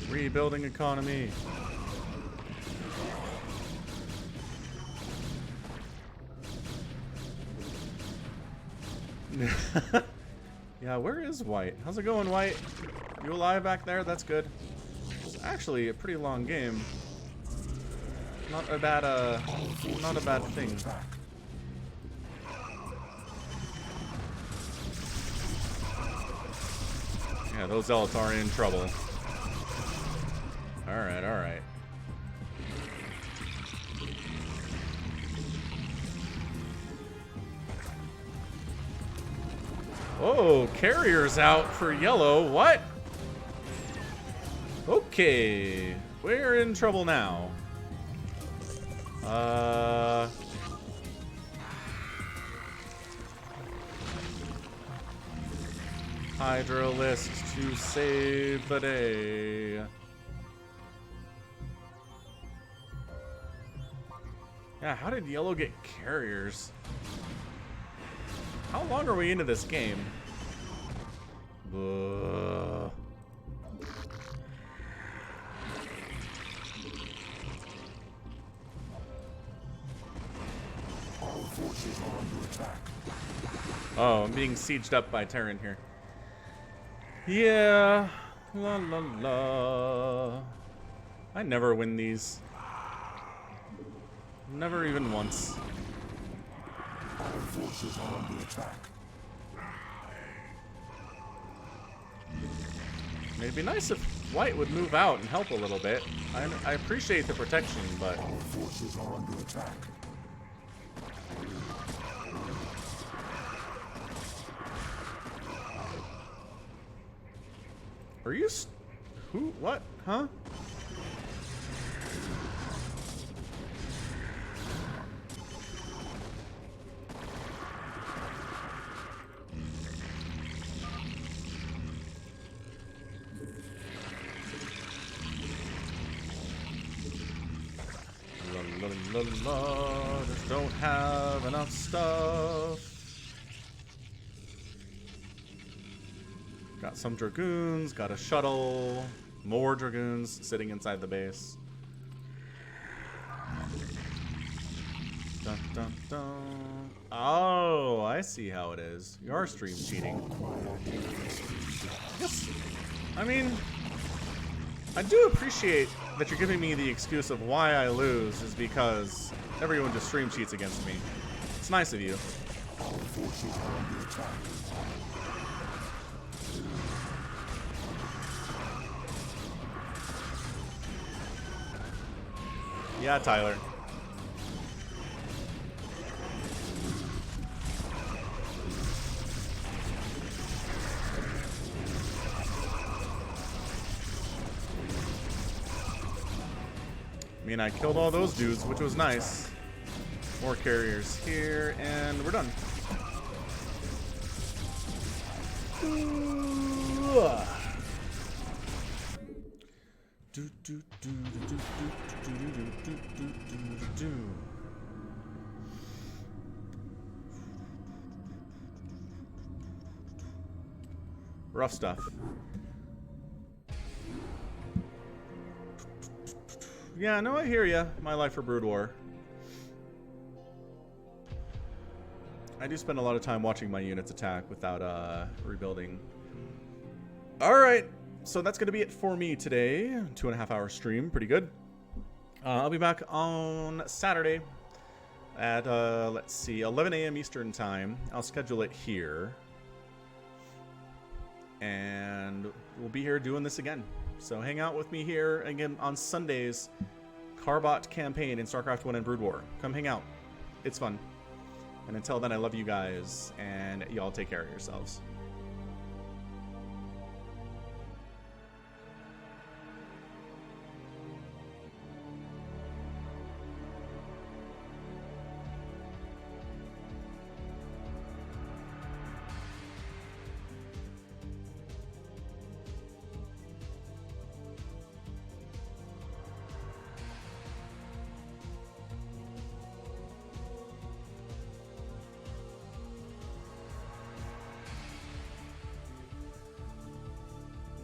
S1: Rebuilding economy. Yeah, where is White? How's it going, White? You alive back there? That's good. It's actually a pretty long game. Not a bad thing. Yeah, those Zealots are in trouble. Alright, alright. Oh, carrier's out for yellow. What? Okay. We're in trouble now. Hydralisk to save the day. Yeah, how did yellow get carriers? How long are we into this game? Our
S2: forces are under attack.
S1: Oh, I'm being sieged up by Terran here. Yeah. La la la. I never win these. Never even once.
S2: Our forces are under attack.
S1: It'd be nice if White would move out and help a little bit. I appreciate the protection, but...
S2: Our forces are under attack.
S1: Are you... Who? What? Huh? La, la, la, just don't have enough stuff. Got some dragoons, got a shuttle, more dragoons sitting inside the base. Dun, dun, dun. Oh, I see how it is. You are stream cheating. Yes. I mean, I do appreciate that you're giving me the excuse of why I lose is because everyone just stream cheats against me. It's nice of you.
S2: Our forces are under attack.
S1: Yeah, Tyler. I mean, I killed all those dudes, which was nice. More carriers here, and we're done. Rough stuff. Yeah, no, I hear ya. My life for Brood War. I do spend a lot of time watching my units attack without rebuilding. Alright, so that's going to be it for me today. 2.5 hour stream, pretty good. I'll be back on Saturday at, let's see, 11 a.m. Eastern time. I'll schedule it here. And we'll be here doing this again. So hang out with me here again on Sundays. Carbot campaign in StarCraft 1 and Brood War. Come hang out. It's fun. And until then, I love you guys, and y'all take care of yourselves.